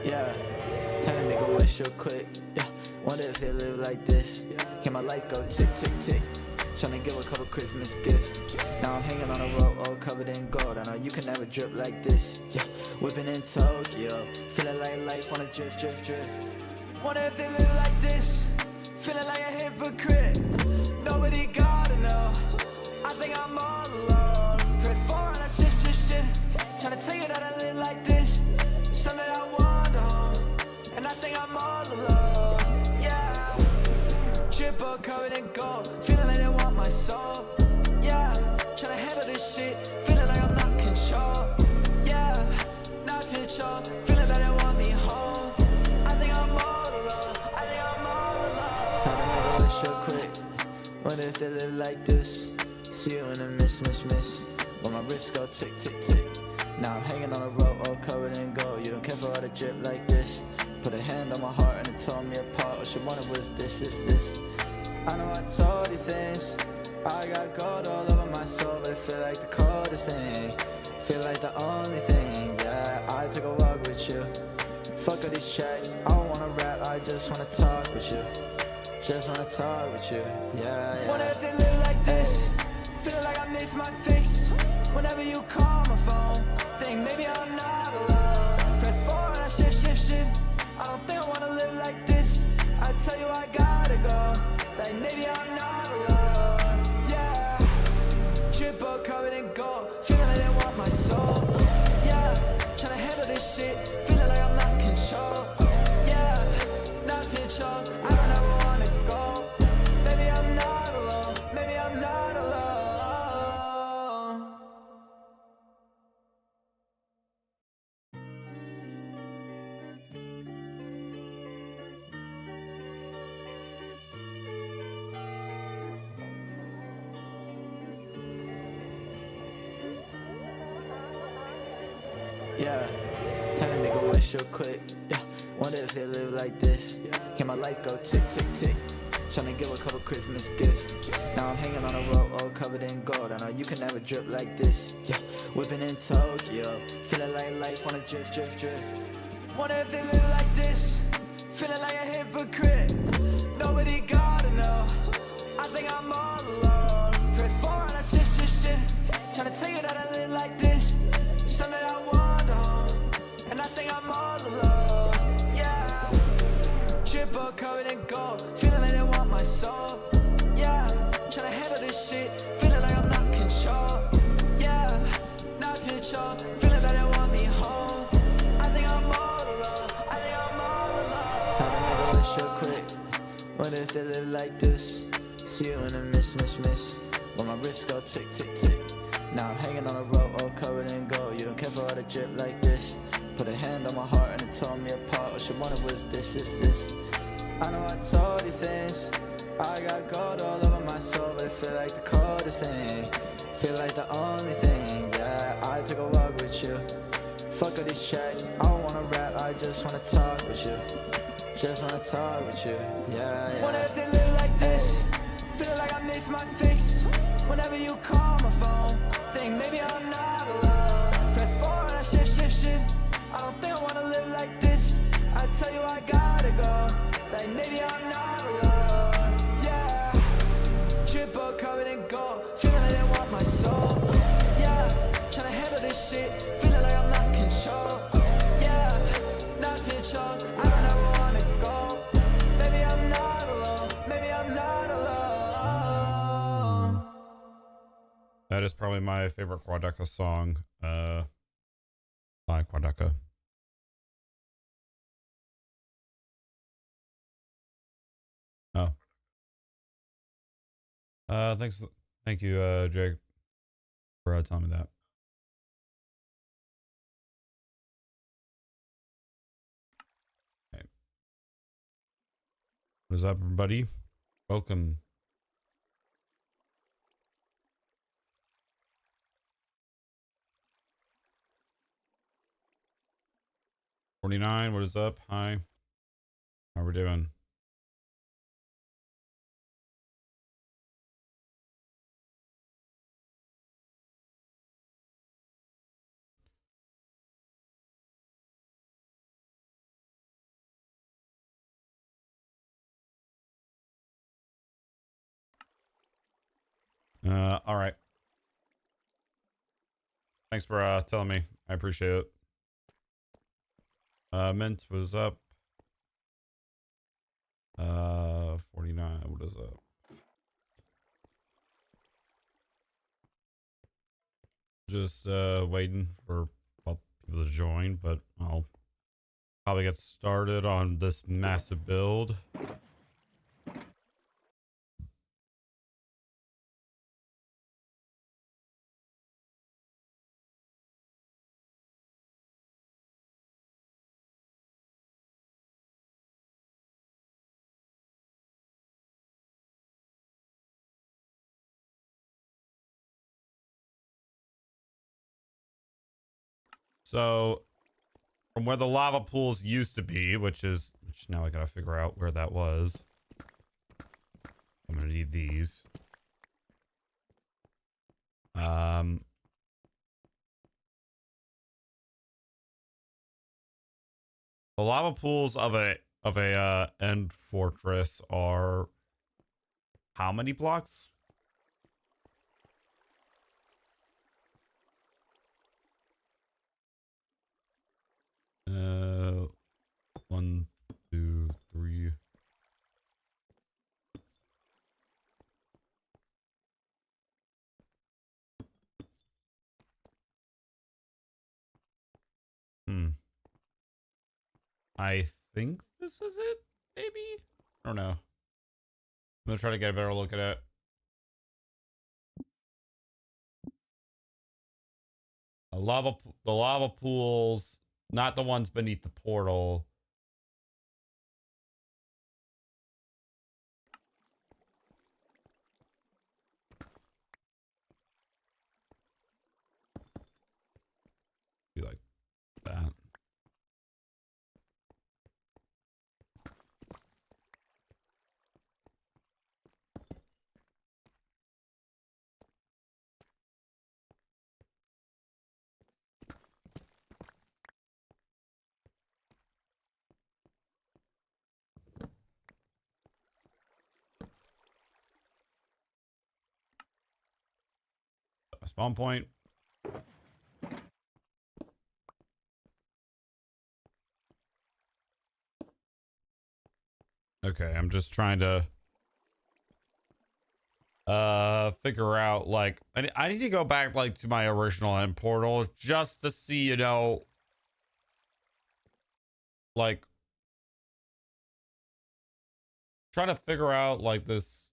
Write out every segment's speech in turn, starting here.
Yeah, had to make a wish real quick. Yeah, wonder if they live like this. Hear my life go tick, tick, tick. Tryna give a couple Christmas gifts. Now I'm hanging on a rope all covered in gold. I know you can never drip like this. Yeah, whipping in Tokyo. Feeling like life on a drift, drift, drift. Wonder if they live like this. Feeling like a hypocrite. Nobody gotta know. I think I'm all alone. Press 4 on a shit, shit, shit. Tryna tell you that I live like this. Something I wonder home. And I think I'm all alone. Yeah. Triple covered in gold. Feeling like they want my soul. Yeah. Tryna handle this shit. Feeling like I'm not control. Yeah. Not control. Feeling like they want me home. I think I'm all alone. I think I'm all alone. How to make a wish real quick. What if they live like this? See you in a miss, miss, miss. When my wrists go tick, tick, tick. Now I'm hanging on a rope all covered in gold. You don't care for all the drip like this. Put a hand on my heart and it tore me apart. What you wanted was this, this, this. I know I told you things. I got gold all over my soul, but it feel like the coldest thing. Feel like the only thing, yeah. I took a walk with you. Fuck all these tracks. I don't wanna rap, I just wanna talk with you. Just wanna talk with you, yeah. What if they live like this? Feel like I miss my fix. Whenever you call my phone, think maybe I'm not alone. Press 4 and I shift, shift, shift. I don't think I wanna live like this. I tell you I gotta go. Like maybe I'm not alone. Yeah. Triple covered in gold. Feeling like they want my soul. Yeah. Tryna handle this shit. Feeling like I'm not control. Yeah. Not control. I don't ever wanna go. Maybe I'm not alone. Maybe I'm not alone. Yeah, had to make a wish real quick. Yeah, wonder if they live like this. Hear my life go tick, tick, tick. Tryna give a couple Christmas gifts. Now I'm hanging on a rope all covered in gold. I know you can never drip like this. Yeah, whipping in Tokyo. Feeling like life on a drift, drift, drift. Wonder if they live like this. Feeling like a hypocrite. Nobody gotta know. I think I'm all alone. Press 4 on a shit, shit, shit. Tryna tell you that I live like this. Something I wonder home. And I think I'm all alone. Yeah. Triple covered in gold. Feeling like they want my soul. Yeah. Tryna handle this shit. Feeling like I'm not control. Yeah. Not control. Feeling like they want me home. I think I'm all alone. I think I'm all alone. How to make a wish real quick. What if they live like this? See you in a miss, miss, miss. When my wrists go tick, tick, tick. Now I'm hanging on a rope all covered in gold. You don't care for all the drip like this. Put a hand on my heart and it tore me apart. What you wanted was this, this, this. I know I told you things. I got gold all over my soul, but it feel like the coldest thing. Feel like the only thing, yeah. I took a walk with you. Fuck all these tracks. I don't wanna rap, I just wanna talk with you. Just wanna talk with you, yeah, yeah. Wonder if they live like this. Feeling like I miss my fix. Whenever you call my phone, think maybe I'm not alone. Press 4 and I shift, shift, shift. I don't think I wanna live like this. I tell you I gotta go. Like maybe I'm not alone. Yeah. Triple covered in gold. Feeling like they want my soul. Yeah. Tryna handle this shit. Feeling like I'm not control. Yeah. Not control. I don't ever wanna go. Maybe I'm not alone. Maybe I'm not alone. That is probably my favorite Quadeca song by Quadeca. Oh. Thank you, Jake, for telling me that. Okay. What is up, everybody? Welcome. $49, what is up? Hi. How we doing? All right. Thanks for telling me. I appreciate it. Mint was up. 49. What is that? Just waiting for people to join, but I'll probably get started on this massive build. So from where the lava pools used to be, which now I gotta figure out where that was. I'm gonna need these. The lava pools of a end fortress are how many blocks? One, two, three. I think this is it, maybe? I don't know. I'm gonna try to get a better look at it. The lava pools, not the ones beneath the portal. Be like that. A spawn point. Okay, I'm just trying to figure out, like, I need to go back like to my original end portal just to see, you know, like trying to figure out like this.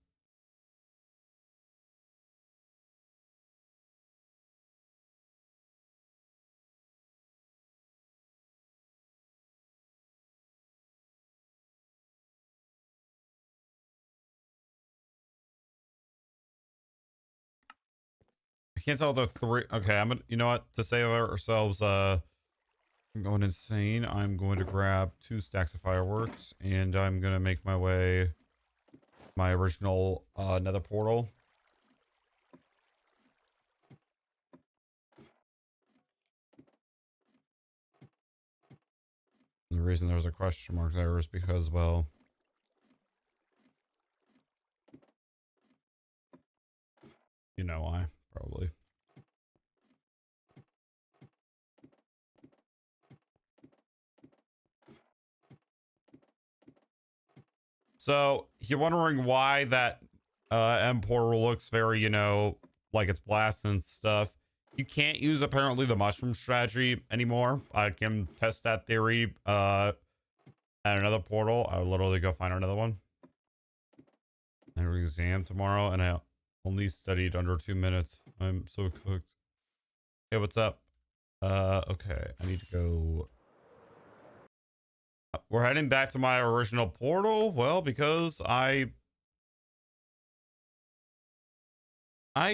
I can't tell the three. Okay, I'm gonna, you know what, to save ourselves I'm going insane. I'm going to grab 2 stacks of fireworks and I'm gonna make my way my original nether portal. The reason there's a question mark there is because, well, you know why, probably. So you're wondering why that M portal looks very, you know, like it's blasting and stuff. You can't use apparently the mushroom strategy anymore. I can test that theory at another portal. I'll literally go find another one. I have an exam tomorrow and I only studied under 2 minutes. I'm so cooked. Hey, what's up? Okay, I need to go. We're heading back to my original portal. Well, because I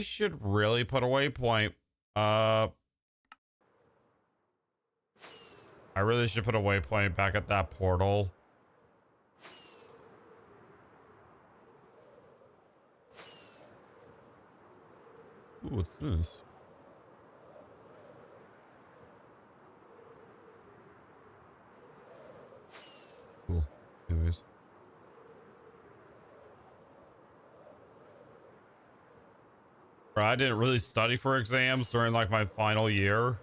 should really put a waypoint. I really should put a waypoint back at that portal. Ooh, what's this? Cool. Anyways. I didn't really study for exams during like my final year.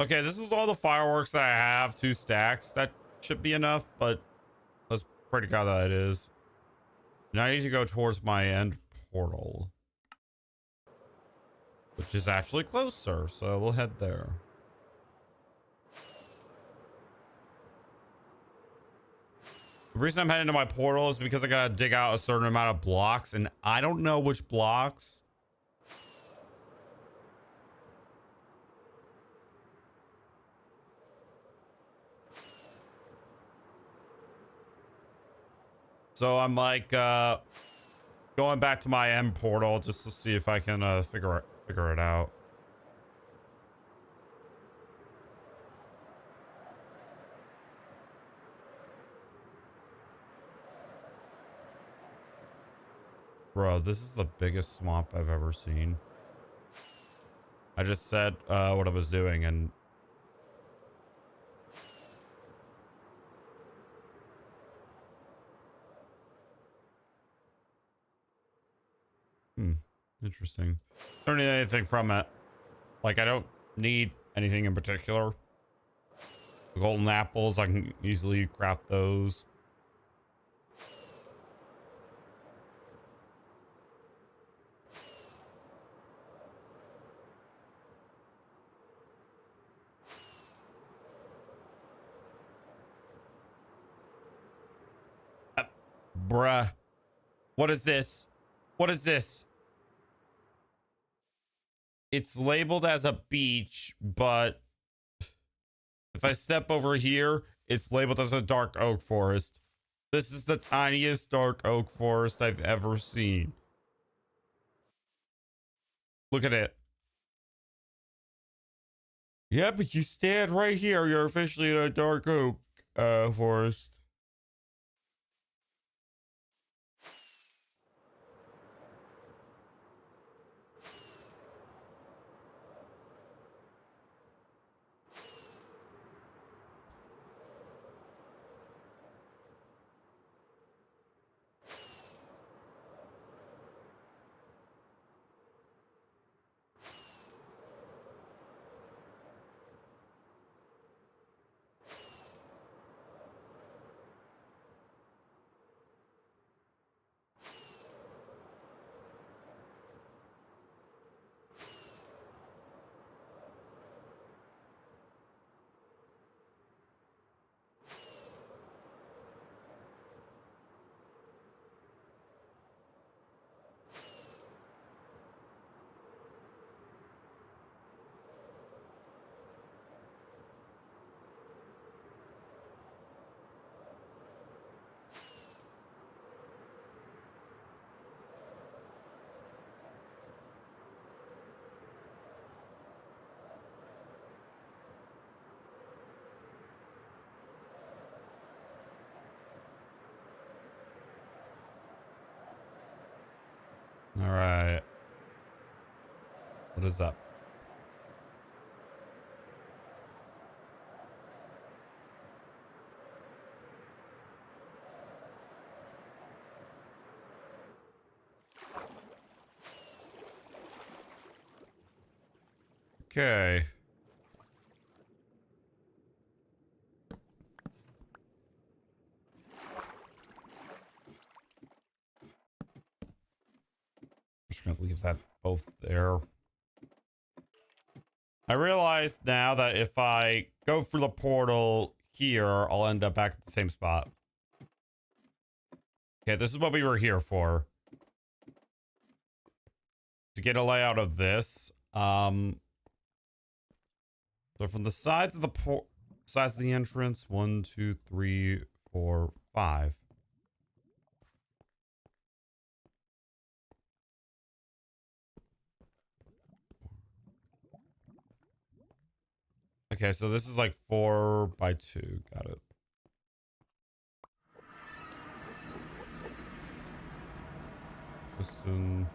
Okay, this is all the fireworks that I have. 2 stacks. That should be enough, but let's pray to God that it is. Now I need to go towards my end portal, which is actually closer, so we'll head there. The reason I'm heading to my portal is because I gotta dig out a certain amount of blocks, and I don't know which blocks. So I'm like going back to my end portal just to see if I can figure it out. Bro, this is the biggest swamp I've ever seen. I just said what I was doing and interesting. I don't need anything from it. Like, I don't need anything in particular. The golden apples, I can easily craft those. Bruh. What is this? What is this? It's labeled as a beach, but if I step over here, it's labeled as a dark oak forest. This is the tiniest dark oak forest I've ever seen. Look at it. Yeah, but you stand right here. You're officially in a dark oak forest. All right. What is up? Okay. Just gonna leave that both there. I realize now that if I go through the portal here, I'll end up back at the same spot. Okay, this is what we were here for. To get a layout of this. So from the sides of the sides of the entrance, 1, 2, 3, 4, 5. Okay, so this is like 4 by 2. Got it. Piston.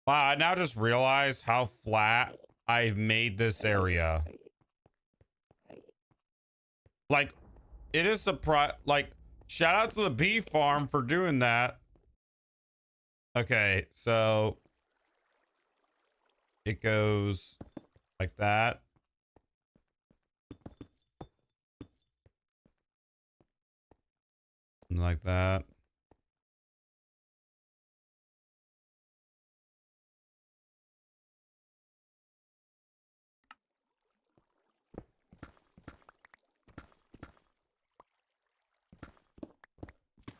Wow, I now just realized how flat I've made this area. Like, it is surprise. Like, shout out to the bee farm for doing that. Okay, so it goes like that. And like that.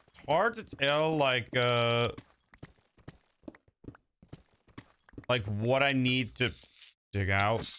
It's hard to tell, like what I need to dig out.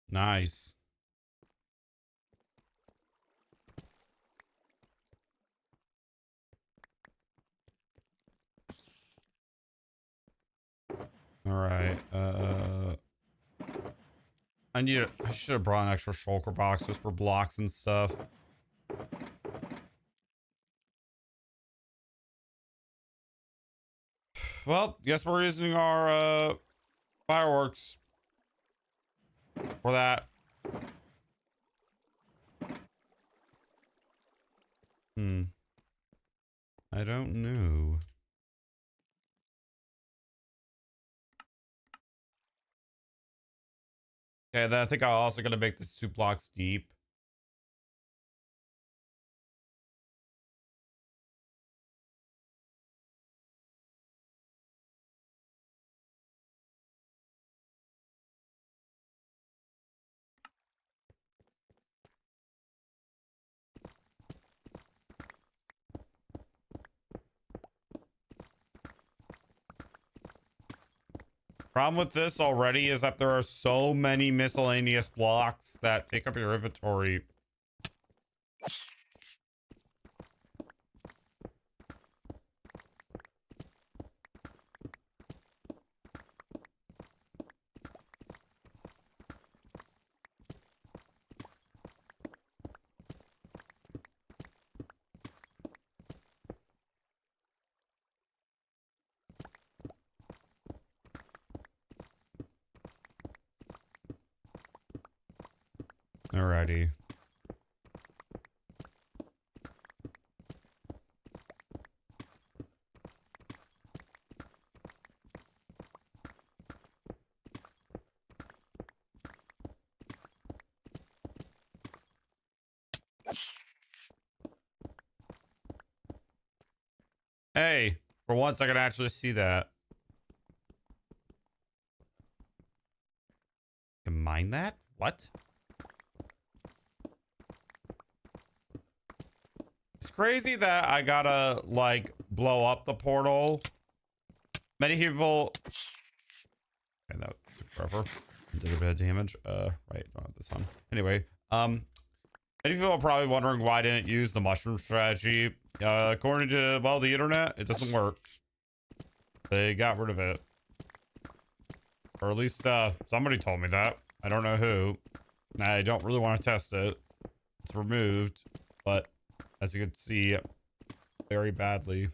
Nice. All right. I should have brought an extra shulker box just for blocks and stuff. Well, guess we're using our fireworks for that. I don't know. Okay, then I think I'm also gonna make this 2 blocks deep. Problem with this already is that there are so many miscellaneous blocks that take up your inventory. Alrighty. Hey, for once I can actually see that. Can mine that? What? It's crazy that I gotta like blow up the portal. Many people. And that took forever. Did a bit of damage. Right, don't have this on. Anyway, many people are probably wondering why I didn't use the mushroom strategy. According to, well, the internet, it doesn't work. They got rid of it. Or at least, somebody told me that. I don't know who. I don't really want to test it. It's removed, but as you can see, very badly.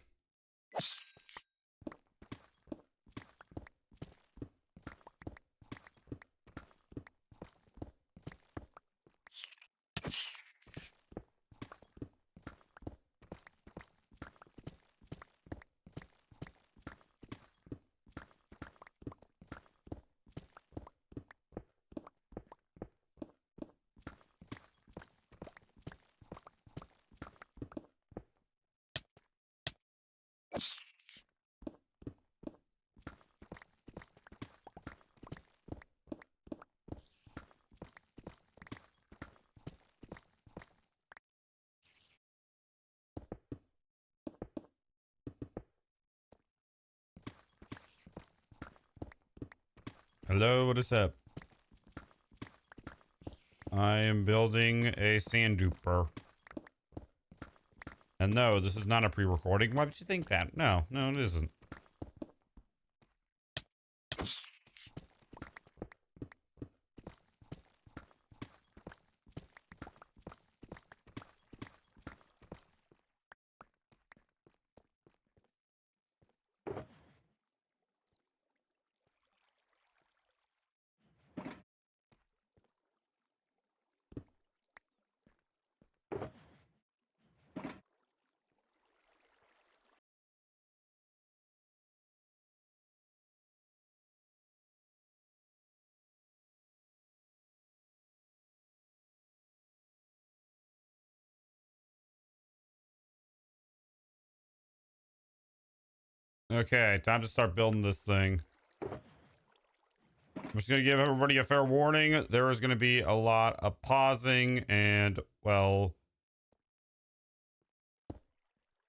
Hello, what is up? I am building a sand duper. And no, this is not a pre-recording. Why would you think that? No, no, it isn't. Okay, time to start building this thing. I'm just going to give everybody a fair warning. There is going to be a lot of pausing and, well,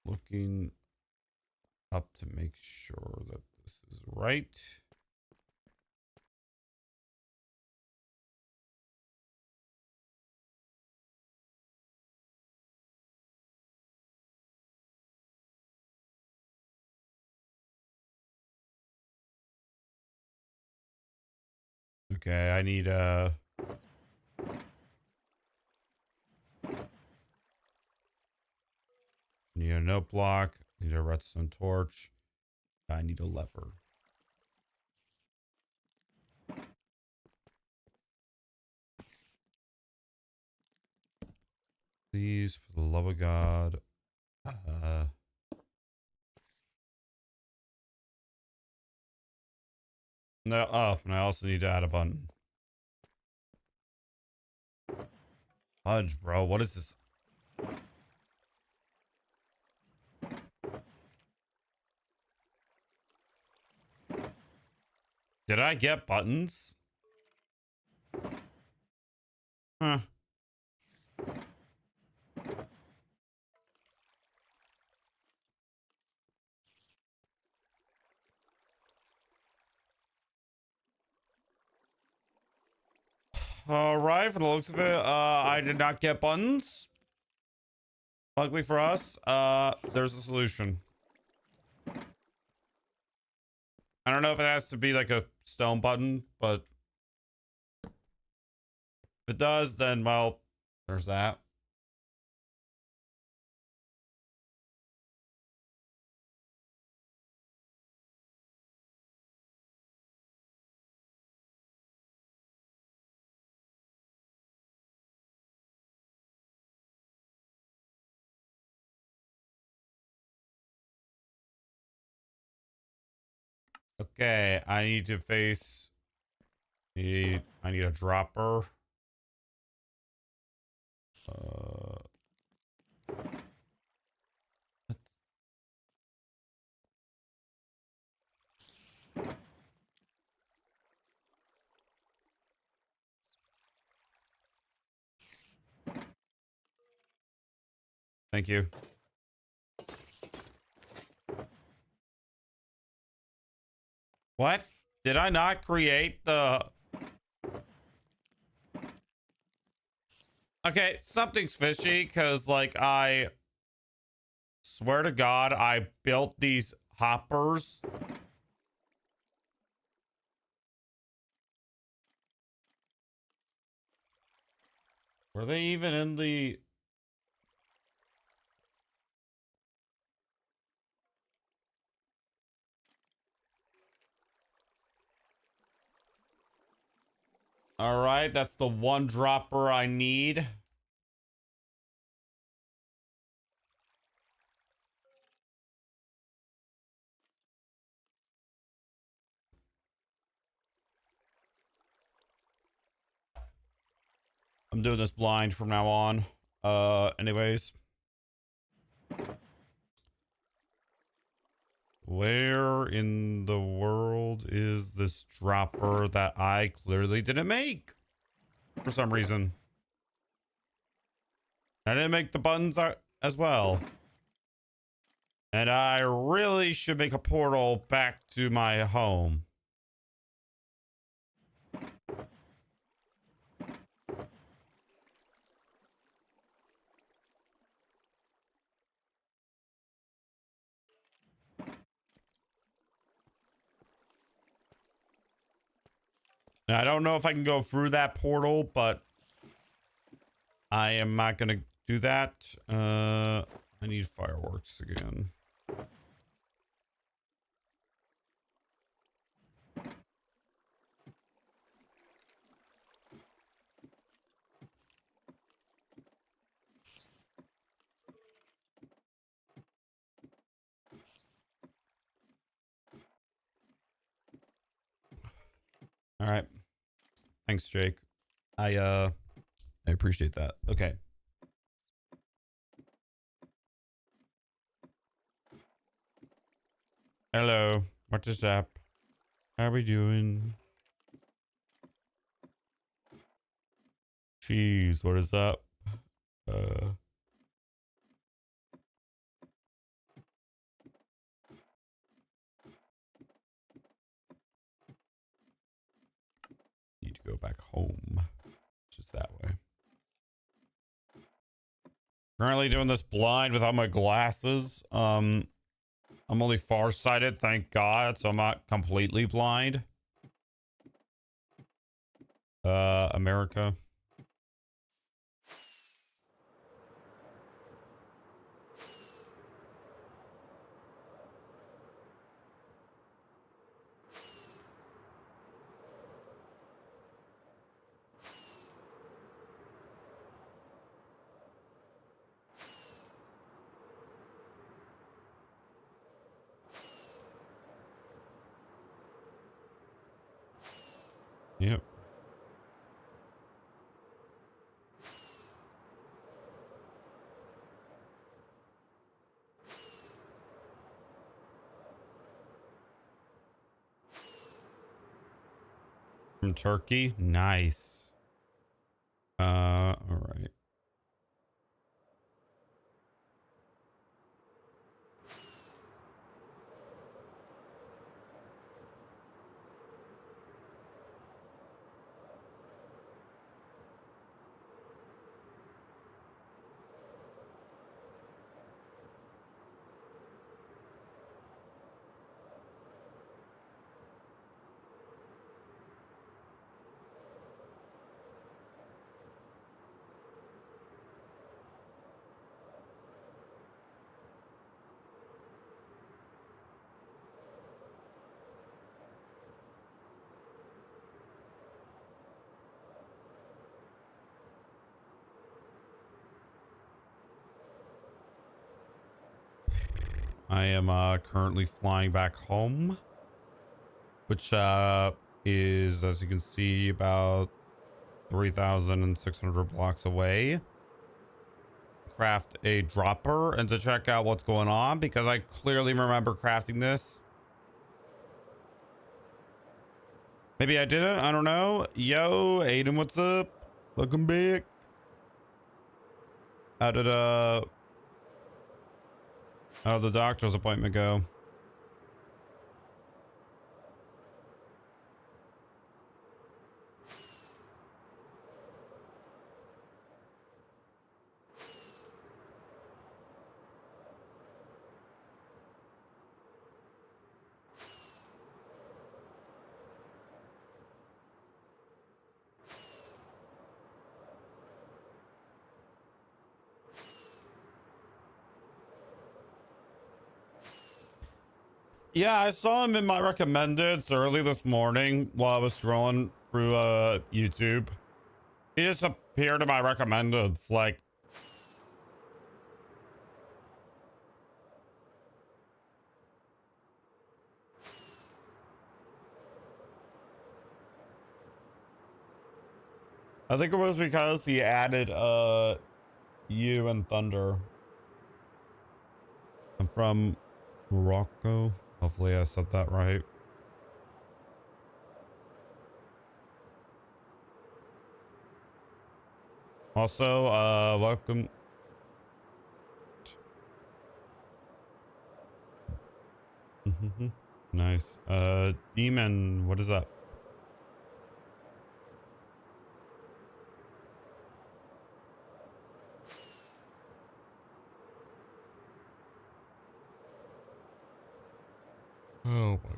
looking up to make sure that this is right. Okay, I need a note block, need a redstone torch. I need a lever. Please, for the love of God. No, oh, and I also need to add a button. Fudge, bro, what is this? Did I get buttons? Huh. All right, for the looks of it, I did not get buttons. Luckily for us, there's a solution. I don't know if it has to be like a stone button, but if it does, then, well, there's that. Okay, I need to face. I need a dropper. Thank you. What? Did I not create the... Okay, something's fishy, because, like, I swear to God, I built these hoppers. Were they even in the... All right, that's the one dropper I need. I'm doing this blind from now on. Anyways. Where in the world is this dropper that I clearly didn't make for some reason? I didn't make the buttons as well. And I really should make a portal back to my home. Now, I don't know if I can go through that portal, but I am not going to do that. I need fireworks again. All right. Thanks, Jake. I appreciate that. Okay. Hello. What is up? How are we doing? Jeez, what is up? Need to go back home. Just that way. Currently doing this blind without my glasses. I'm only farsighted, thank God, so I'm not completely blind. America. Yep. From Turkey. Nice. All right. I am currently flying back home, which is, as you can see, about 3,600 blocks away. Craft a dropper and to check out what's going on, because I clearly remember crafting this. Maybe I didn't. I don't know. Yo, Aiden, what's up? Welcome back. How did how'd the doctor's appointment go? Yeah, I saw him in my recommendeds early this morning while I was scrolling through YouTube. He just appeared in my recommendeds, like, I think it was because he added you and Thunder. I'm from Morocco. Hopefully I said that right. Also, welcome. Nice. Demon, what is up? Oh my.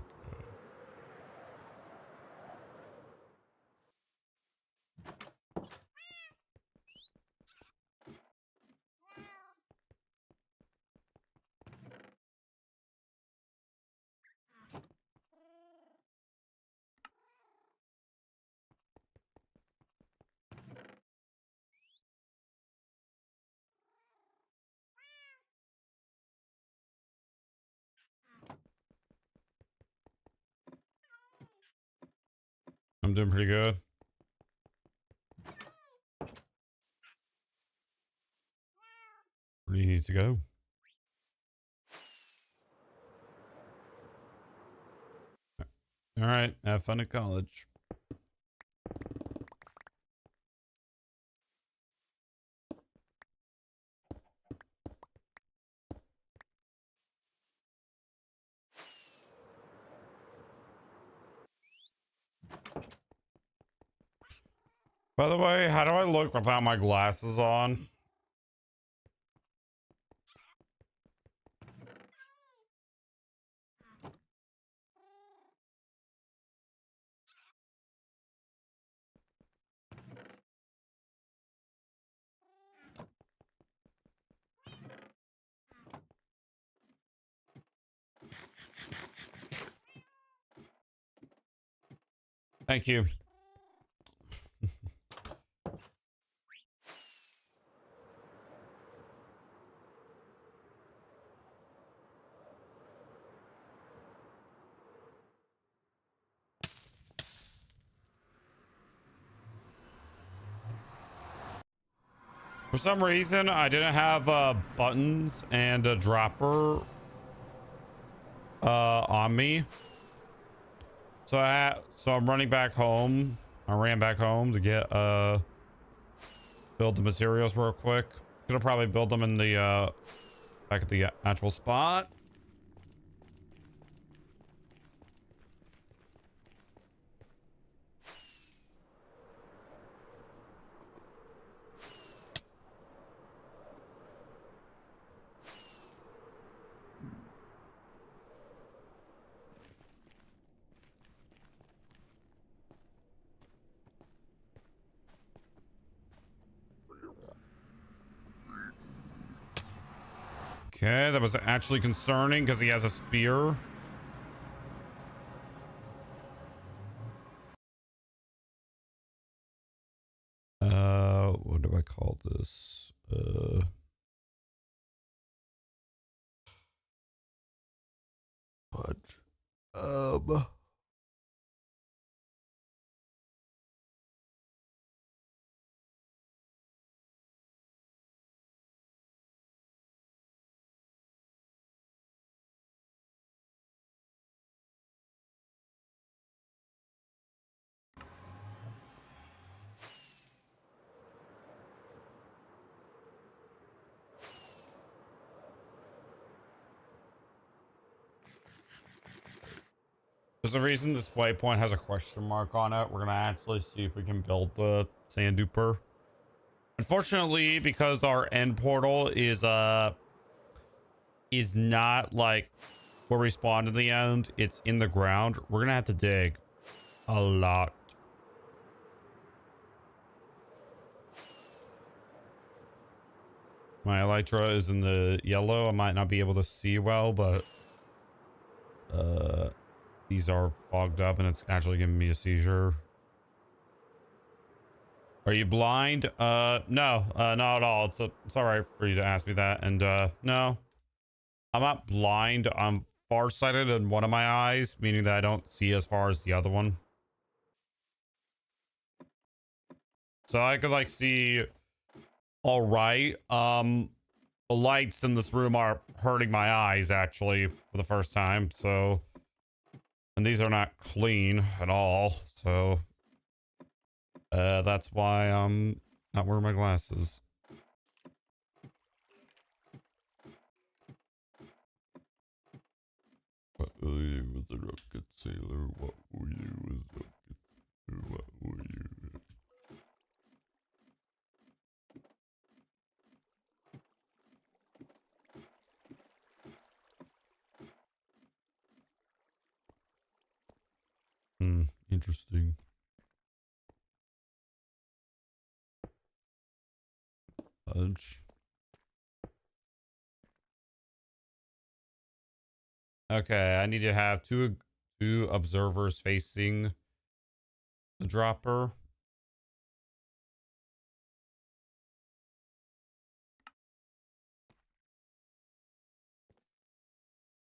I'm doing pretty good. Where do you need to go? All right, have fun at college. By the way, how do I look without my glasses on? Thank you. For some reason, I didn't have buttons and a dropper on me. So I'm running back home. I ran back home to get build the materials real quick. Gonna probably build them in the back at the actual spot. Okay, that was actually concerning because he has a spear. What do I call this? Fudge. There's a reason this waypoint has a question mark on it. We're gonna actually see if we can build the sand duper. Unfortunately, because our end portal is not like where we spawn to the end, it's in the ground. We're gonna have to dig a lot. My elytra is in the yellow. I might not be able to see well, but these are fogged up and it's actually giving me a seizure. Are you blind? No, not at all. It's all right for you to ask me that. And no, I'm not blind. I'm farsighted in one of my eyes, meaning that I don't see as far as the other one. So I could like see all right. the lights in this room are hurting my eyes actually for the first time. So, and these are not clean at all. So, that's why I'm not wearing my glasses. What will you with the rocket sailor? What will you with rocket sailor? What will you? Interesting. Fudge. Okay, I need to have two observers facing the dropper.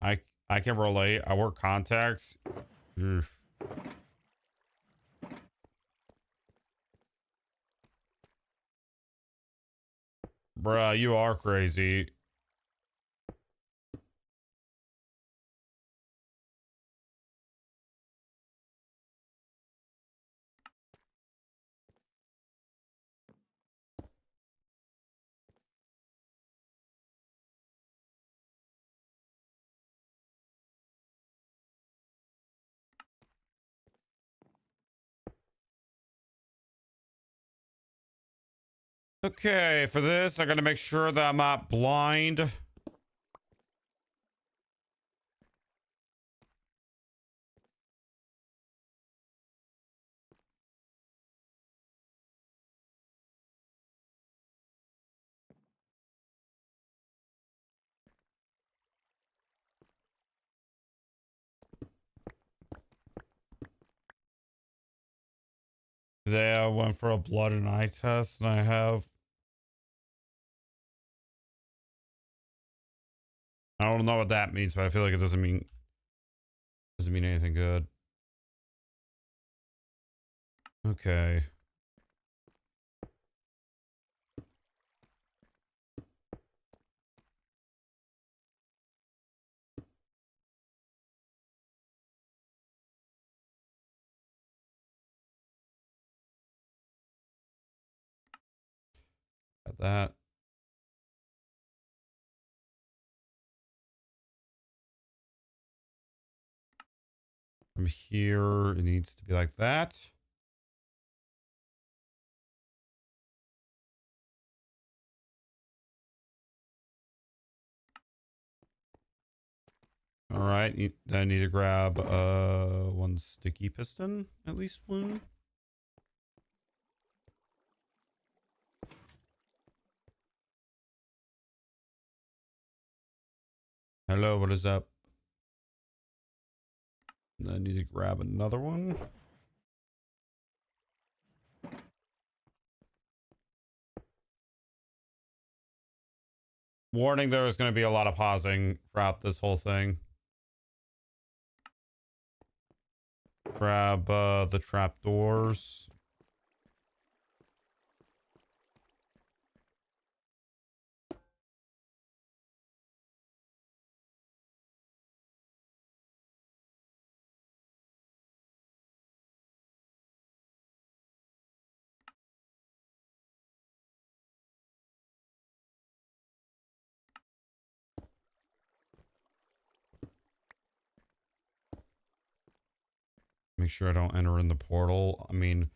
I can relate. I wear contacts. Oof. Bruh, you are crazy. Okay, for this, I gotta make sure that I'm not blind. Today I went for a blood and eye test, and I don't know what that means, but I feel like it doesn't mean anything good. Okay. Got that. From here, it needs to be like that. All right, then I need to grab one sticky piston, at least one. Hello, what is up? And I need to grab another one. Warning, there is going to be a lot of pausing throughout this whole thing. Grab the trapdoors. Make sure I don't enter in the portal. I mean,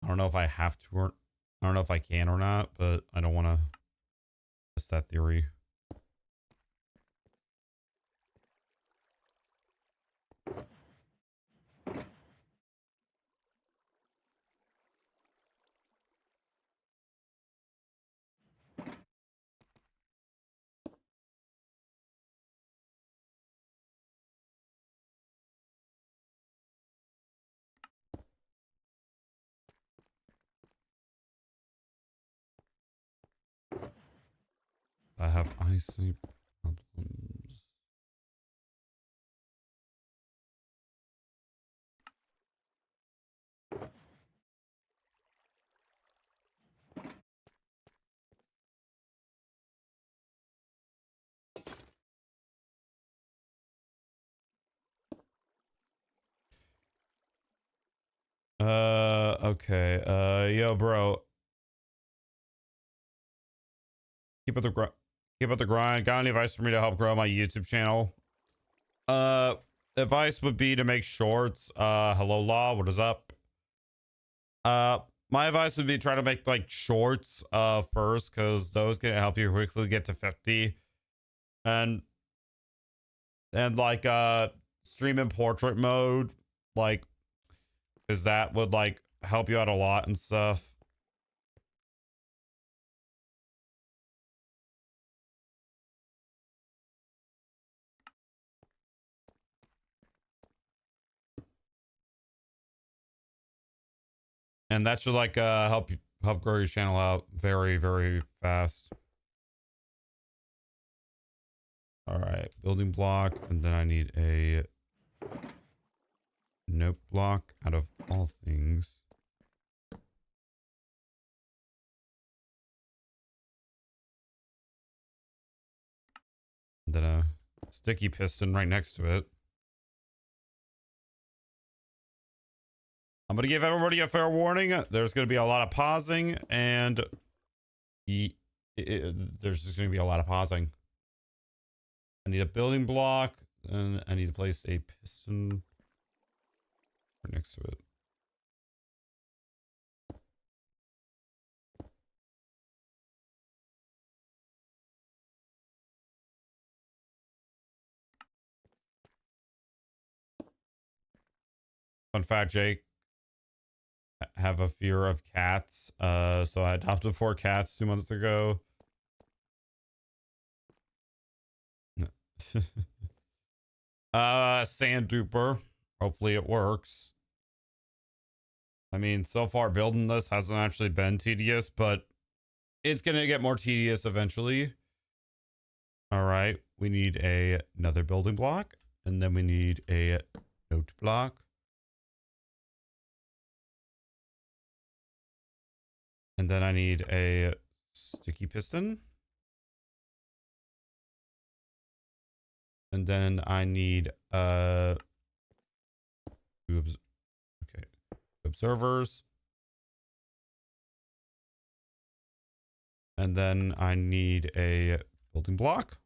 I don't know if I have to or I don't know if I can or not, but I don't want to test that theory. I have eyesight problems. Okay. Yo, bro. Keep up the grind. Keep up the grind. Got any advice for me to help grow my YouTube channel? Advice would be to make shorts. Hello, Law. What is up? My advice would be try to make like shorts first, because those can help you quickly get to 50. And like stream in portrait mode, like, because that would like help you out a lot and stuff. And that should like help grow your channel out very, very fast. All right, building block, and then I need a note block out of all things. And then a sticky piston right next to it. I'm going to give everybody a fair warning. There's going to be a lot of pausing, and there's just going to be a lot of pausing. I need a building block, and I need to place a piston right next to it. Fun fact, Jake, have a fear of cats. So I adopted 4 cats 2 months ago. Sand duper. Hopefully it works. I mean, so far building this hasn't actually been tedious, but it's gonna get more tedious eventually. All right, we need another building block, and then we need a note block. And then I need a sticky piston. And then I need observers. And then I need a building block.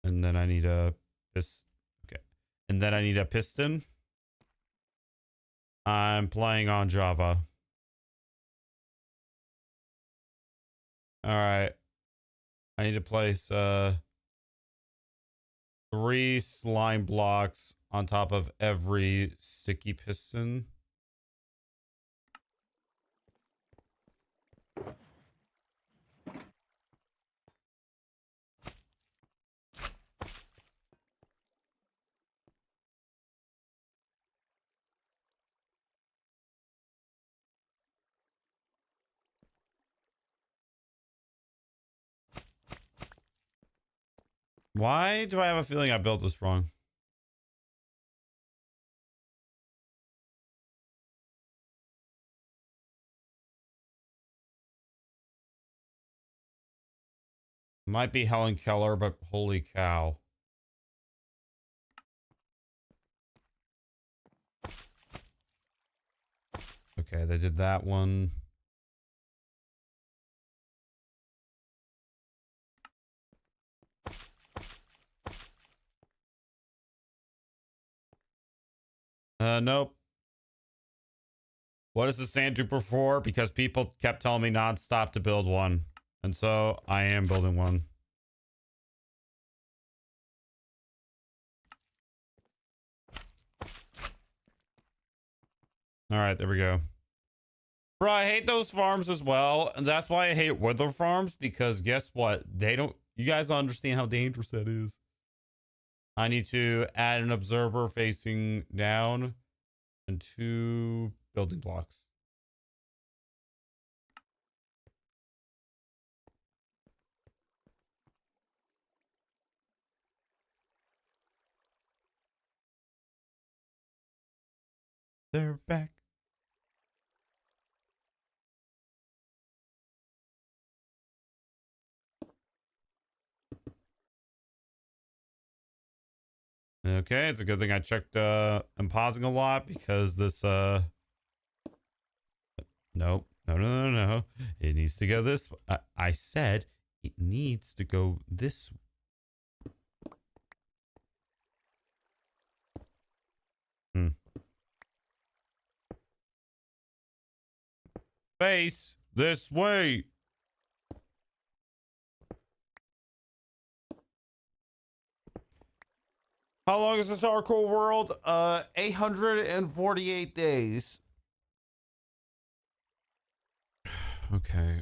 And then I need a And then I need a piston. I'm playing on Java. All right. I need to place 3 slime blocks on top of every sticky piston. Why do I have a feeling I built this wrong? Might be Helen Keller, but holy cow. Okay, they did that one. Nope. What is the sand duper for? Because people kept telling me nonstop to build one. And so I am building one. All right, there we go. Bro, I hate those farms as well. And that's why I hate Wither farms, because guess what? You guys don't understand how dangerous that is. I need to add an observer facing down and 2 building blocks. They're back. Okay, it's a good thing I checked I'm pausing a lot because this nope. No. It needs to go this I said it needs to go this hmm. Face this way. How long is this hardcore world? 848 days. Okay.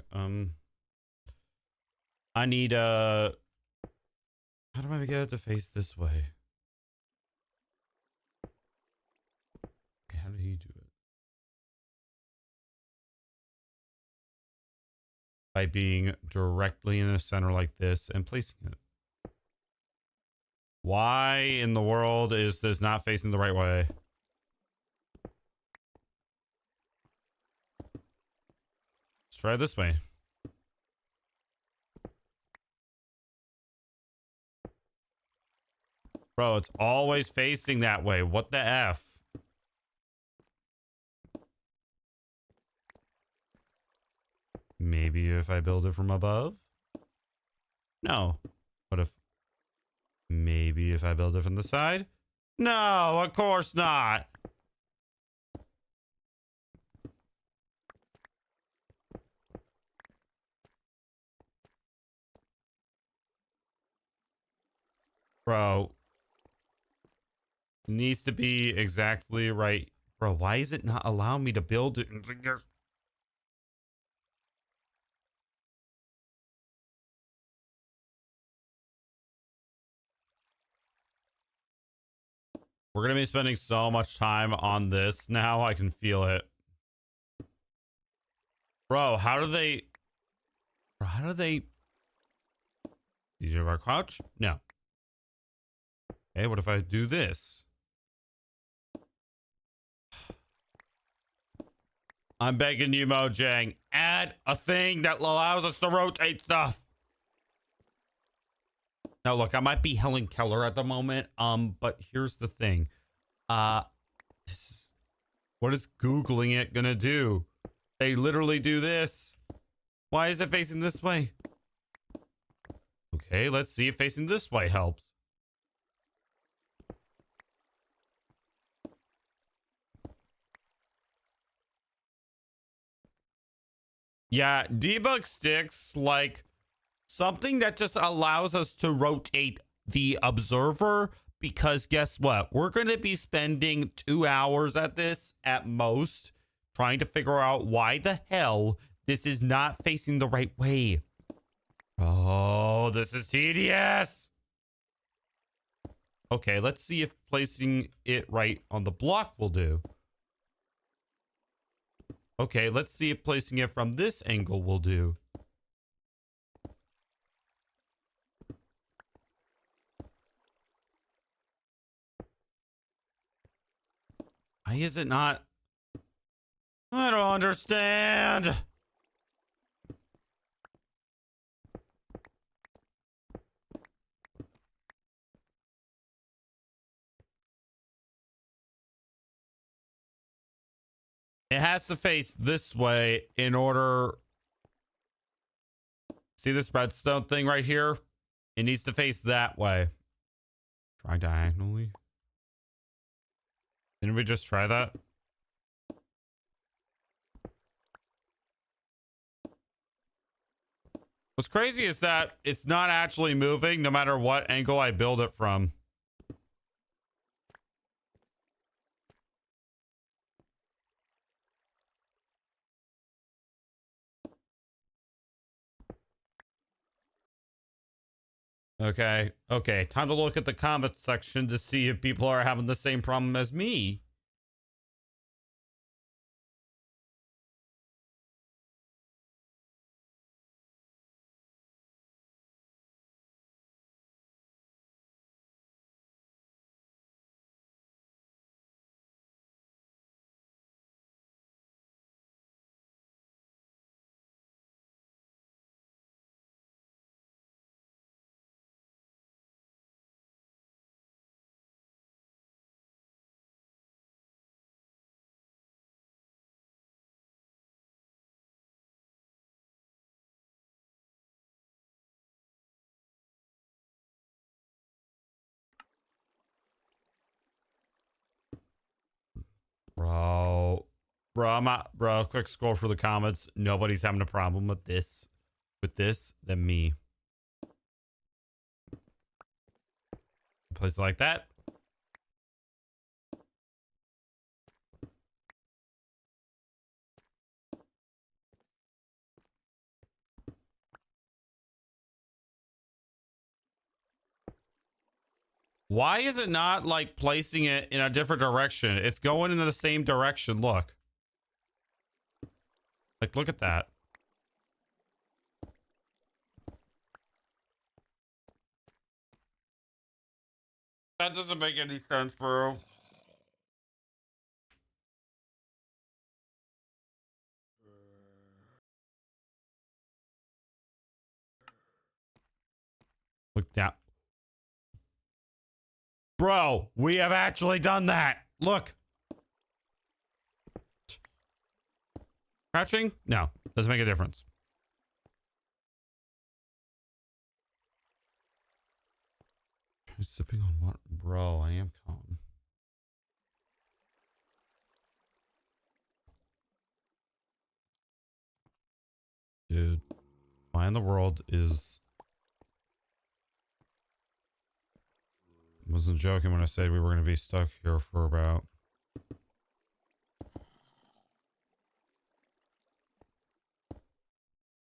I need how do I get it to face this way? How did he do it? By being directly in the center like this and placing it. Why in the world is this not facing the right way? Let's try this way. Bro, it's always facing that way. What the F? Maybe if I build it from above? No. What if... Maybe if I build it from the side? No, of course not. Bro. It needs to be exactly right. Bro, why is it not allowing me to build it? We're going to be spending so much time on this now. I can feel it. Bro, how do they... Bro, how do they... Did you ever crouch? No. Okay, what if I do this? I'm begging you, Mojang. Add a thing that allows us to rotate stuff. Now, look, I might be Helen Keller at the moment. But here's the thing. What is Googling it gonna do? They literally do this. Why is it facing this way? Okay, let's see if facing this way helps. Yeah, debug sticks like something that just allows us to rotate the observer, because guess what? We're going to be spending 2 hours at this at most trying to figure out why the hell this is not facing the right way. Oh, this is tedious. Okay, let's see if placing it right on the block will do. Okay, let's see if placing it from this angle will do. Why is it not? I don't understand. It has to face this way in order. See this redstone thing right here? It needs to face that way. Try diagonally. Didn't we just try that? What's crazy is that it's not actually moving no matter what angle I build it from. Okay. Time to look at the comments section to see if people are having the same problem as me. Bro, I'm not, bro. Quick scroll for the comments. Nobody's having a problem with this, than me. Place like that. Why is it not like placing it in a different direction? It's going in the same direction. Look. Like, look at that. That doesn't make any sense, bro. Look down. Bro, we have actually done that. Look. Crouching? No, doesn't make a difference. Sipping on what? Bro, I am calm. Dude, why in the world is... I wasn't joking when I said we were going to be stuck here for about...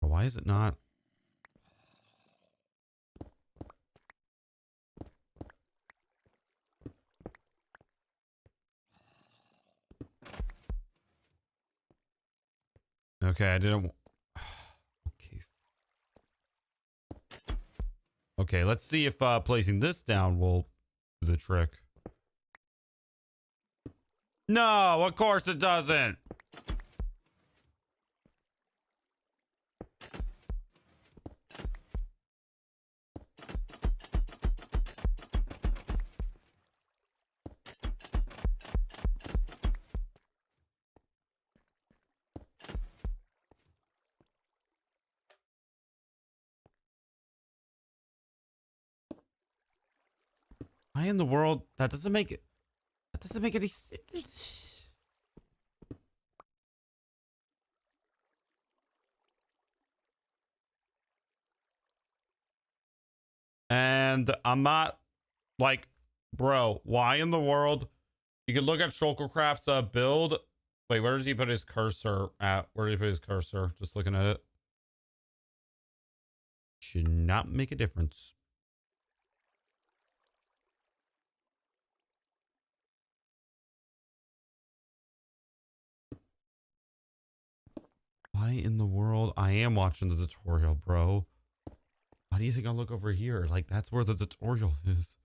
Why is it not? Okay, I didn't... Okay. Okay, let's see if placing this down will do the trick. No, of course it doesn't. Why in the world? That doesn't make it. That doesn't make any sense. And I'm not like, bro, why in the world? You can look at Shulkercraft's build. Wait, where does he put his cursor at? Where did he put his cursor? Just looking at it. Should not make a difference. Why in the world? I am watching the tutorial, bro. Why do you think I'll look over here? Like, that's where the tutorial is.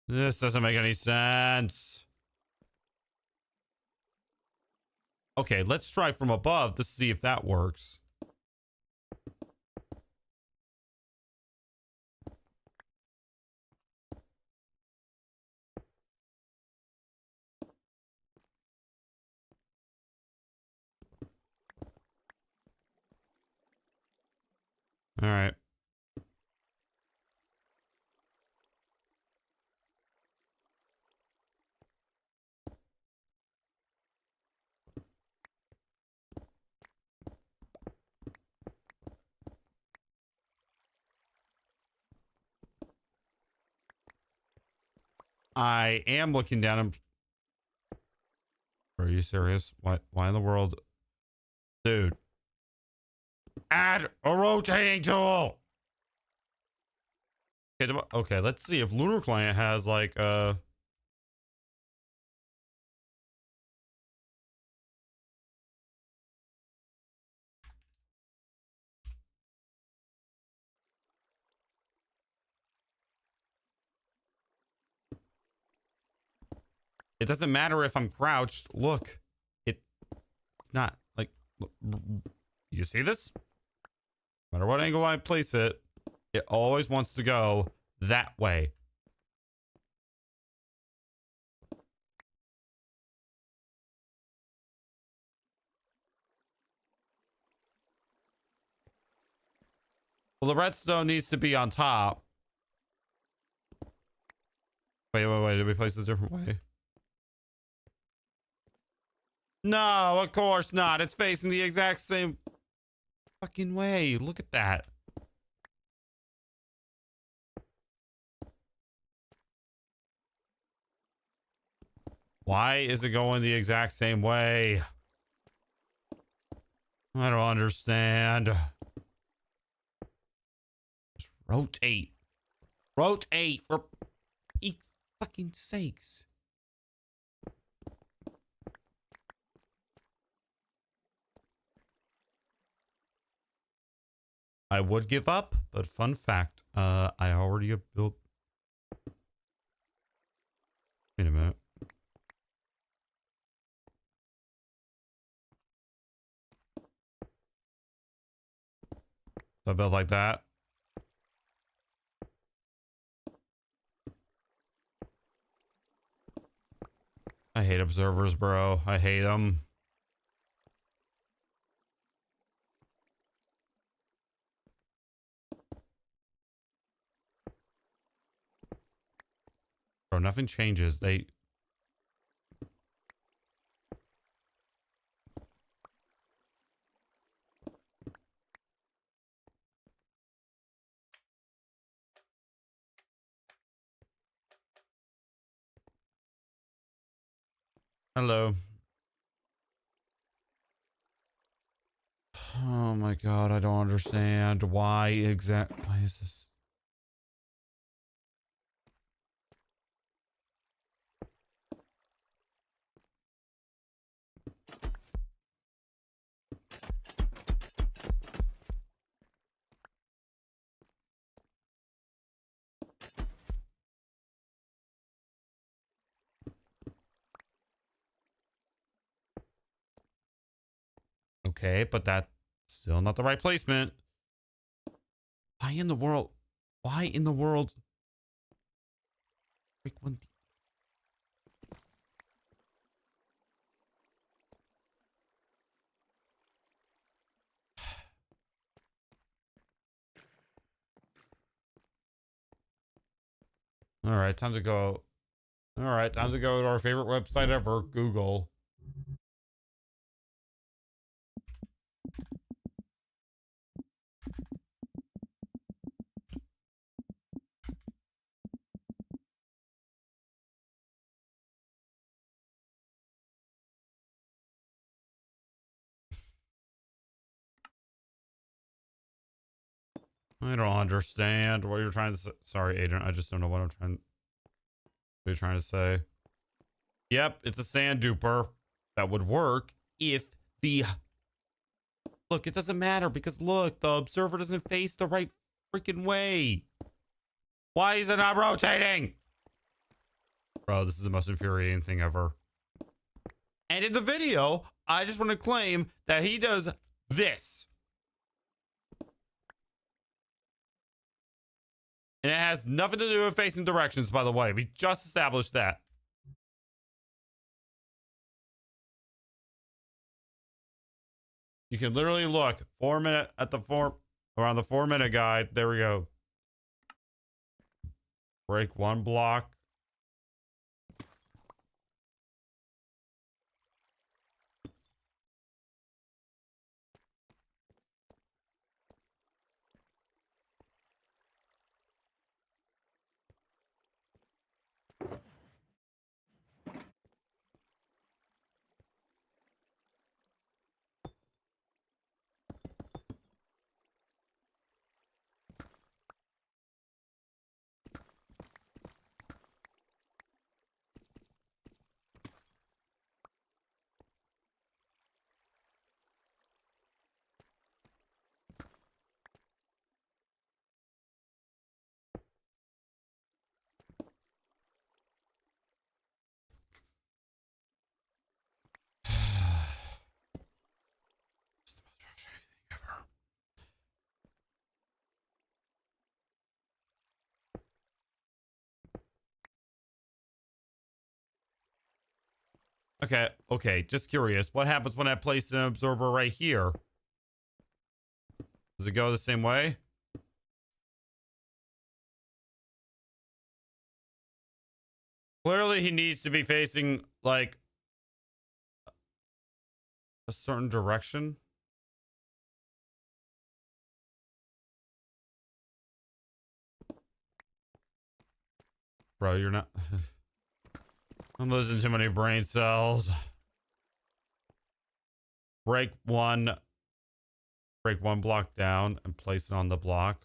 This doesn't make any sense. Okay, let's try from above to see if that works. All right. I am looking down and... Are you serious? Why in the world? Dude. Add a rotating tool! Okay, let's see if Lunar Client has like it doesn't matter if I'm crouched. Look. It's not like look, you see this? No matter what angle I place it, it always wants to go that way. Well, the redstone needs to be on top. Wait. Did we place it a different way? No, of course not. It's facing the exact same fucking way. Look at that. Why is it going the exact same way? I don't understand. Just rotate. Rotate for fucking sakes. I would give up, but fun fact, I already have built. Wait a minute. So I built like that. I hate observers, bro. I hate them. Bro, nothing changes. They... Hello. Oh my god, I don't understand why why is this? Okay, but that's still not the right placement. Why in the world? Why in the world? Break one. All right, time to go. All right, time to go to our favorite website ever, Google. I don't understand what you're trying to say. Sorry, Adrian. I just don't know what what you're trying to say. Yep, it's a sand duper. That would work if the... Look, it doesn't matter because look, the observer doesn't face the right freaking way. Why is it not rotating? Bro, this is the most infuriating thing ever. And in the video, I just want to claim that he does this. And it has nothing to do with facing directions, by the way. We just established that. You can literally look 4 minute at the around the 4 minute guide. There we go. Break one block. It's the most frustrating thing ever. Okay, just curious. What happens when I place an observer right here? Does it go the same way? Clearly, he needs to be facing like a certain direction. Bro, you're not. I'm losing too many brain cells. Break one block down and place it on the block.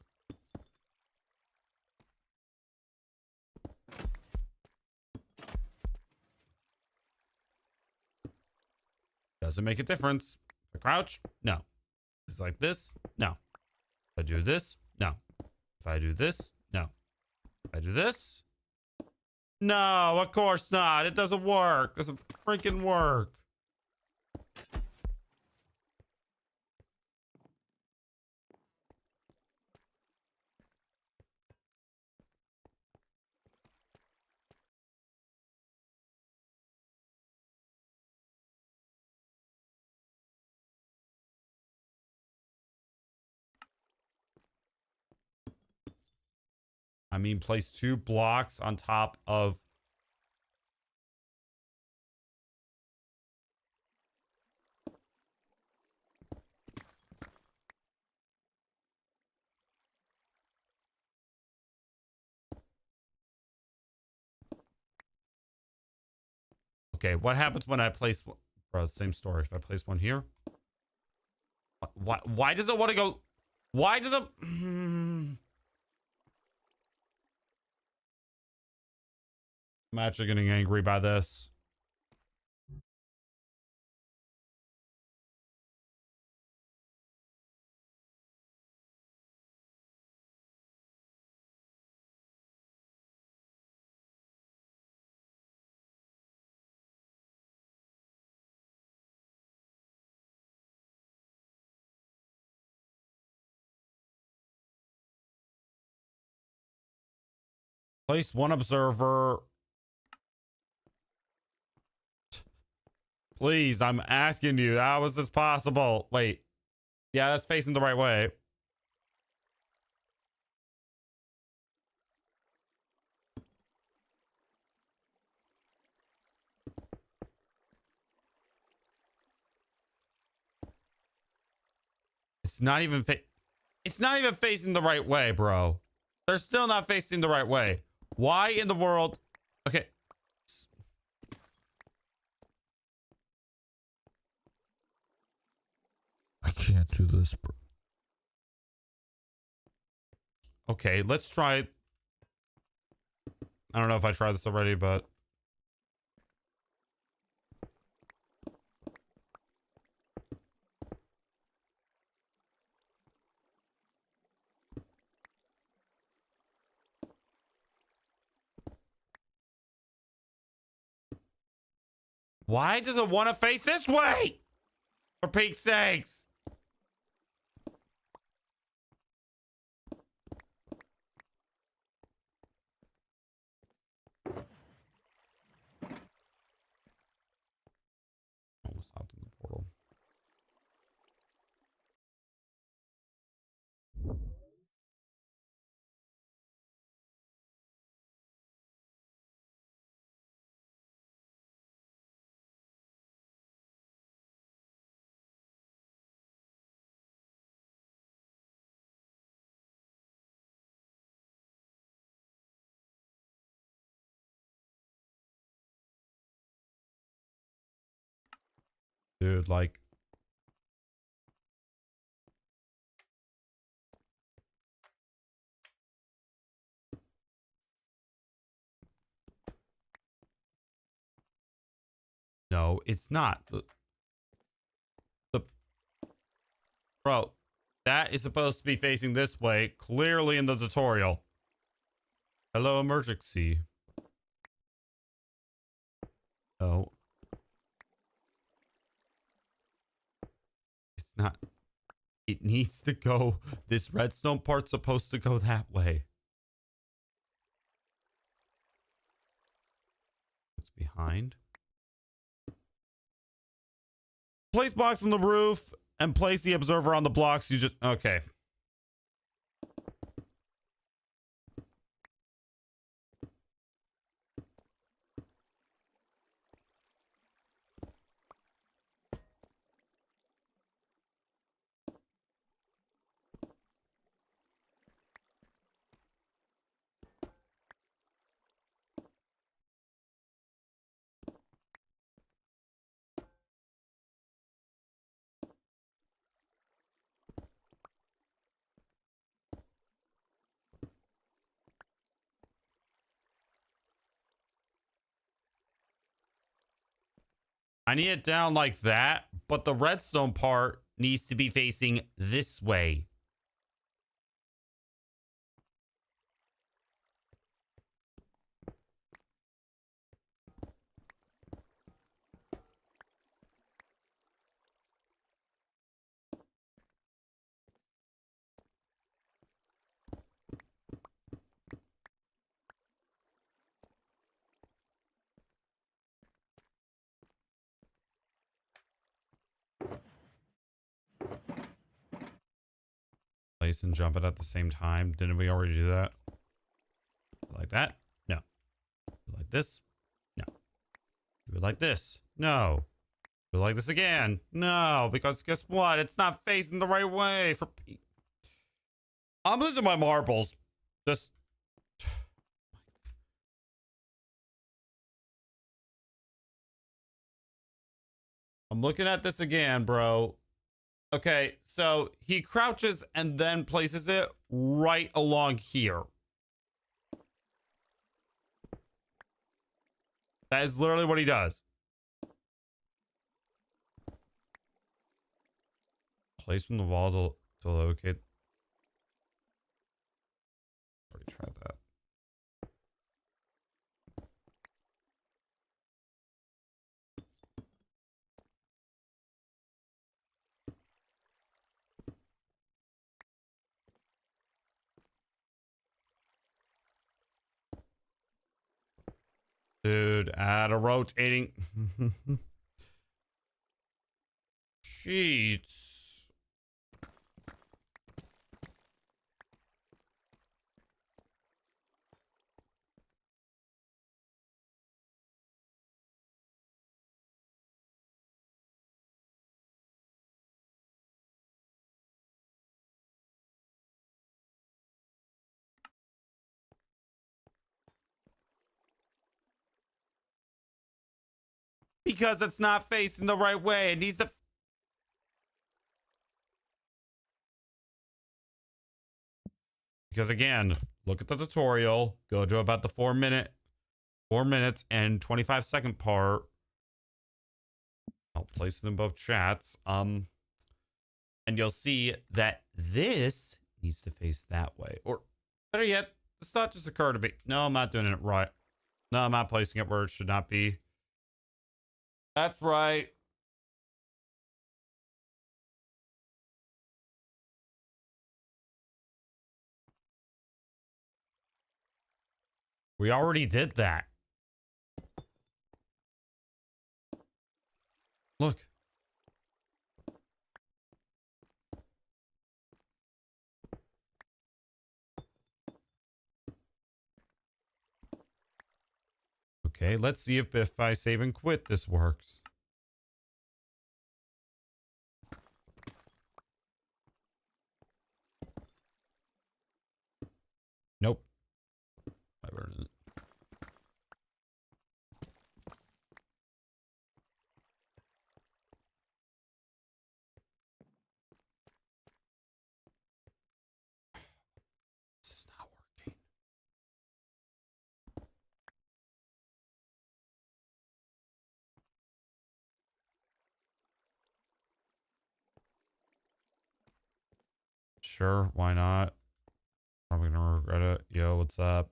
Doesn't make a difference. If I crouch, no. It's like this, no. If I do this, no. If I do this, no. If I do this, no, of course not. It doesn't work. It doesn't freaking work. I mean, place 2 blocks on top of. Okay, what happens when I place, bro, same story. If I place one here, why does it want to go? Why does it? I'm actually getting angry by this. Place 1 observer. Please, I'm asking you. How is this possible? Wait. Yeah, that's facing the right way. It's not even facing the right way, bro. They're still not facing the right way. Why in the world? Okay. I can't do this, bro. Okay, let's try. I don't know if I tried this already, but why does it want to face this way? For Pete's sakes. Almost hopped in the portal. Dude, like, no, it's not. The bro, that is supposed to be facing this way, clearly in the tutorial. Hello, emergency. No. It's not. It needs to go. This redstone part's supposed to go that way. What's behind? Place blocks on the roof and place the observer on the blocks. You just. Okay. I need it down like that, but the redstone part needs to be facing this way. Place and jump it at the same time. Didn't we already do that? Like that? No. Like this? No. Do it like this? No. Do it like this again? No, because guess what? It's not facing the right way. I'm losing my marbles. Just. I'm looking at this again, bro. Okay, so he crouches and then places it right along here. That is literally what he does. Place from the wall to locate. Already tried that. Dude, add a rotating. Sheets. Because it's not facing the right way. It needs to. Because again, look at the tutorial. Go to about the 4 minutes and 25-second part. I'll place it in both chats. And you'll see that this needs to face that way. Or better yet, this thought just occurred to me. No, I'm not doing it right. No, I'm not placing it where it should not be. That's right. We already did that. Look. Okay, let's see if I save and quit, this works. Nope. I burned it. This is not working. Sure, why not? Probably gonna regret it. Yo, what's up?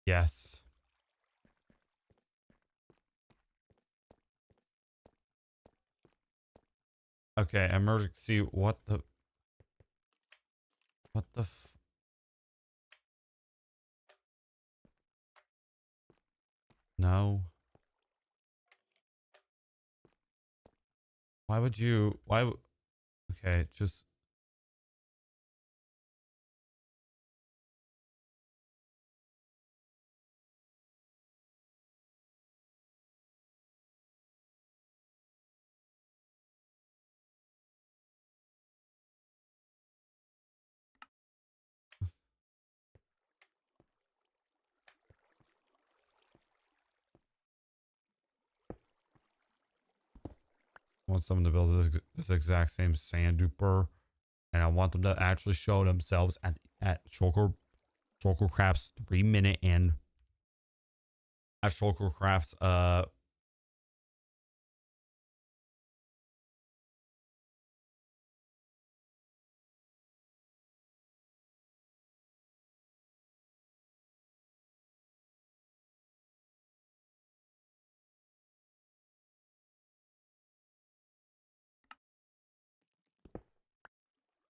Yes. Okay, emergency. What the No. Why would you? Okay, just. I want someone to build this exact same sand duper, and I want them to actually show themselves at Shulker Craft's 3 minute and Astrocal Crafts.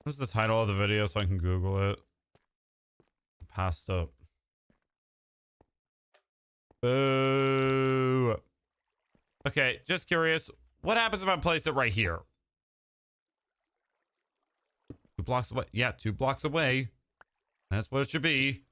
What's the title of the video so I can Google it? Passed up. Boo. Okay, just curious. What happens if I place it right here? 2 blocks away. Yeah, 2 blocks away. That's what it should be.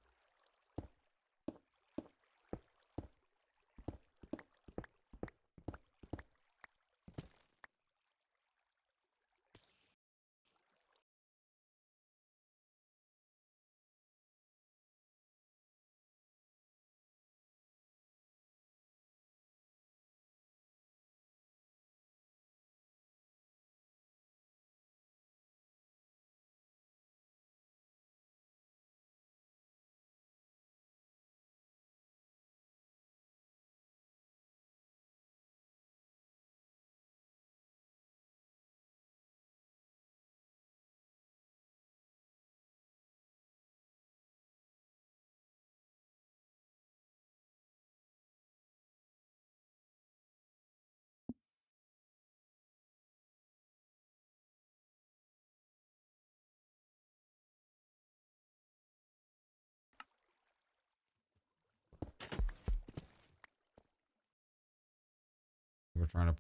We're trying to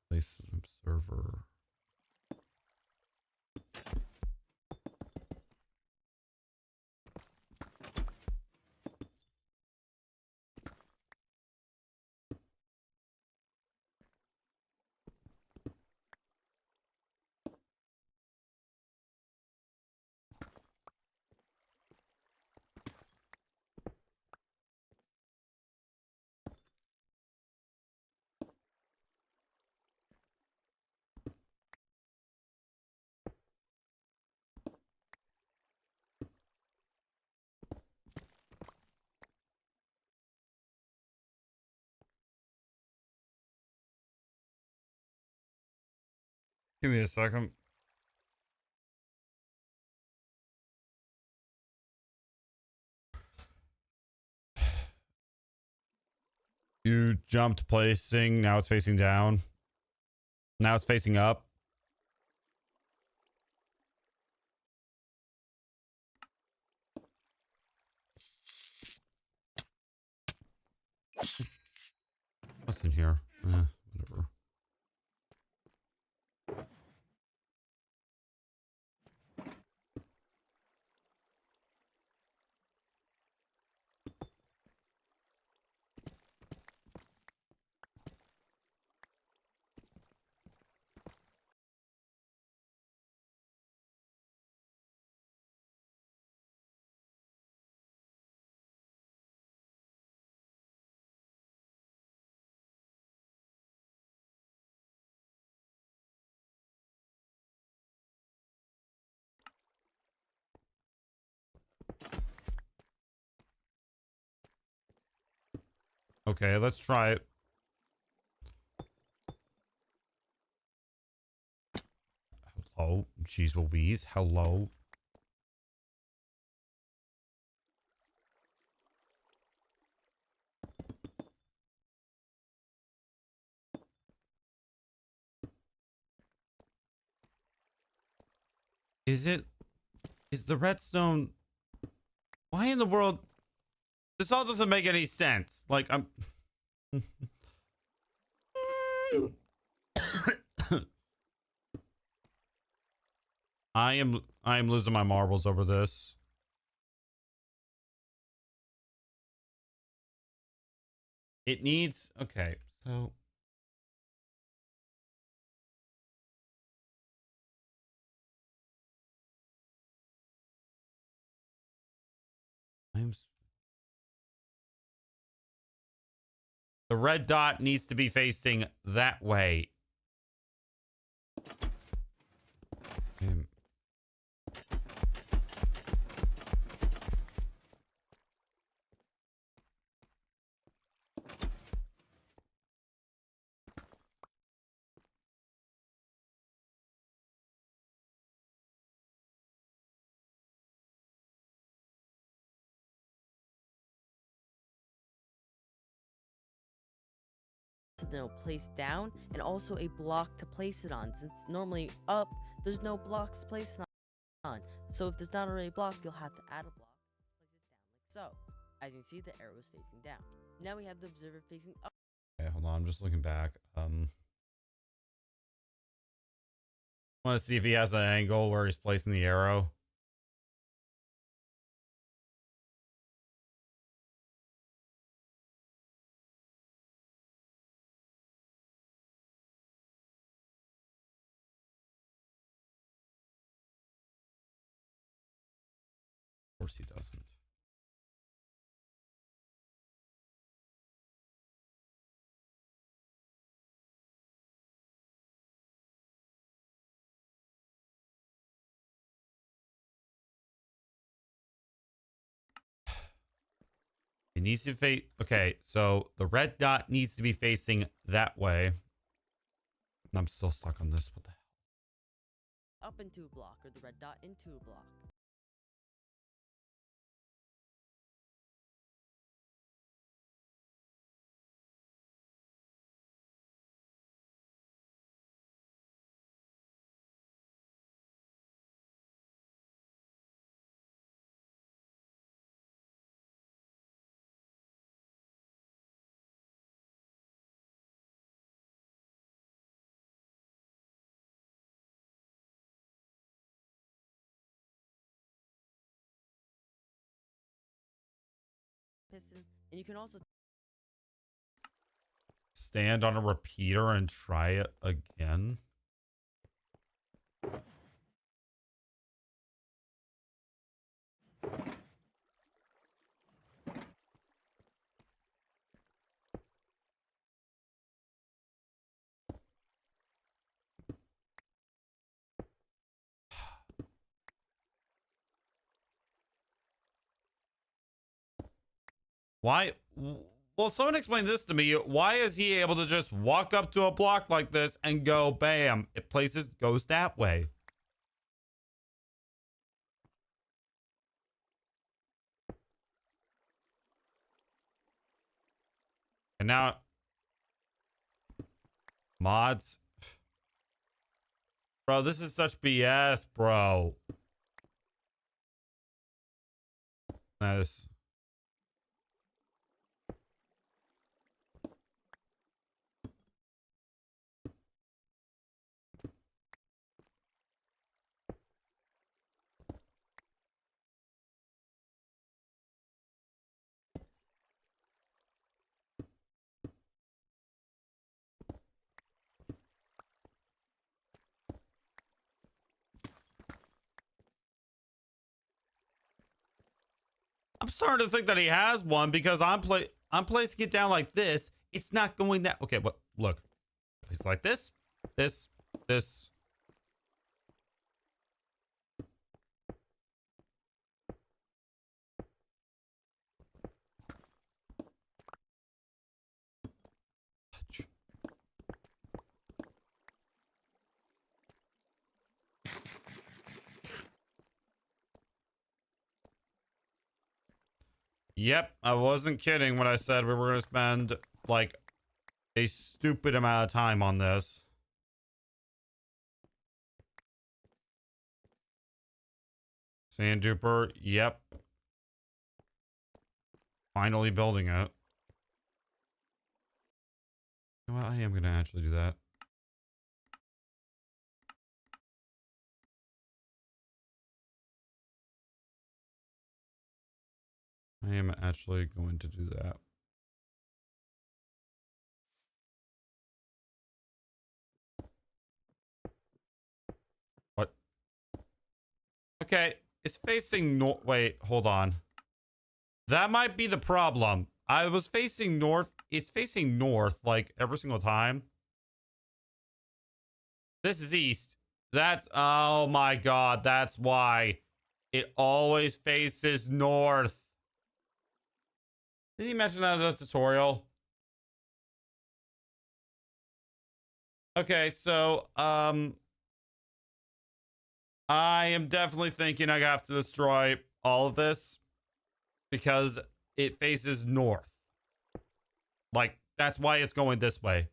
place an observer. Give me a second. You jumped placing. Now it's facing down. Now it's facing up. What's in here? Whatever. Okay, let's try it. Hello, jeez Louise. Hello. Is the redstone? Why in the world? This all doesn't make any sense. Like I'm. I am losing my marbles over this. It needs, okay, so the red dot needs to be facing that way. place down, and also a block to place it on. Since normally up, there's no blocks to place it on. So if there's not already a block, you'll have to add a block, place it down like so. As you can see, the arrow is facing down. Now we have the observer facing up. Okay, hold on. I'm just looking back. Want to see if he has an angle where he's placing the arrow. Of course he doesn't. It needs to face. Okay, so the red dot needs to be facing that way. I'm still stuck on this. What the hell? Up into a block, or the red dot into a block. Piston, and you can also Stand on a repeater and try it again. Why? Well, someone explain this to me. Why is he able to just walk up to a block like this and go, bam, it places, goes that way? And now, mods. Bro, this is such BS, bro. That is... I'm starting to think that he has one because I'm placing it down like this. It's not going that. Okay, but look, it's like this, this. Yep, I wasn't kidding when I said we were going to spend, like, a stupid amount of time on this. Sand duper, yep. Finally building it. You know what, I am going to actually do that. I am actually going to do that. What? Okay, it's facing north. Wait, hold on. That might be the problem. I was facing north. It's facing north like every single time. This is east. That's, oh my God, that's why it always faces north. Did he mention that in the tutorial? Okay, so, I am definitely thinking I have to destroy all of this because it faces north. Like, That's why it's going this way.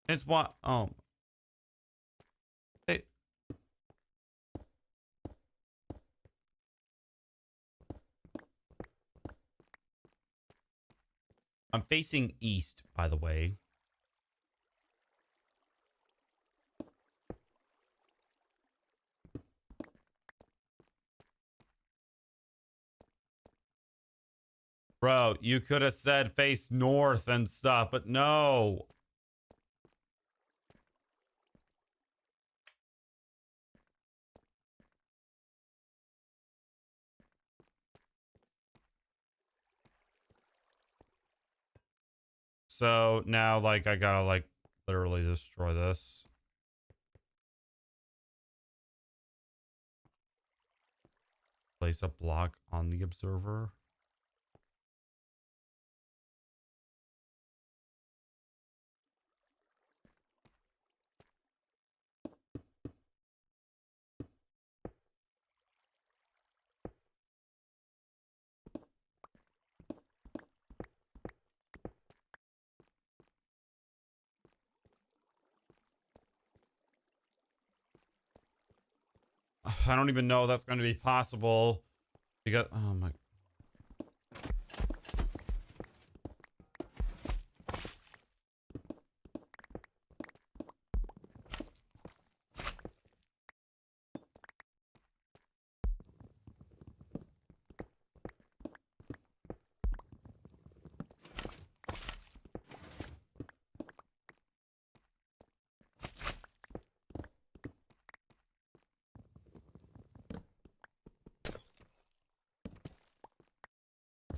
It's what, hey. I'm facing east, by the way. Bro, you could have said face north and stuff, but no. So now, like, I gotta, like, literally destroy this. Place a block on the observer. I don't even know if that's going to be possible because, oh my.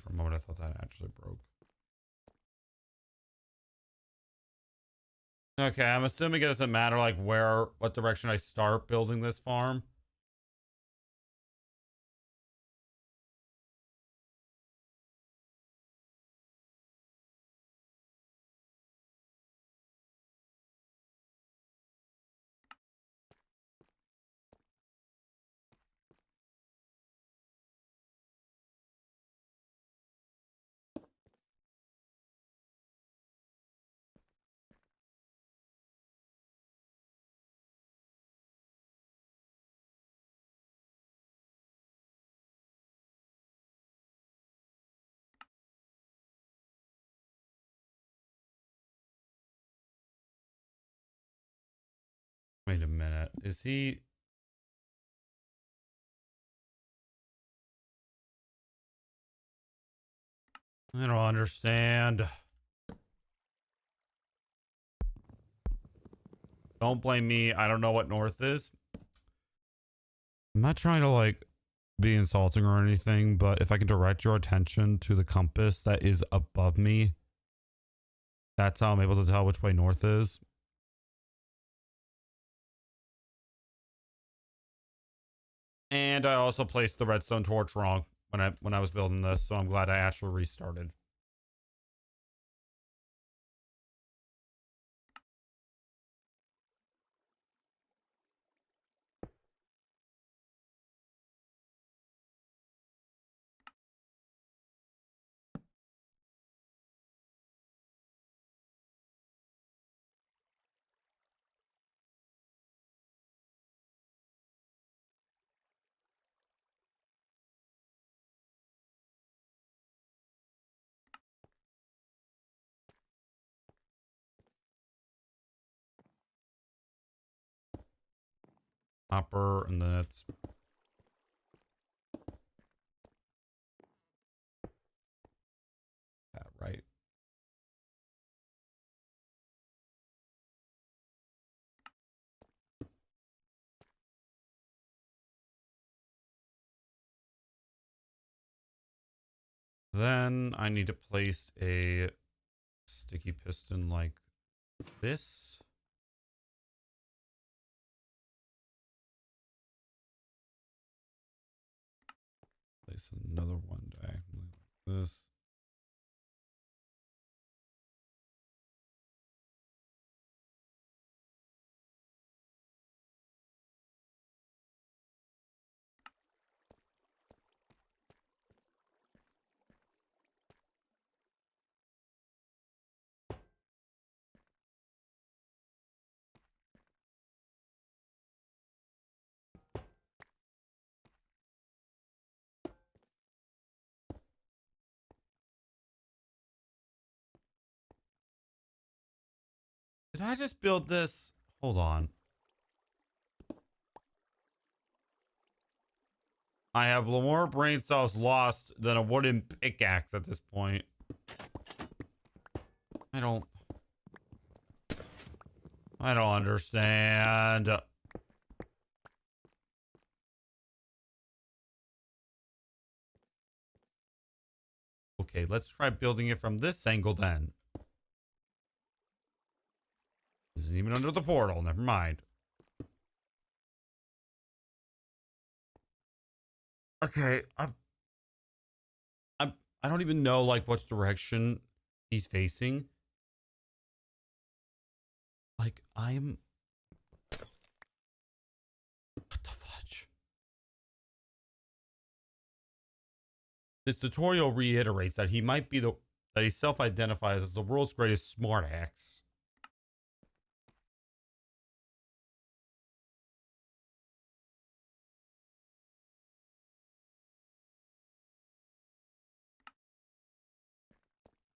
For a moment, I thought that actually broke. Okay, I'm assuming it doesn't matter, like, what direction I start building this farm. Wait a minute. Is he? I don't understand. Don't blame me. I don't know what north is. I'm not trying to, like, be insulting or anything, but if I can direct your attention to the compass that is above me, that's how I'm able to tell which way north is. And I also placed the redstone torch wrong when I was building this, so I'm glad I actually restarted. Hopper, and then it's that right. Then I need to place a sticky piston like this. Place another one diagonally like this. I just build this? Hold on. I have more brain cells lost than a wooden pickaxe at this point. I don't understand. Okay, let's try building it from this angle then. This isn't even under the portal. Never mind. Okay, I don't even know like which direction he's facing. Like what the fudge? This tutorial reiterates that he might be that he self-identifies as the world's greatest smartass.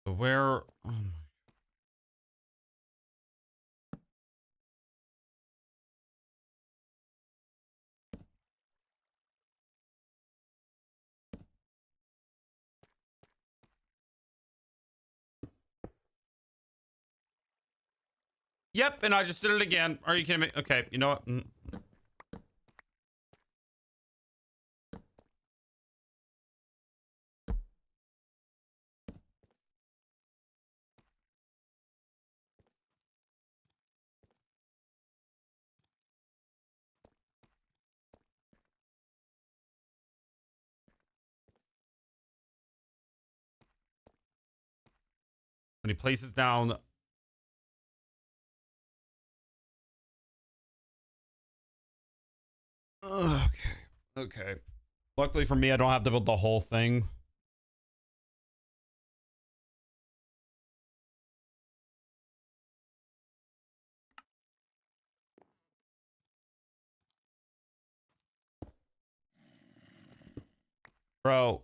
Where? Yep, and I just did it again. Are you kidding me? Okay, you know what? When he places down. Okay. Luckily for me, I don't have to build the whole thing. Bro.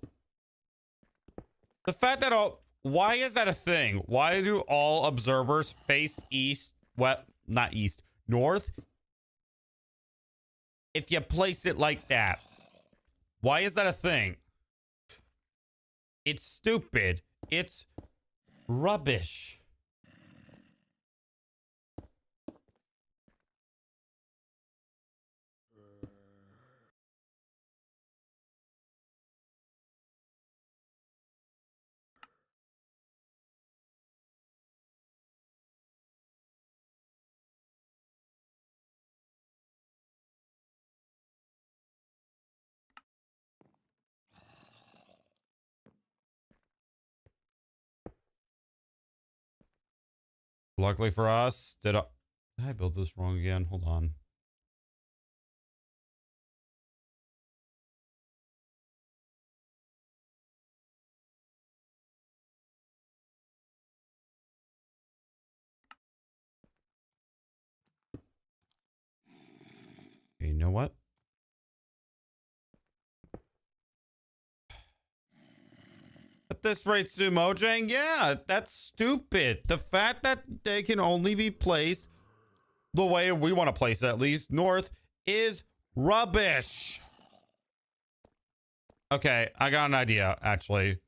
The fact that why is that a thing? Why do all observers face east, not east, north? If you place it like that. Why is that a thing? It's stupid. It's rubbish. Luckily for us, did I build this wrong again? Hold on. You know what? At this rate, Sumojang, yeah, that's stupid. The fact that they can only be placed the way we want to place it, at least north, is rubbish. Okay, I got an idea, actually.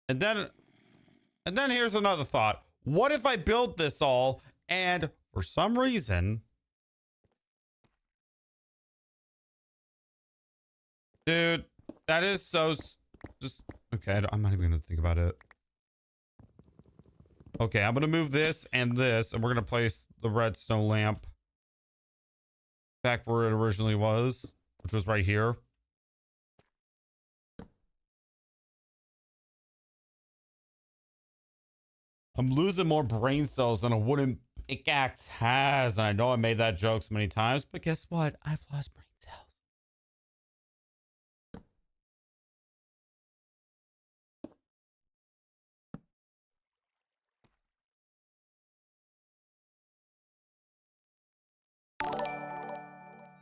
And then here's another thought. What if I build this all and for some reason, dude, that is so just okay. I'm not even gonna think about it. Okay, I'm gonna move this, and we're gonna place the redstone lamp back where it originally was, which was right here. I'm losing more brain cells than a wooden pickaxe has. And I know I made that joke so many times, but guess what? I've lost brain cells.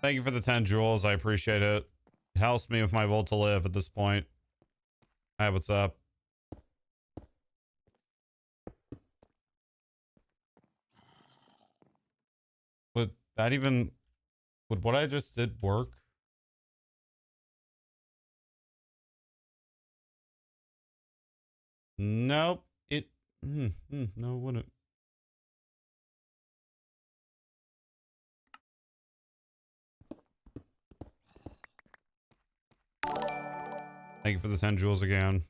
Thank you for the 10 jewels. I appreciate it. It helps me with my will to live at this point. Hi, what's up? Would that even... Would what I just did work? Nope. It... no, it wouldn't. Thank you for the 10 jewels again.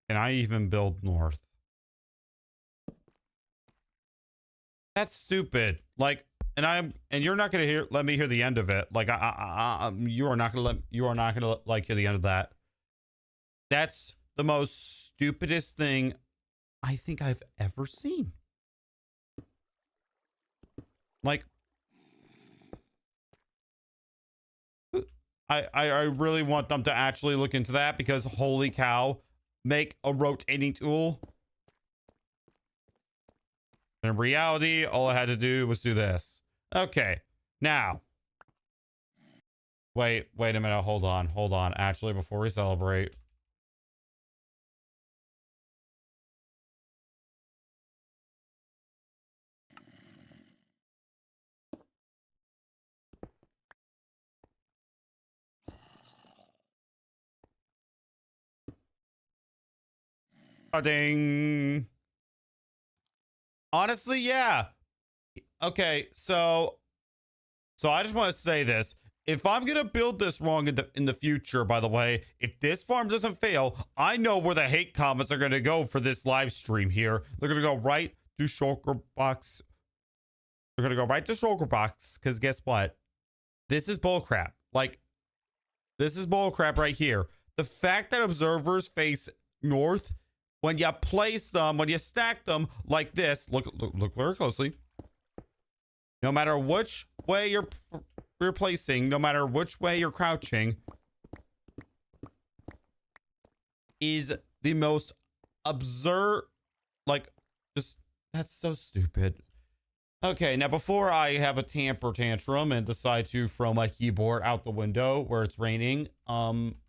Can I even build north? That's stupid. Like, and you're not gonna let me hear the end of it. Like, you are not gonna like hear the end of that. That's the most stupidest thing I think I've ever seen. Like, I really want them to actually look into that, because holy cow, make a rotating tool. In reality, all I had to do was do this. Okay, now. Wait a minute. Hold on. Actually, before we celebrate. Ding. Honestly, yeah. Okay, so I just want to say this. If I'm gonna build this wrong in the future, by the way, if this farm doesn't fail, I know where the hate comments are gonna go for this live stream here. They're gonna go right to Shulker Box. They're gonna go right to Shulker Box, because guess what? This is bullcrap. Like, this is bullcrap right here. The fact that observers face north, when you place them, when you stack them like this, look very closely. No matter which way you're placing, no matter which way you're crouching, is the most absurd, like, just, that's so stupid. Okay, now before I have a temper tantrum and decide to throw my keyboard out the window where it's raining,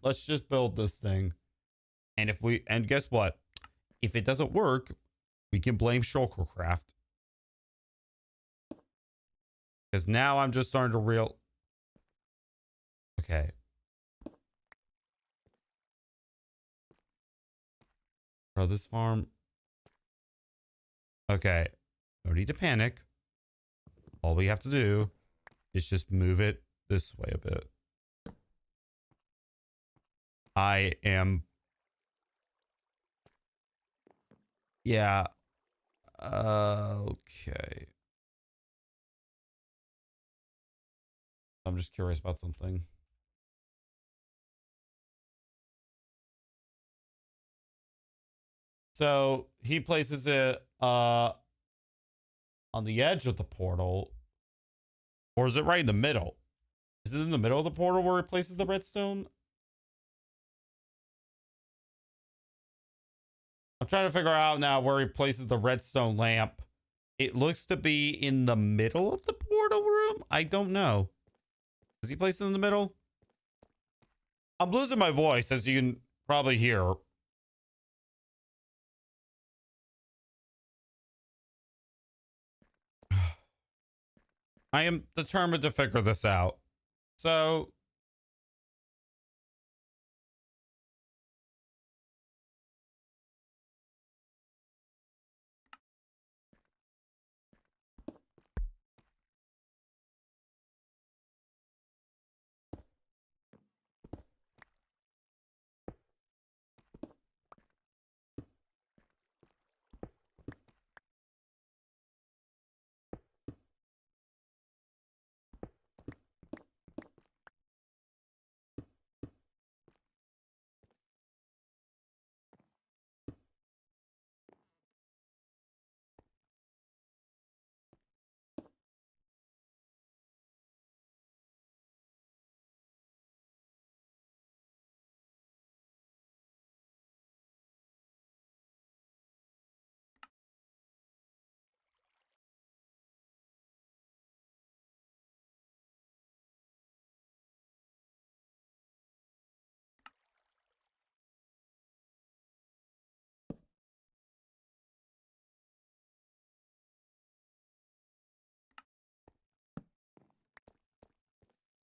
let's just build this thing. And guess what? If it doesn't work, we can blame Shulkercraft. Because now I'm just starting to okay. Bro, this farm. Okay. No need to panic. All we have to do is just move it this way a bit. I am. Yeah. Okay. I'm just curious about something. So he places it on the edge of the portal. Or is it right in the middle? Is it in the middle of the portal where he places the redstone? I'm trying to figure out now where he places the redstone lamp. It looks to be in the middle of the portal room. I don't know. Does he place it in the middle? I'm losing my voice, as you can probably hear. I am determined to figure this out. So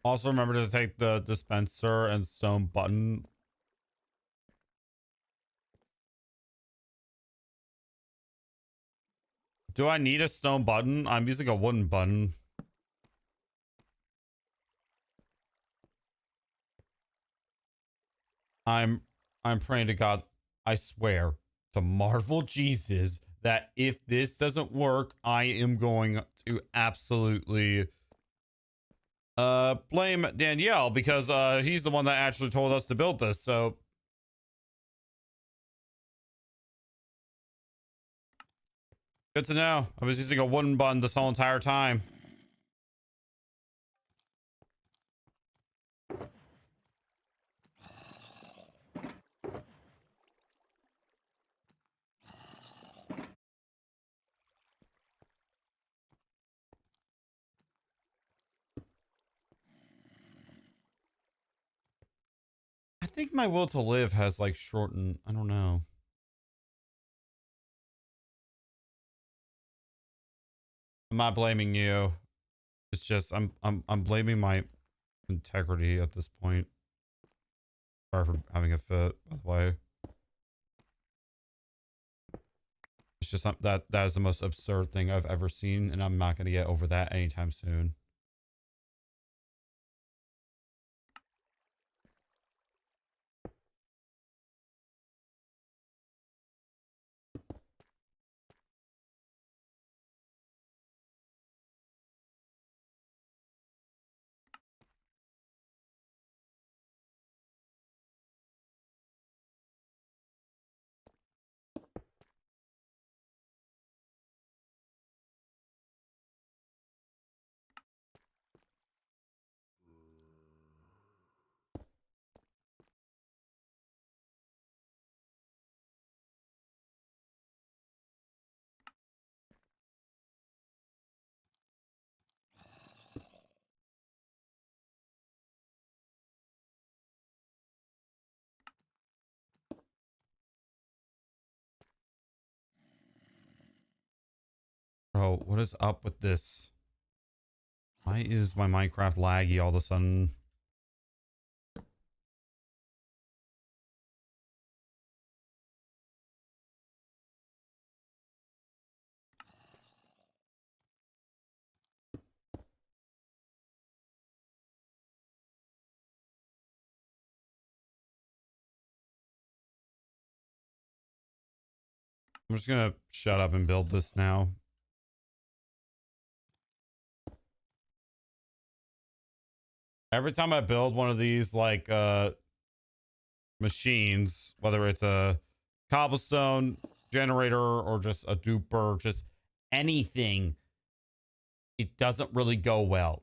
Also remember to take the dispenser and stone button. Do I need a stone button? I'm using a wooden button. I'm praying to God, I swear to Marvel Jesus, that if this doesn't work, I am going to absolutely blame Danielle, because he's the one that actually told us to build this. So good to know. I was using a wooden button this whole entire time. I think my will to live has like shortened. I don't know. I'm not blaming you. It's just I'm blaming my integrity at this point. Sorry for having a fit, by the way. It's just that is the most absurd thing I've ever seen, and I'm not going to get over that anytime soon. Bro, what is up with this? Why is my Minecraft laggy all of a sudden? I'm just gonna shut up and build this now. Every time I build one of these like machines, whether it's a cobblestone generator or just a duper, just anything, it doesn't really go well.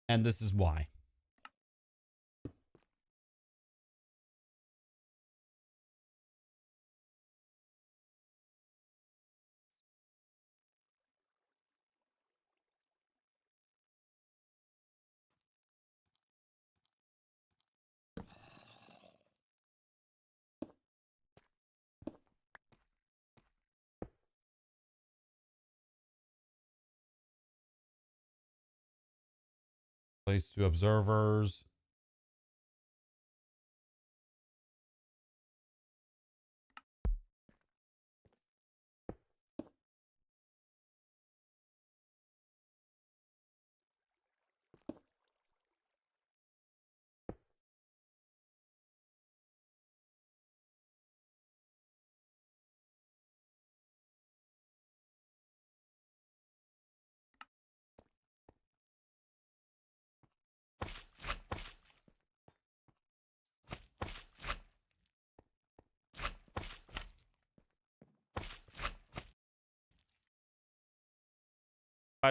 And this is why. Place to observers.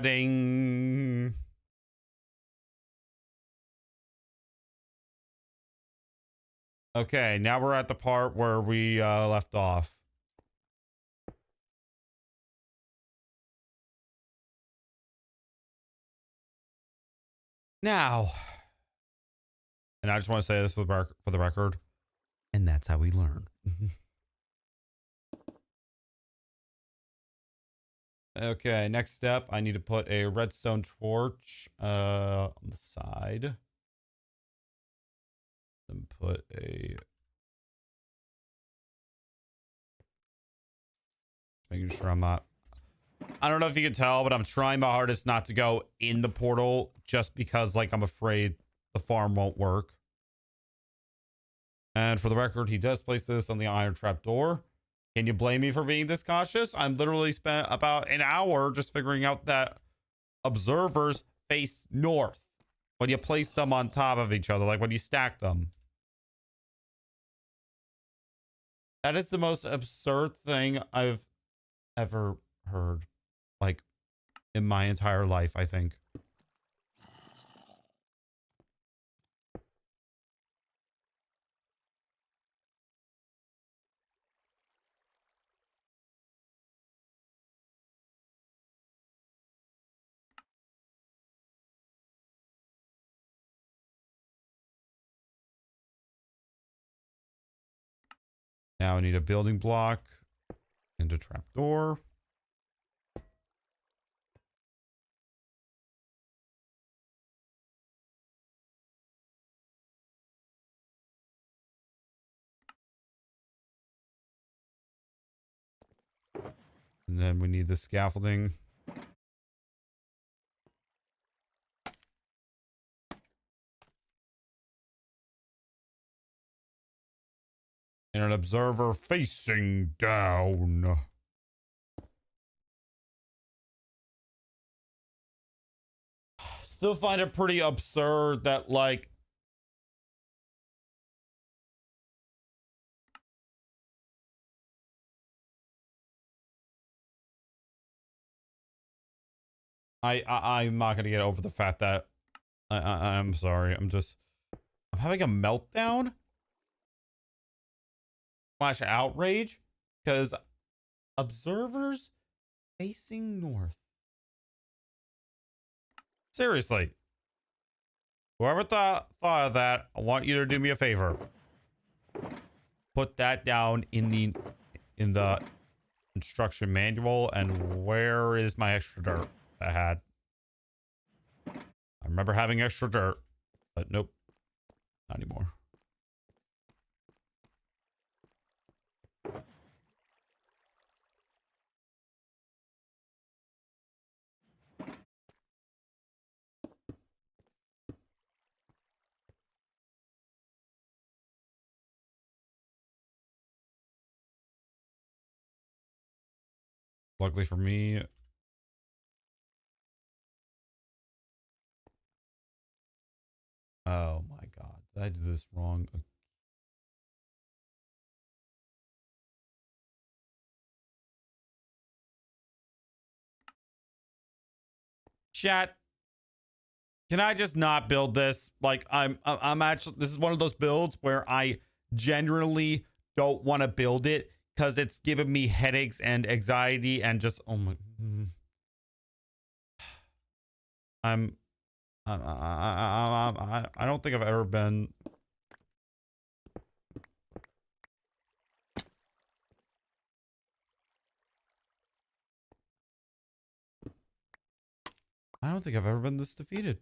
Ding. Okay, now we're at the part where we left off. Now, and I just want to say this for the record, and that's how we learn. Okay, next step, I need to put a redstone torch on the side. Then put a... Making sure I'm not... I don't know if you can tell, but I'm trying my hardest not to go in the portal just because, like, I'm afraid the farm won't work. And for the record, he does place this on the iron trap door. Can you blame me for being this cautious? I'm literally spent about an hour just figuring out that observers face north when you place them on top of each other, like when you stack them. That is the most absurd thing I've ever heard, like, in my entire life, I think. Now I need a building block and a trapdoor. And then we need the scaffolding. And an observer facing down. Still find it pretty absurd that, like, I'm not gonna get over the fact that I'm sorry. I'm having a meltdown / outrage because observers facing north. Seriously, whoever thought of that, I want you to do me a favor. Put that down in the instruction manual. And where is my extra dirt I had? I remember having extra dirt, but nope, not anymore. Luckily for me, oh my god, did I do this wrong? Chat, can I just not build this? Like, I'm actually, this is one of those builds where I genuinely don't want to build it because it's giving me headaches and anxiety and just, oh my, I don't think I've ever been. I don't think I've ever been this defeated.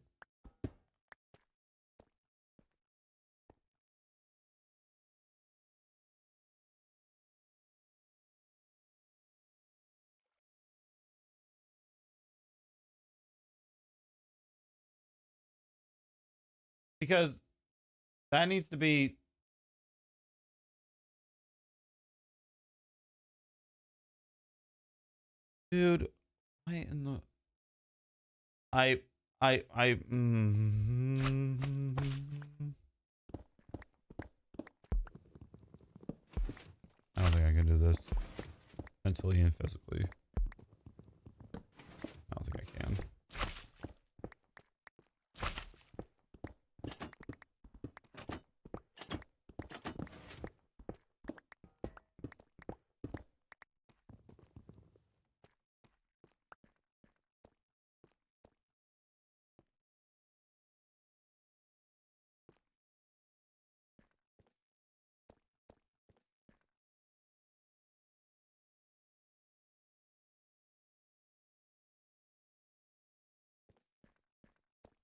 Because that needs to be. Dude, why in the. I don't think I can do this mentally and physically. I don't think I can.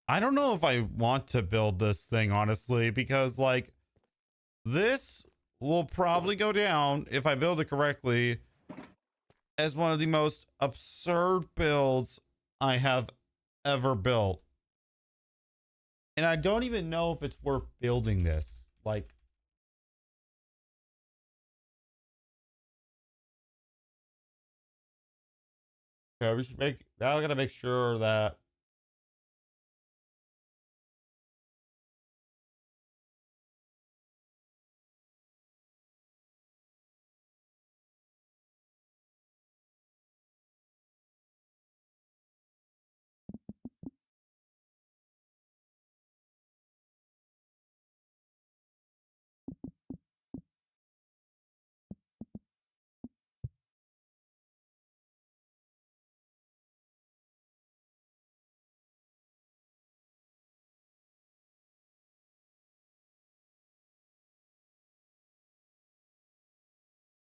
I don't know if I want to build this thing, honestly, because like this will probably go down if I build it correctly as one of the most absurd builds I have ever built. And I don't even know if it's worth building this. Like, yeah, we should make, now I gotta make sure that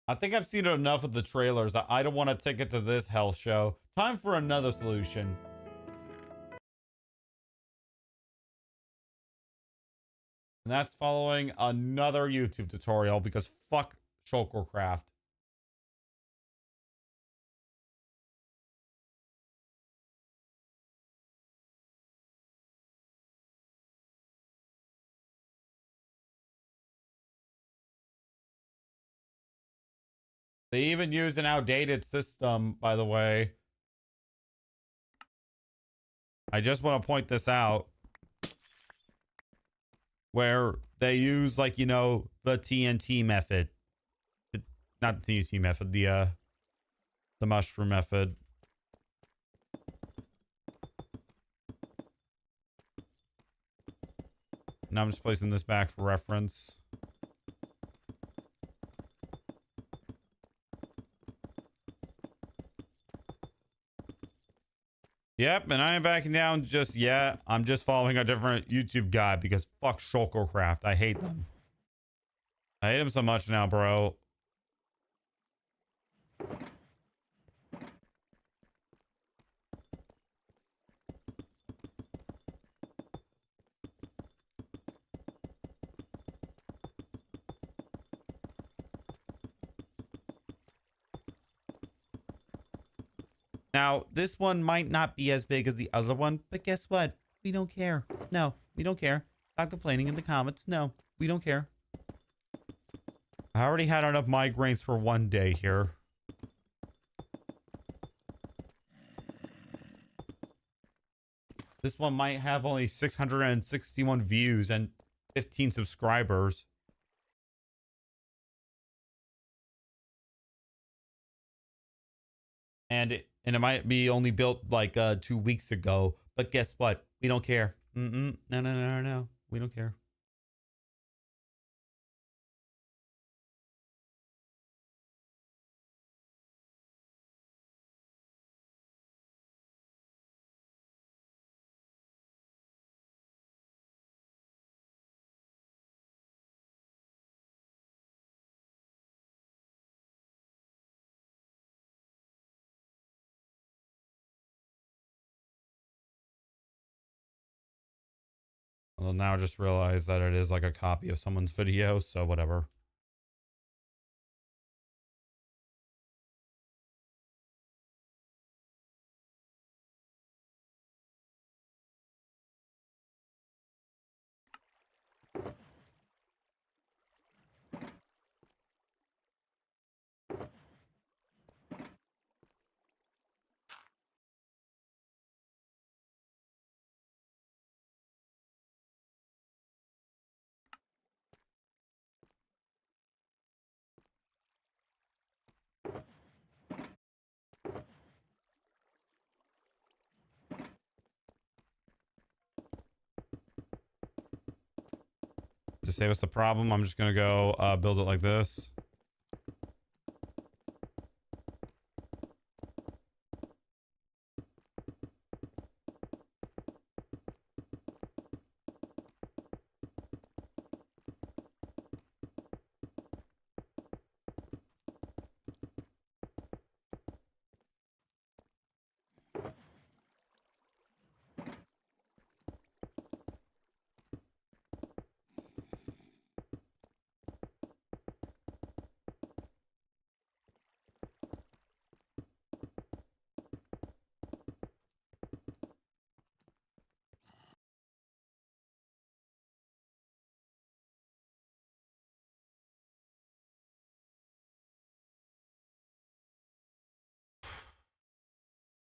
I think I've seen enough of the trailers. I don't want to take it to this hell show. Time for another solution. And that's following another YouTube tutorial because fuck Shulkercraft. They even use an outdated system, by the way. I just want to point this out. Where they use, like, you know, the TNT method. Not the TNT method, the mushroom method. Now I'm just placing this back for reference. Yep, and I ain't backing down just yet. I'm just following a different YouTube guide because fuck Shulkercraft. I hate them. I hate him so much now, bro. Now, this one might not be as big as the other one, but guess what? We don't care. No, we don't care. Stop complaining in the comments. No, we don't care. I already had enough migraines for one day here. This one might have only 661 views and 15 subscribers. And it might be only built like 2 weeks ago. But guess what? We don't care. No, no, no, no, no. We don't care. Well, now I just realized that it is like a copy of someone's video, so whatever. To save us the problem, I'm just gonna go build it like this.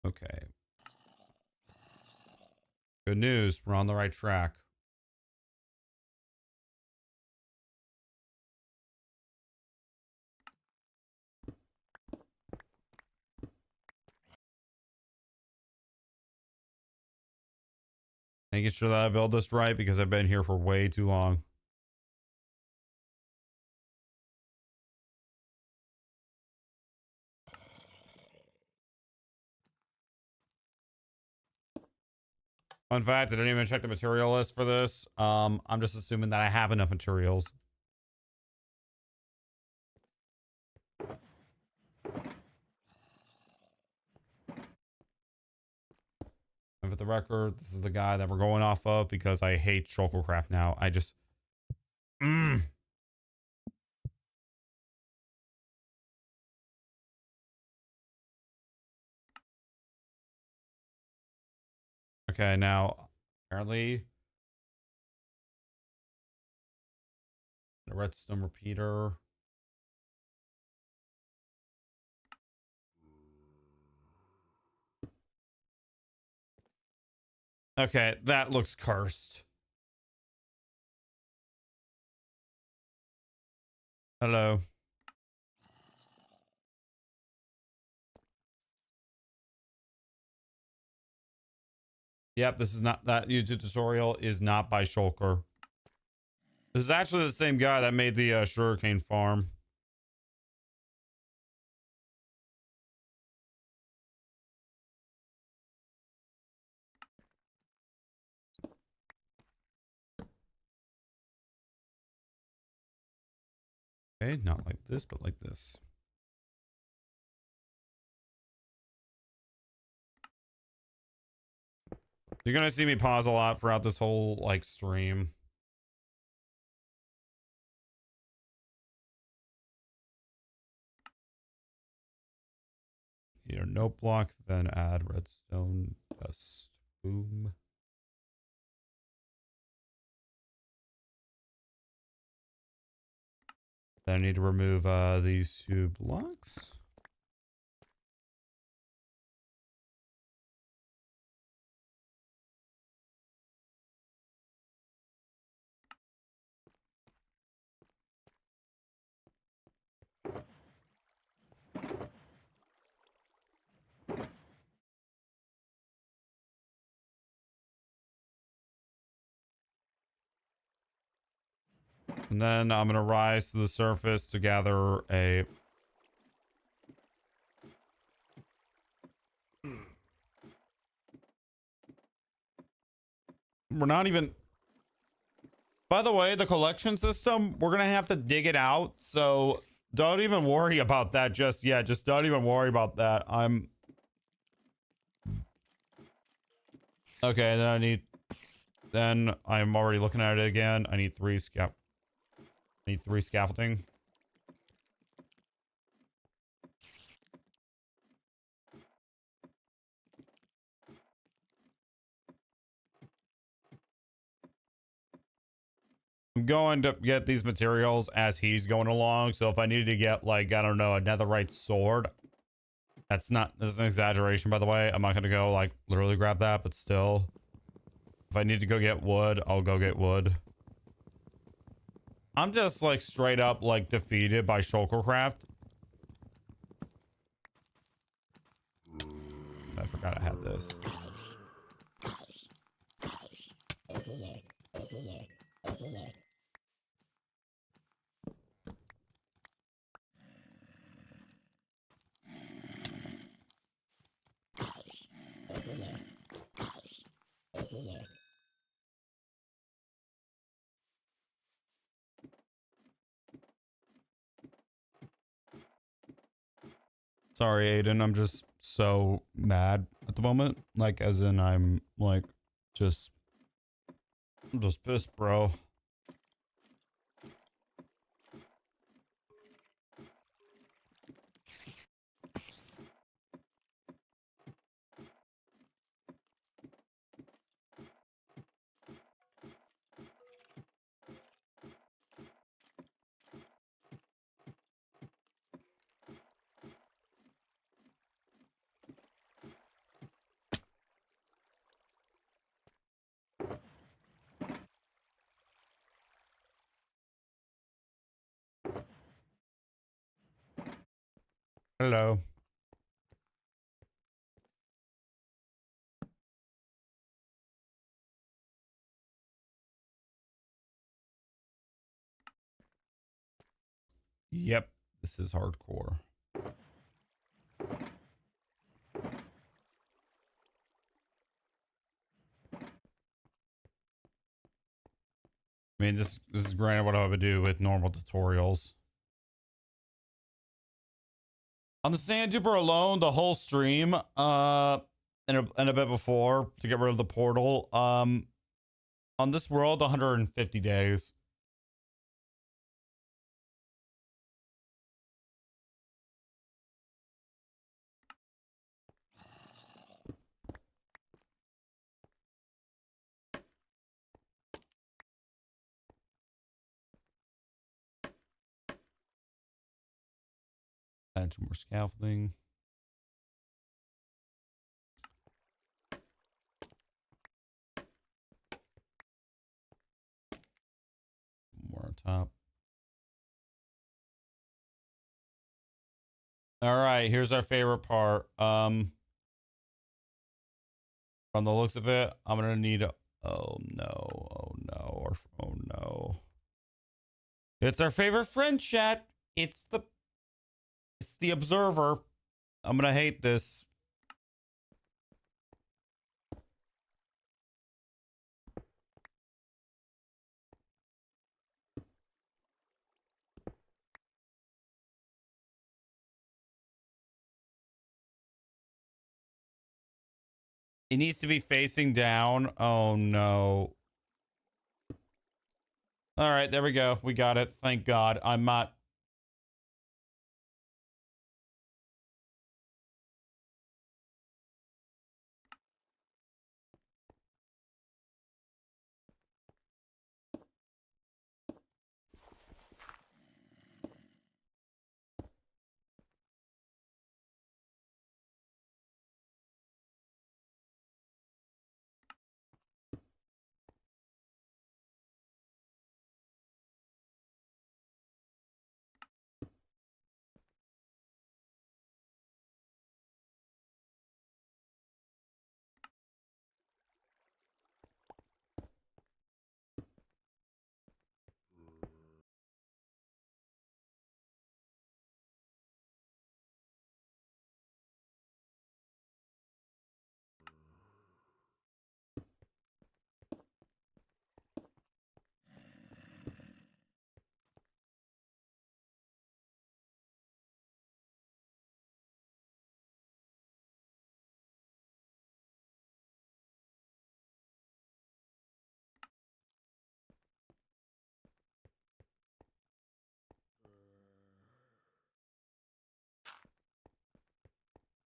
Okay. Good news. We're on the right track. Making sure that I build this right because I've been here for way too long. Fun fact, I didn't even check the material list for this. I'm just assuming that I have enough materials. And for the record, this is the guy that we're going off of because I hate Shuttlecraft now. I just... Okay, now, apparently... The redstone repeater. Okay, that looks cursed. Hello. Yep, this is not, that YouTube tutorial is not by Shulker. This is actually the same guy that made the sugarcane farm. Okay, not like this, but like this. You're gonna see me pause a lot throughout this whole like stream. Here, note block, then add redstone dust. Boom. Then I need to remove these 2 blocks. And then I'm gonna rise to the surface to gather a... We're not even... By the way, the collection system, we're gonna have to dig it out, so don't even worry about that just yet. Just don't even worry about that. Okay, then I need... Then I'm already looking at it again. I need 3 scaffolding. I'm going to get these materials as he's going along. So if I needed to get like, I don't know, a netherite sword, that's an exaggeration, by the way. I'm not going to go like literally grab that, but still, if I need to go get wood, I'll go get wood. I'm just like straight up like defeated by Shulkercraft. I forgot I had this. Sorry, Aiden. I'm just so mad at the moment. Like, as in, I'm like, I'm just pissed, bro. Hello. Yep, this is hardcore. I mean, this is granted what I would do with normal tutorials. On the Sand Duper alone, the whole stream, and a bit before to get rid of the portal, on this world, 150 days. Add some more scaffolding. More on top. All right, here's our favorite part. From the looks of it, I'm gonna need a, oh no. It's our favorite friend chat. It's the observer. I'm gonna hate this. It needs to be facing down. Oh no. All right, there we go. We got it. Thank God. I'm not.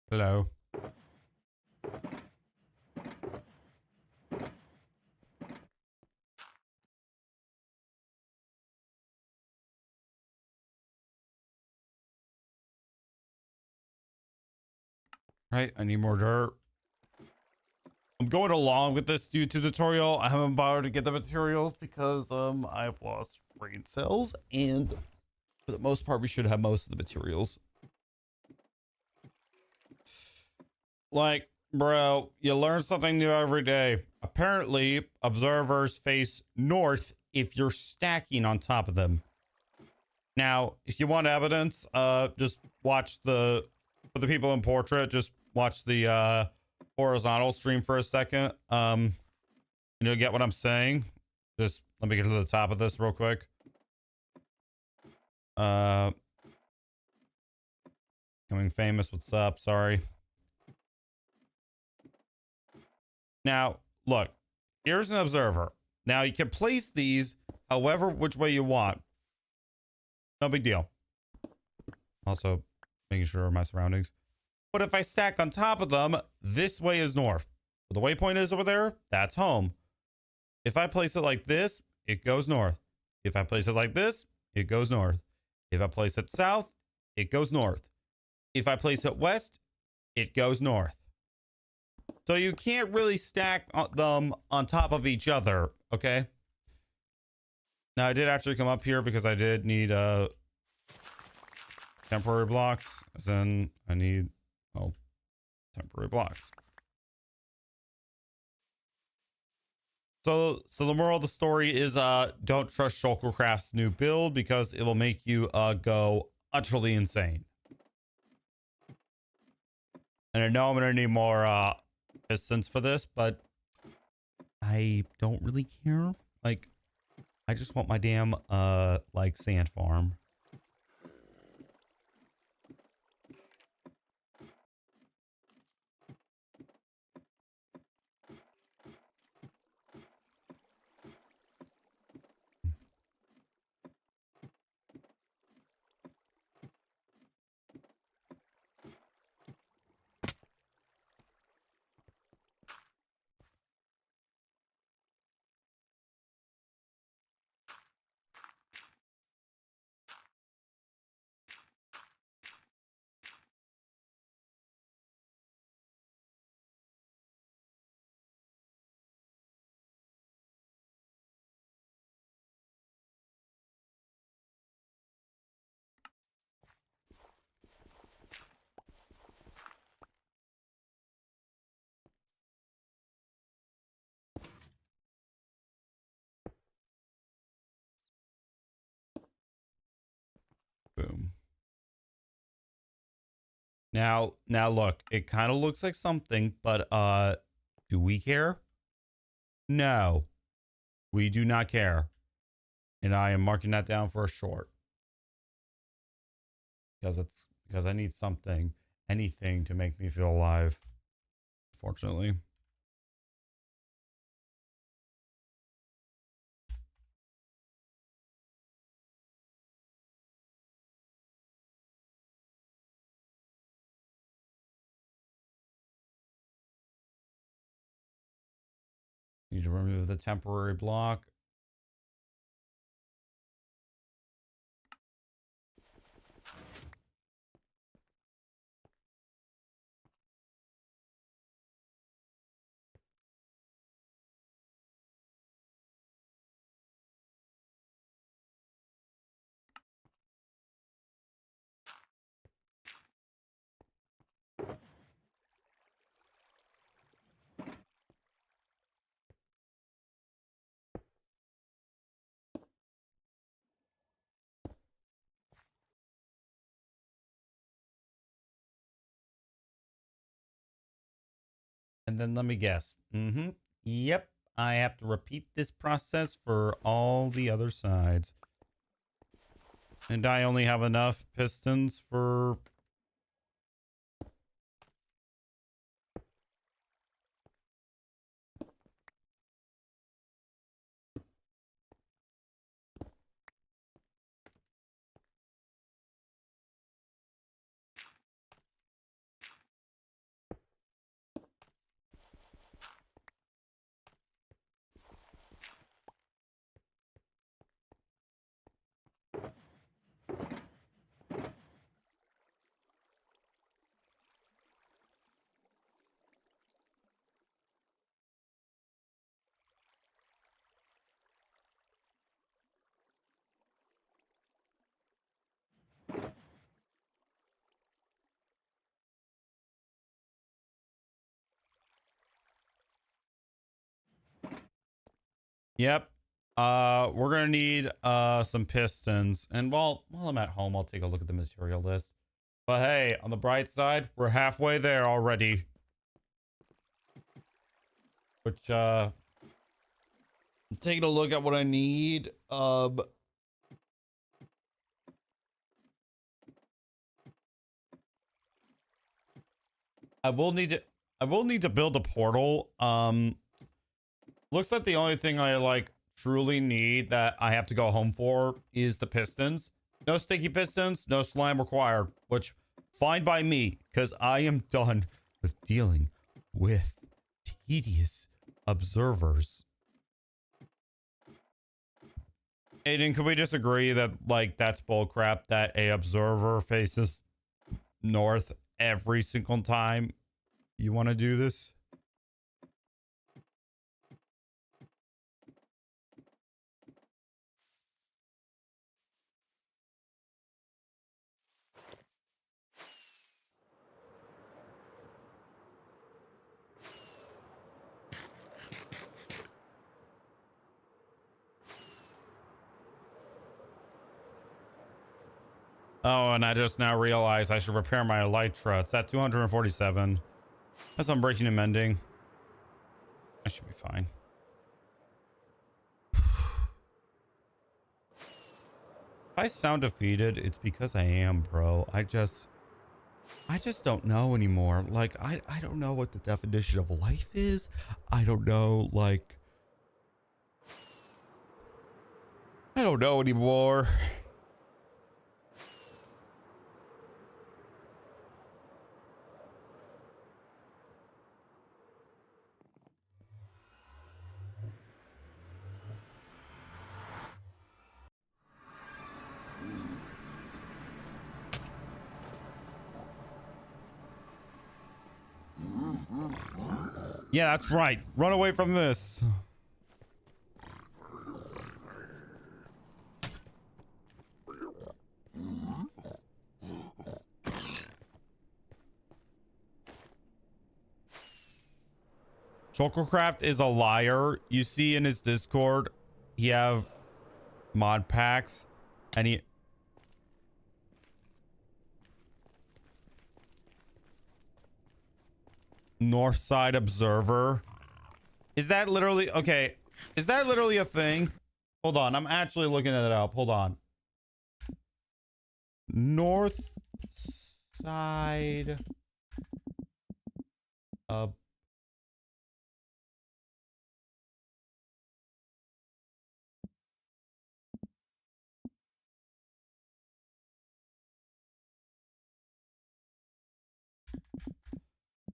Hello. Right, I need more dirt. I'm going along with this YouTube tutorial. I haven't bothered to get the materials because I've lost brain cells, and for the most part we should have most of the materials. Like, bro, you learn something new every day. Apparently, observers face north if you're stacking on top of them. Now, if you want evidence, just watch for the people in portrait, just watch the horizontal stream for a second. You'll get what I'm saying. Just let me get to the top of this real quick. Becoming famous, what's up? Sorry. Now, look, here's an observer. Now, you can place these however which way you want. No big deal. Also, making sure of my surroundings. But if I stack on top of them, this way is north. Where the waypoint is over there, that's home. If I place it like this, it goes north. If I place it like this, it goes north. If I place it south, it goes north. If I place it west, it goes north. So you can't really stack them on top of each other, okay? Now, I did actually come up here because I did need Temporary blocks, as in I need, well, temporary blocks. So the moral of the story is don't trust Shulkercraft's new build because it will make you go utterly insane. And I know I'm gonna need more pistons for this, but I don't really care. Like, I just want my damn like sand farm. Boom. Now look, it kind of looks like something, but do we care? No, we do not care. And I am marking that down for a short. Because I need something, anything to make me feel alive. Fortunately. Need to remove the temporary block. And then let me guess. Yep. I have to repeat this process for all the other sides. And I only have enough pistons for... Yep. We're gonna need some pistons. And while I'm at home, I'll take a look at the material list. But hey, on the bright side, we're halfway there already. Which I'm taking a look at what I need. I will need to build a portal. Looks like the only thing I like truly need that I have to go home for is the pistons. No sticky pistons, no slime required, which fine by me, because I am done with dealing with tedious observers. Aiden, can we just agree that like that's bullcrap that a observer faces north every single time you want to do this? Oh, and I just now realized I should repair my elytra. It's at 247. That's unbreaking and mending. I should be fine. If I sound defeated, it's because I am, bro. I just don't know anymore. Like, I don't know what the definition of life is. I don't know, like, I don't know anymore. Yeah, that's right. Run away from this. Chocolcraft is a liar. You see in his Discord, he have mod packs, and he... Northside Observer. Is that literally... Okay. Is that literally a thing? Hold on. I'm actually looking it up. Hold on. Northside...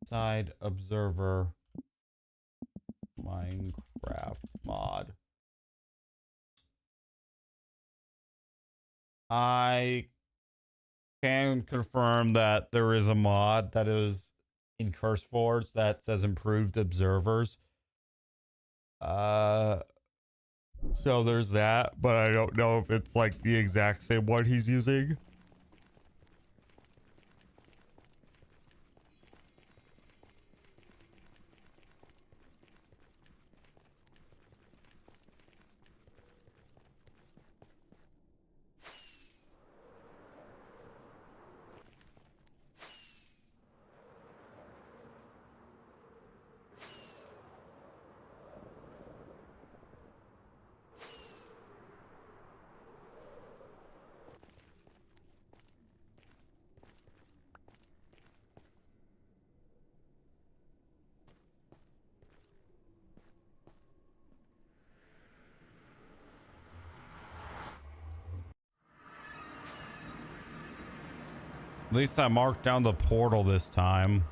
Side Observer Minecraft mod. I can confirm that there is a mod that is in CurseForge that says improved observers. So there's that, but I don't know if it's like the exact same one he's using. At least I marked down the portal this time.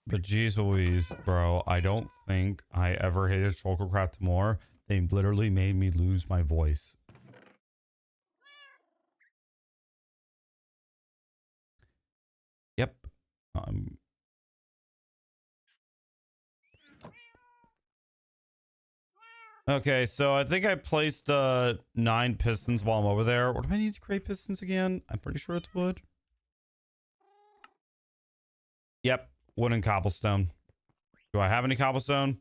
But geez Louise, bro, I don't think I ever hated Chocolcraft more. They literally made me lose my voice. Yep. Okay, so I think I placed 9 pistons while I'm over there. What do I need to create pistons again? I'm pretty sure it's wood. Yep, wood and cobblestone. Do I have any cobblestone?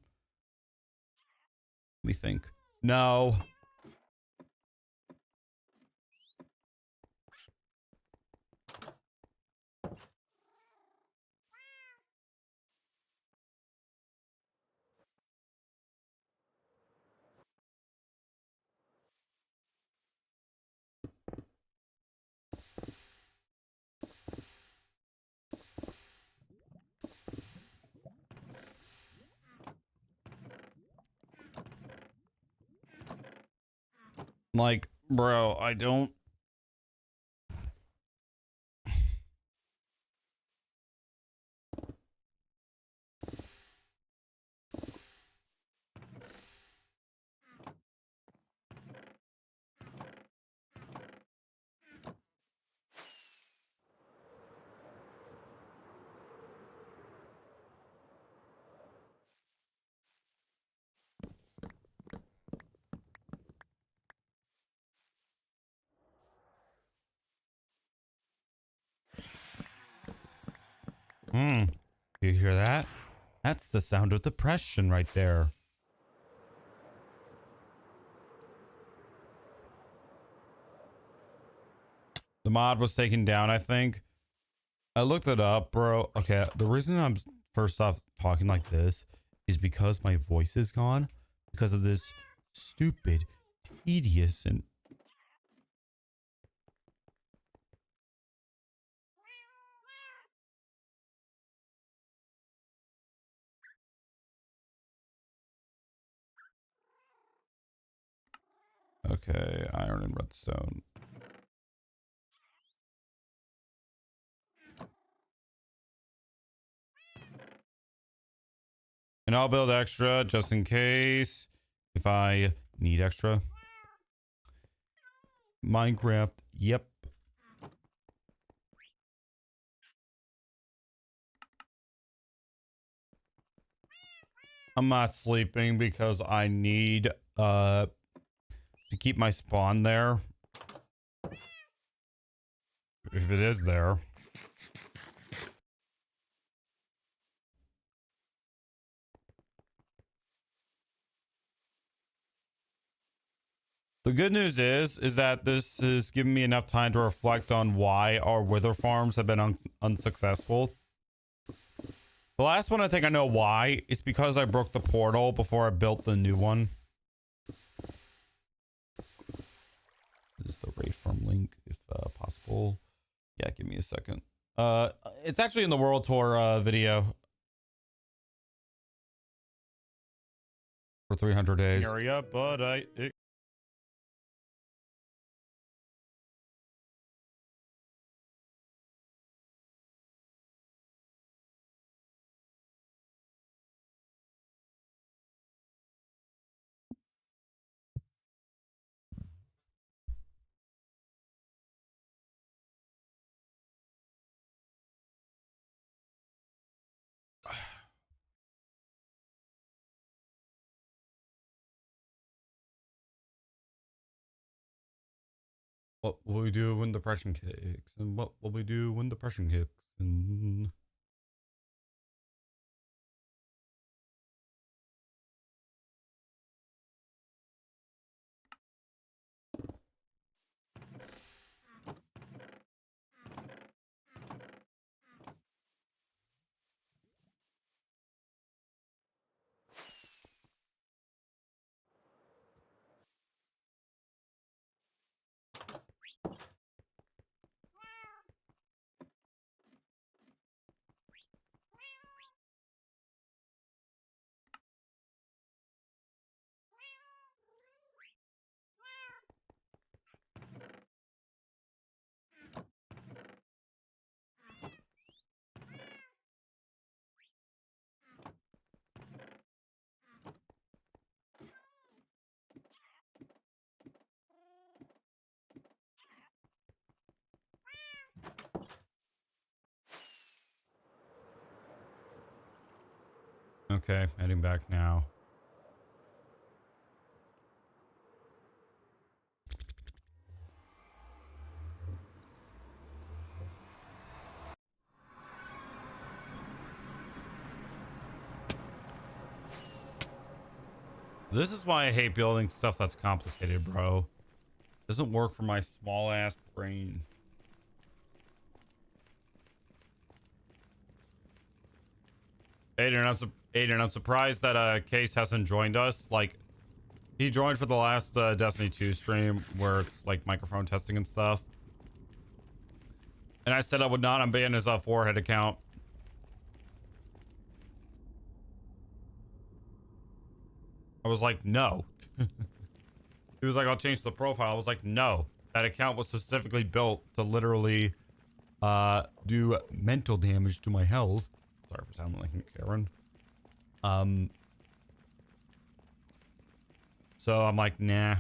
Let me think. No. Like, bro, I don't. You hear that? That's the sound of depression right there. The mod was taken down, I think. I looked it up, bro. Okay, the reason I'm first off talking like this is because my voice is gone because of this stupid, tedious, and okay, iron and redstone. And I'll build extra just in case if I need extra. Minecraft, yep. I'm not sleeping because I need to keep my spawn there. If it is there. The good news is that this is giving me enough time to reflect on why our wither farms have been unsuccessful. The last one, I think I know why. It's because I broke the portal before I built the new one. This is the raid farm link, if possible. Yeah, give me a second. It's actually in the world tour video. For 300 days. Area, but what will we do when depression kicks? And what will we do when depression kicks? And okay, heading back now. This is why I hate building stuff that's complicated, bro. Doesn't work for my small ass brain. Aiden, I'm surprised that Case hasn't joined us. Like, he joined for the last Destiny 2 stream where it's like microphone testing and stuff. And I said I would not unban his forehead account. I was like, no. He was like, I'll change the profile. I was like, no. That account was specifically built to literally do mental damage to my health. Sorry for sounding like Karen. So I'm like, nah.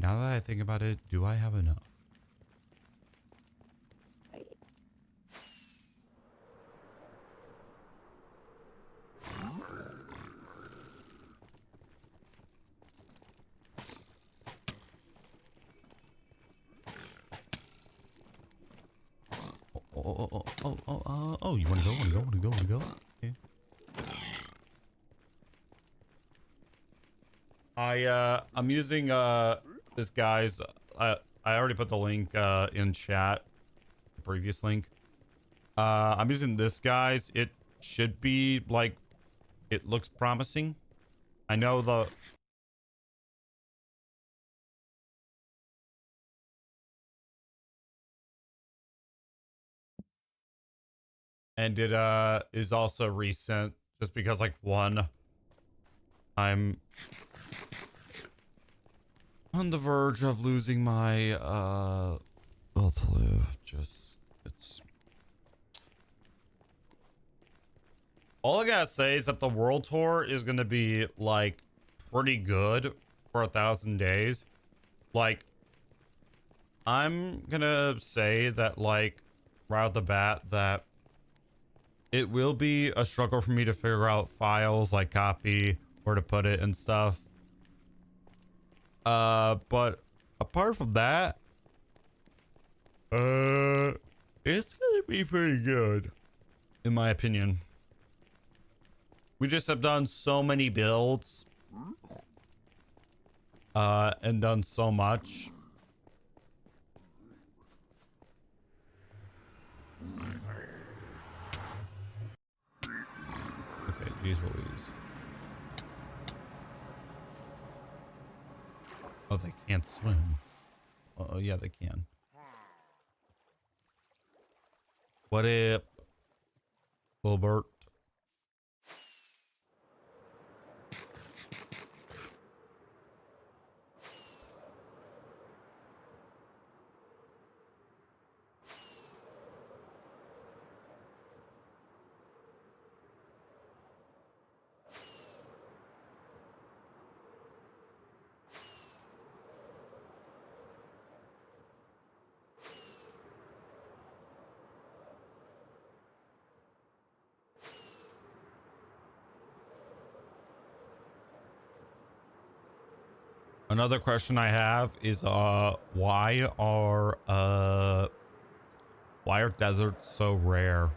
Now that I think about it, do I have enough? Oh, you want to go? Okay. I'm using this guy's I already put the link in chat, the previous link. I'm using this, guys. It should be like, it looks promising. I know the and it is also recent, just because like one, I'm on the verge of losing my will to live. Just, it's all I gotta say is that the world tour is gonna be like pretty good for 1,000 days. Like, I'm gonna say that, like, right off the bat, that it will be a struggle for me to figure out files, like copy, where to put it and stuff. But apart from that, it's gonna be pretty good, in my opinion. We just have done so many builds, and done so much. Okay, geez Louise. Oh, they can't swim. Oh, yeah, they can. What up, Wilbert? Another question I have is why are deserts so rare?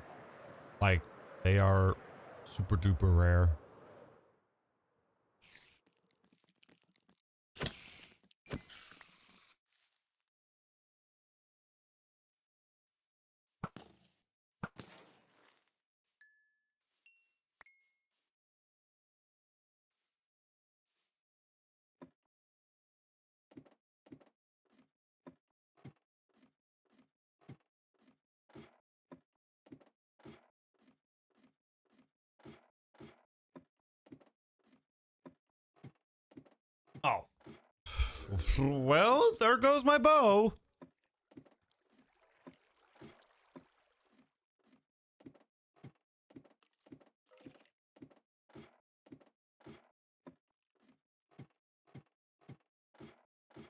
Like, they are super duper rare. Oh. Well, there goes my bow.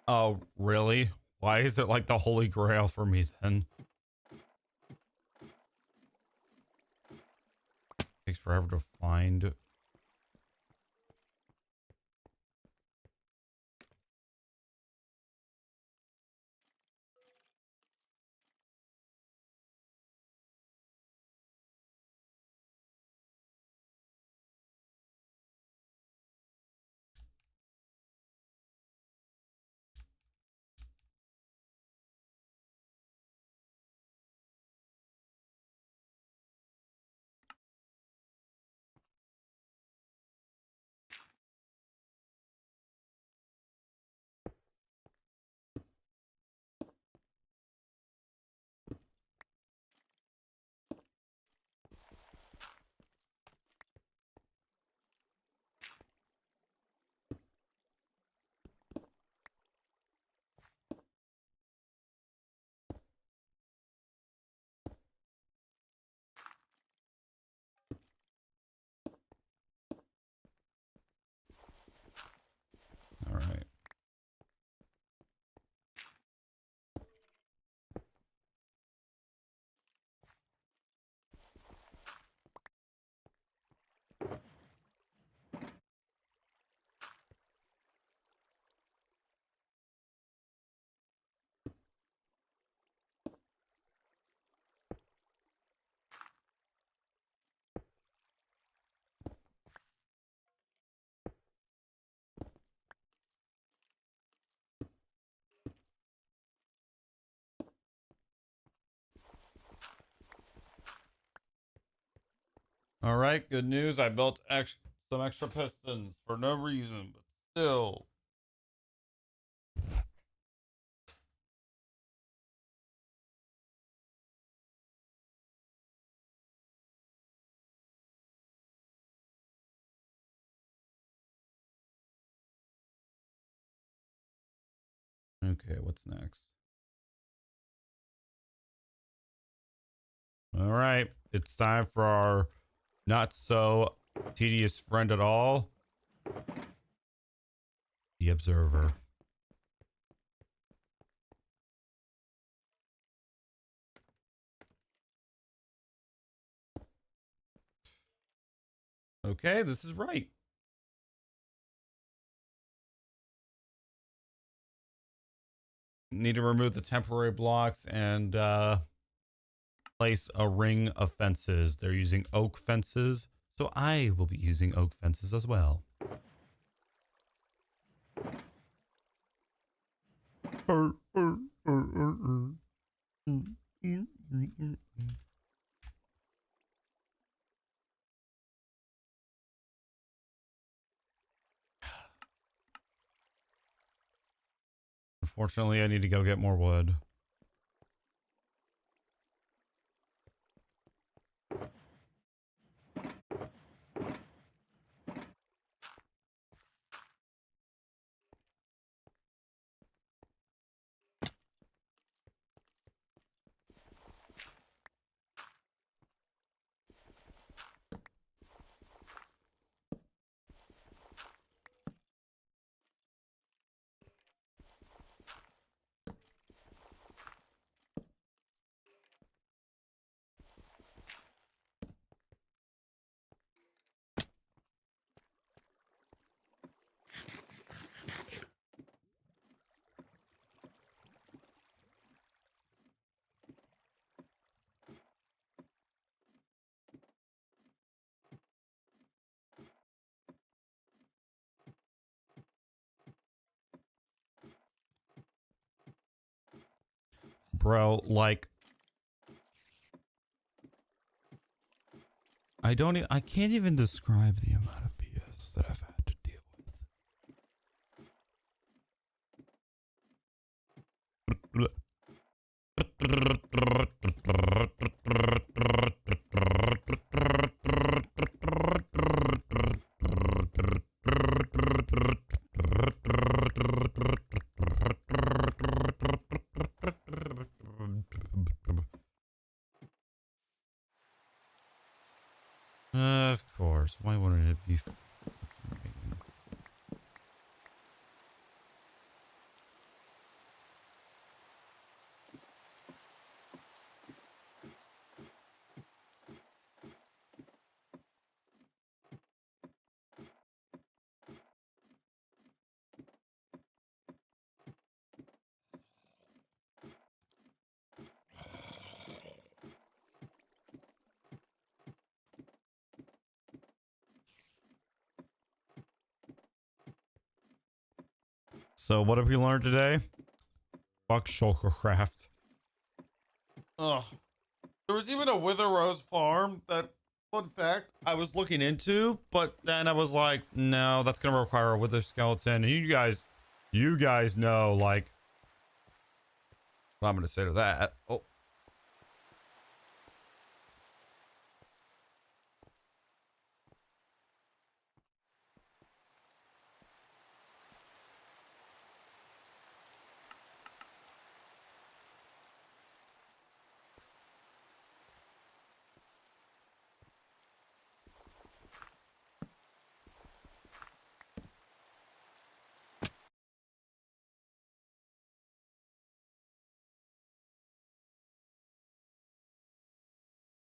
Oh, really? Why is it like the holy grail for me then? Takes forever to find. All right, good news. I built some extra pistons for no reason, but still. Okay, what's next? All right, it's time for our not so tedious friend at all, the Observer. Okay, this is right. Need to remove the temporary blocks and place a ring of fences. They're using oak fences, so I will be using oak fences as well. Unfortunately, I need to go get more wood. Bro, like I can't even describe the amount of BS that I've had to deal with. Of course. Why wouldn't it be? So what have we learned today? Fuck Shulkercraft. Ugh. There was even a Wither Rose farm that, fun fact, I was looking into, but then I was like, no, that's gonna require a Wither skeleton. And you guys know, like, what I'm gonna say to that. Oh.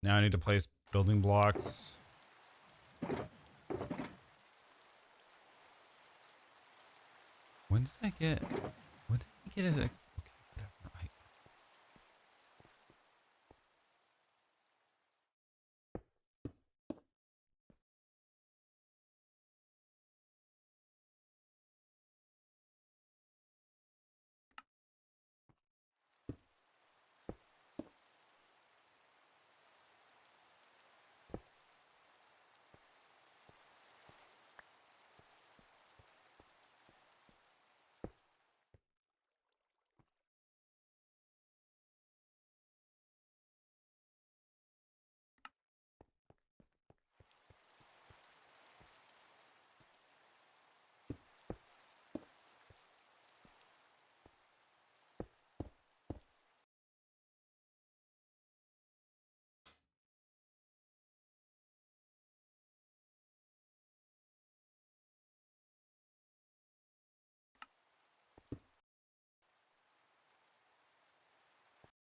Now I need to place building blocks. When did I get it? Okay, whatever.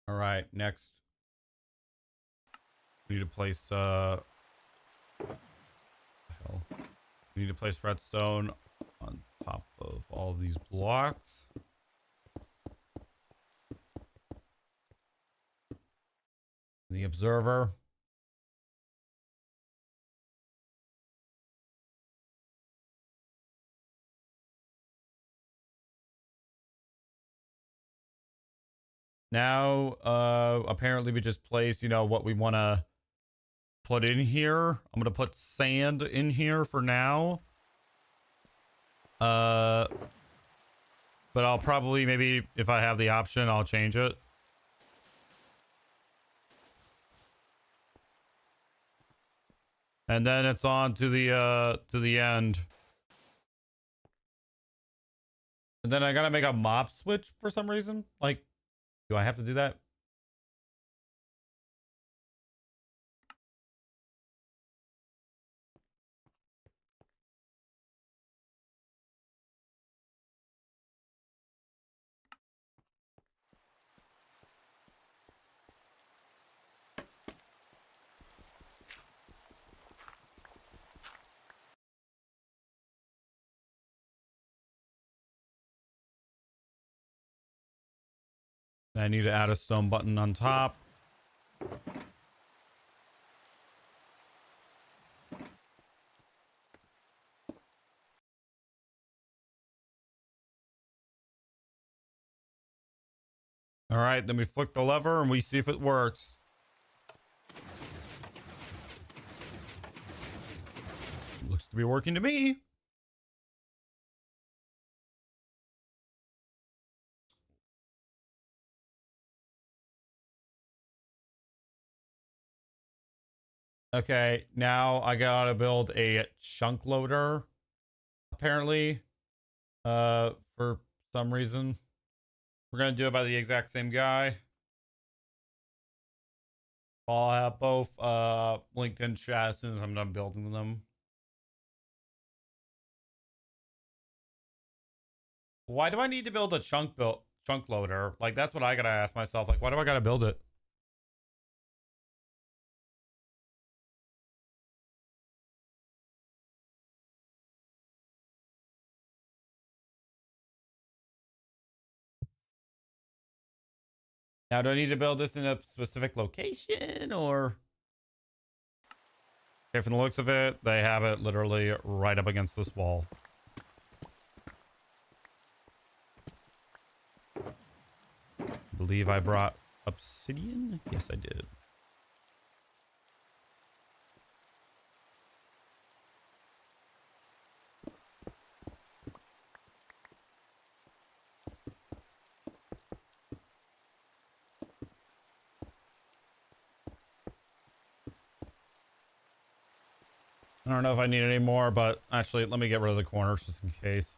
All right, next. We need to place hell. We need to place redstone on top of all these blocks. The observer. Now, apparently we just place, you know, what we want to put in here. I'm going to put sand in here for now. But I'll probably, maybe if I have the option, I'll change it. And then it's on to the end. And then I gotta make a mop switch for some reason. Like, do I have to do that? I need to add a stone button on top. All right, then we flick the lever and we see if it works. Looks to be working to me. Okay, now I gotta build a chunk loader, apparently, for some reason. We're gonna do it by the exact same guy. I'll have both linked in chat as soon as I'm done building them. Why do I need to build a chunk loader? Like, that's what I gotta ask myself. Like, why do I gotta build it? Now, do I need to build this in a specific location or? Okay, from the looks of it, they have it literally right up against this wall. I believe I brought obsidian. Yes, I did. I don't know if I need any more, but actually, let me get rid of the corners just in case.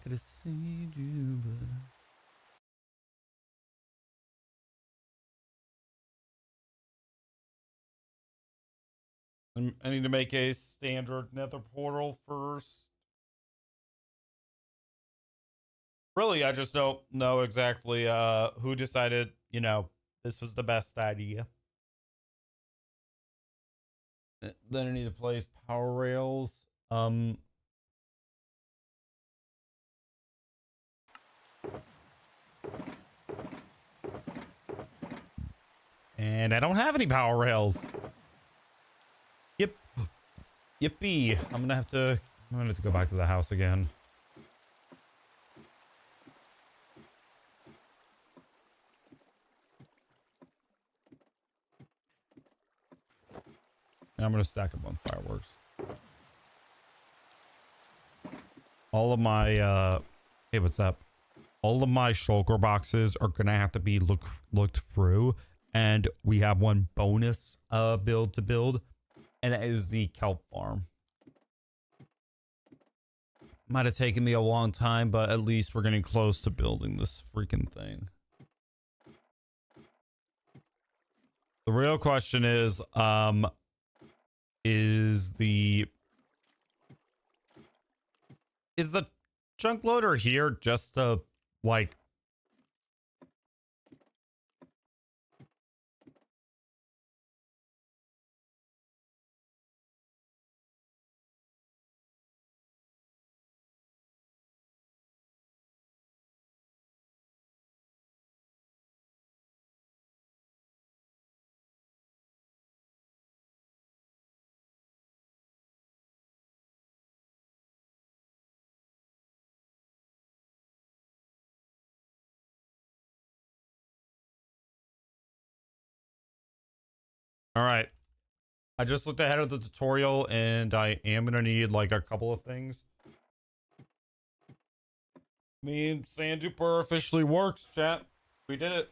Could have seen you, but I need to make a standard nether portal first. Really, I just don't know exactly who decided, you know, this was the best idea. Then I need to place power rails. And I don't have any power rails. Yep. Yippee. I'm gonna have to go back to the house again. And I'm gonna stack up on fireworks. All of my hey, what's up? All of my shulker boxes are gonna have to be looked through, and we have one bonus build to build, and that is the kelp farm. Might have taken me a long time, but at least we're getting close to building this freaking thing. The real question is the chunk loader here just to like all right. I just looked ahead of the tutorial and I am gonna need like a couple of things. Me and Sand Duper officially works, chat. We did it.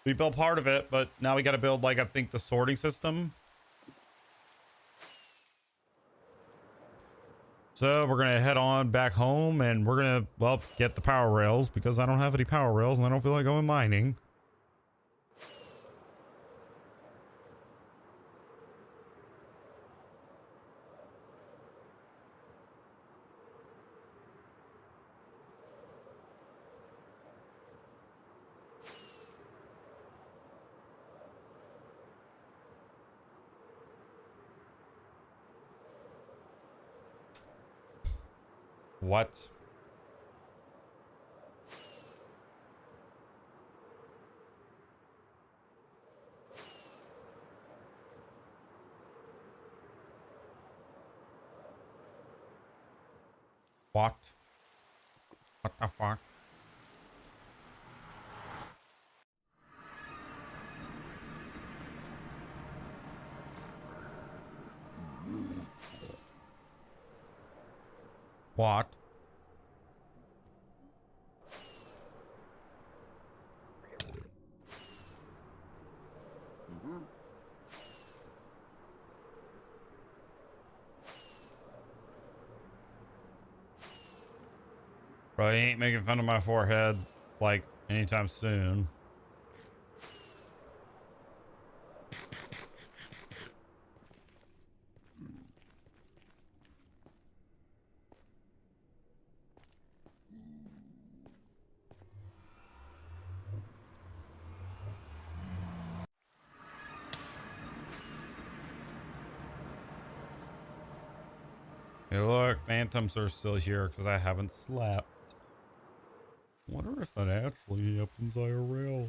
We built part of it, but now we gotta build like I think the sorting system. So we're gonna head on back home and we're gonna, well, get the power rails because I don't have any power rails and I don't feel like going mining. What? What? What the fuck? What? Bro, he ain't making fun of my forehead like anytime soon. Hey, look, phantoms are still here because I haven't slept. Wonder if that actually happens IRL.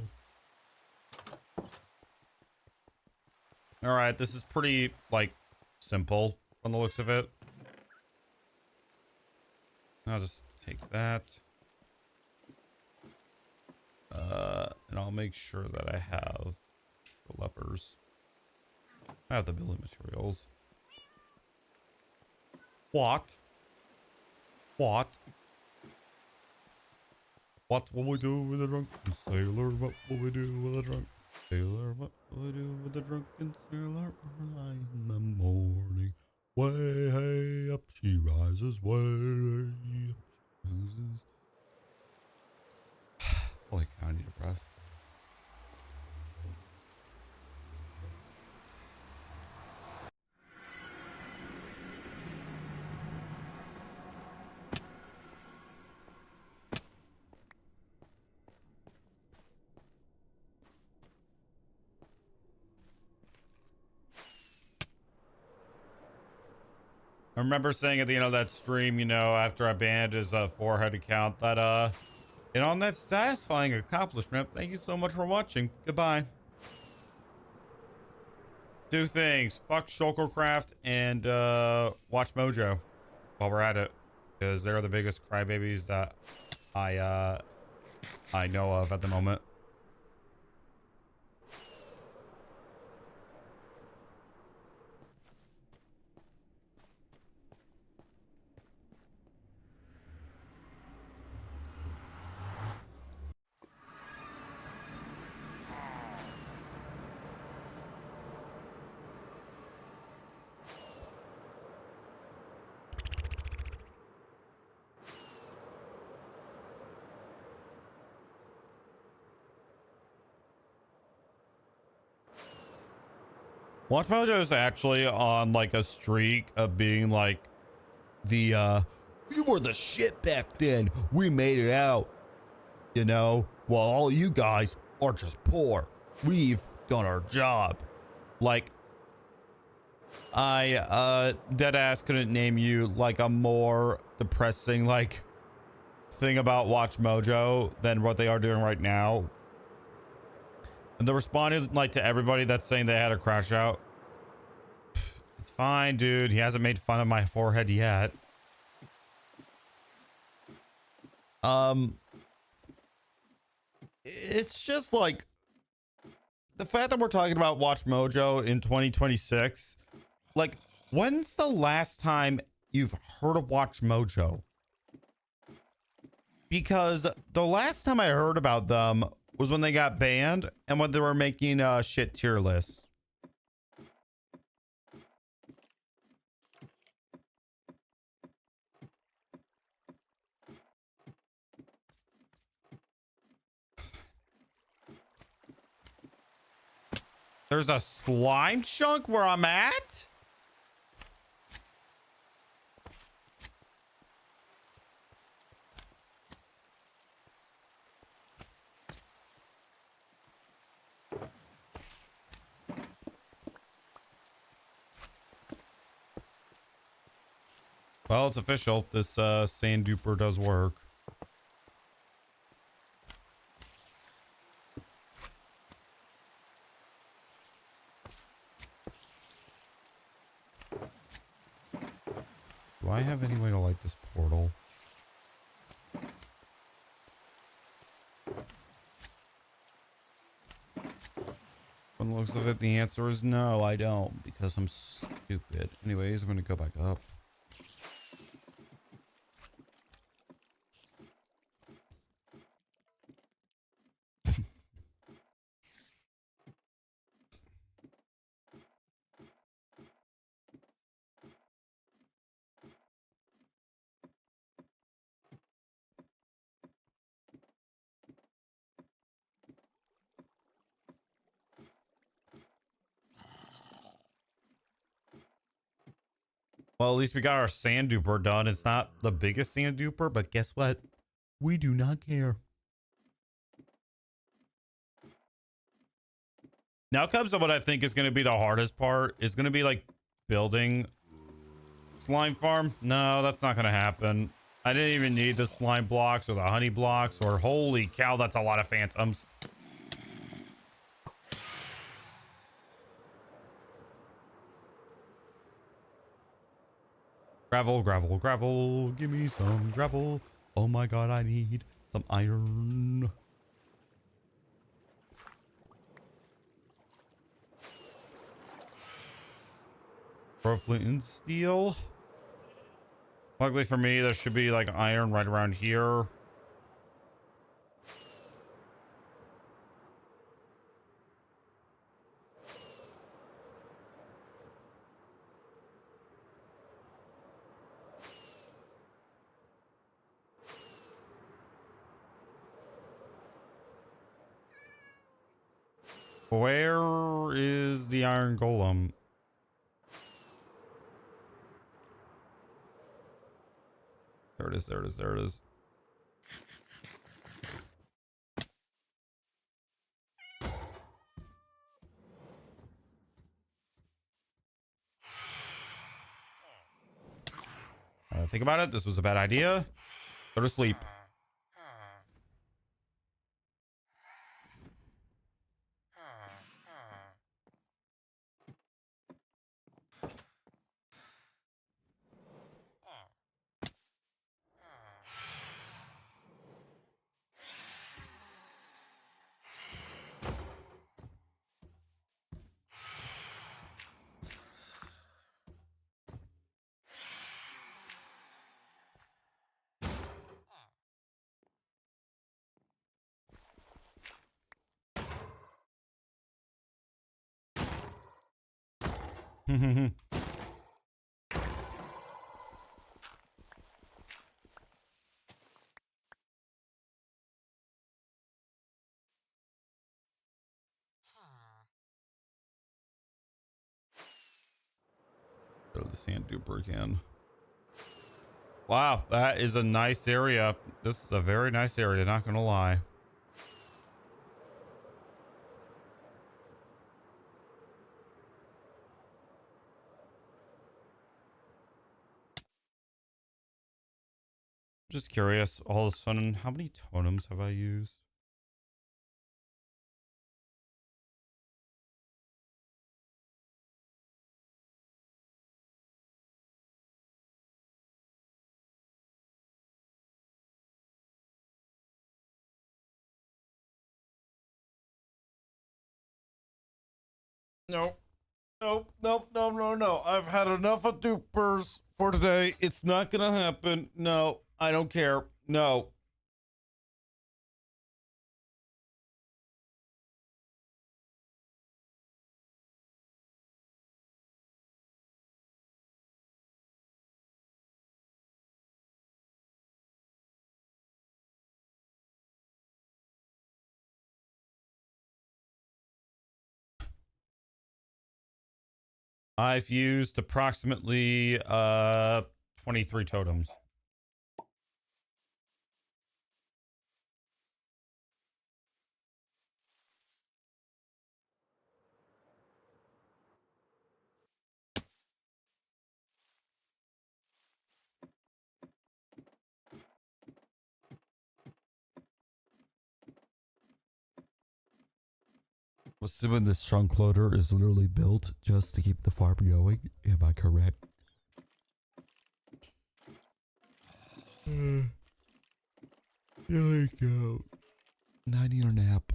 All right, this is pretty like simple on the looks of it. I'll just take that. And I'll make sure that I have extra levers. I have the building materials. What? What? What will we do with a drunken sailor? What will we do with a drunken sailor? What will we do with a drunken sailor? Early in the morning, way hey up she rises, way up she rises. Holy cow, I need a breath. I remember saying at the end of that stream, you know, after I banned his forehead account, that and on that satisfying accomplishment, thank you so much for watching. Goodbye. Two things: fuck Shulkercraft and watch Mojo while we're at it, because they're the biggest crybabies that I know of at the moment. Watch Mojo is actually on like a streak of being like we were the shit back then. We made it out, you know, while all you guys are just poor. We've done our job. Like, I deadass couldn't name you like a more depressing like thing about Watch Mojo than what they are doing right now. And the responded like to everybody that's saying they had a crash out. It's fine, dude. He hasn't made fun of my forehead yet. It's just like the fact that we're talking about Watch Mojo in 2026. Like, when's the last time you've heard of Watch Mojo? Because the last time I heard about them was when they got banned and when they were making shit tier lists. There's a slime chunk where I'm at? Well, it's official. This sand duper does work. Do I have any way to light this portal? From the looks of it, the answer is no, I don't, because I'm stupid. Anyways, I'm gonna go back up. Well, at least we got our sand duper done. It's not the biggest sand duper, but guess what? We do not care. Now comes to what I think is going to be the hardest part. Is going to be like building slime farm. No, that's not going to happen. I didn't even need the slime blocks or the honey blocks, or holy cow, that's a lot of phantoms. Gravel, gravel, gravel. Give me some gravel. Oh my god, I need some iron. Pro flint and steel. Luckily for me, there should be like iron right around here. Where is the iron golem? There it is, there it is, there it is. Think about it. This was a bad idea. Go to sleep. the sand duper again. Wow, that is a nice area. This is a very nice area, not gonna lie. Just curious, all of a sudden, how many totems have I used? No. Nope, nope, no, no, no. I've had enough of dupers for today. It's not gonna happen. No, I don't care. No. I've used approximately 23 totems. Assuming this trunk loader is literally built just to keep the farm going. Am I correct? Here we go. I need a nap.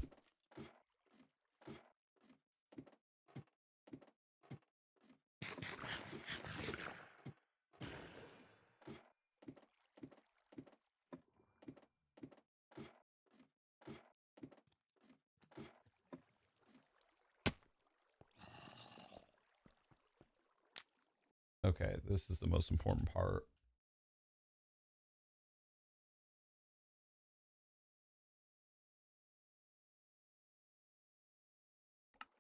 Okay, this is the most important part.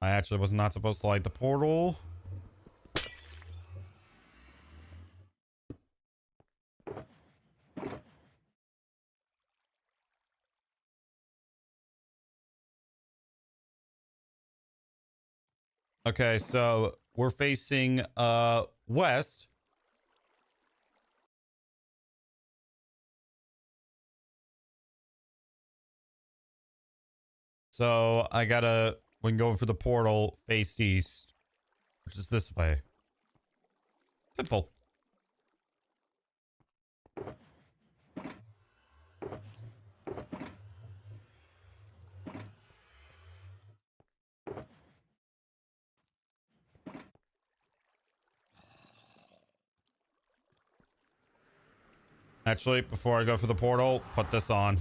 I actually was not supposed to light the portal. Okay, so we're facing west. So I gotta, when going for the portal, face east, which is this way. Simple. Actually, before I go for the portal, put this on.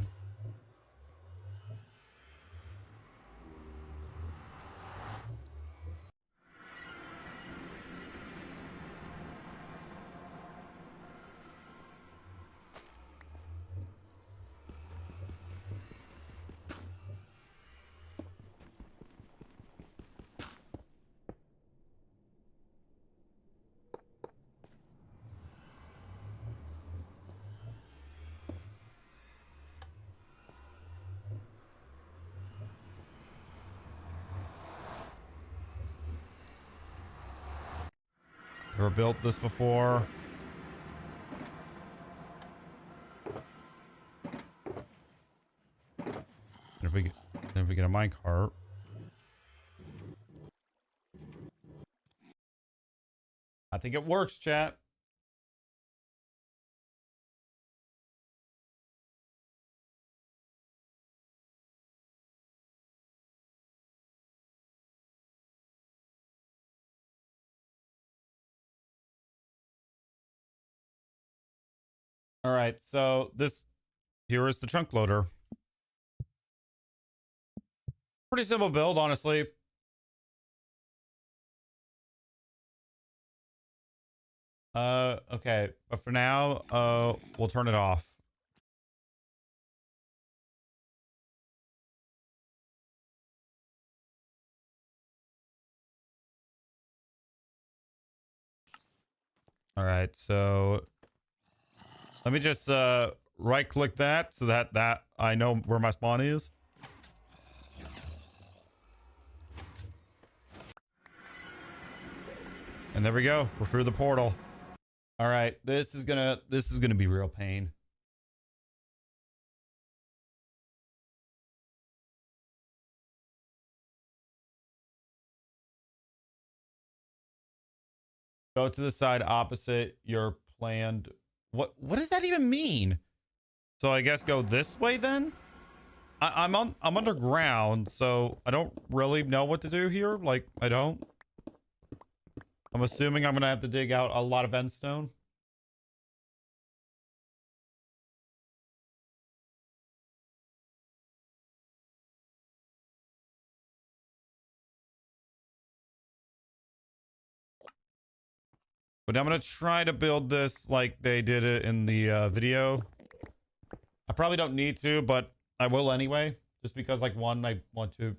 Never built this before. If we get a minecart. I think it works, chat. All right, so here is the trunk loader. Pretty simple build, honestly. Okay, but for now, we'll turn it off. All right, so let me just right click that so that I know where my spawn is. And there we go. We're through the portal. All right, this is gonna be real pain. Go to the side opposite your planned. What does that even mean? So I guess go this way then? I'm underground, so I don't really know what to do here. Like, I don't. I'm assuming I'm gonna have to dig out a lot of endstone. But I'm gonna try to build this like they did it in the video. I probably don't need to, but I will anyway. Just because, like, one, I want to.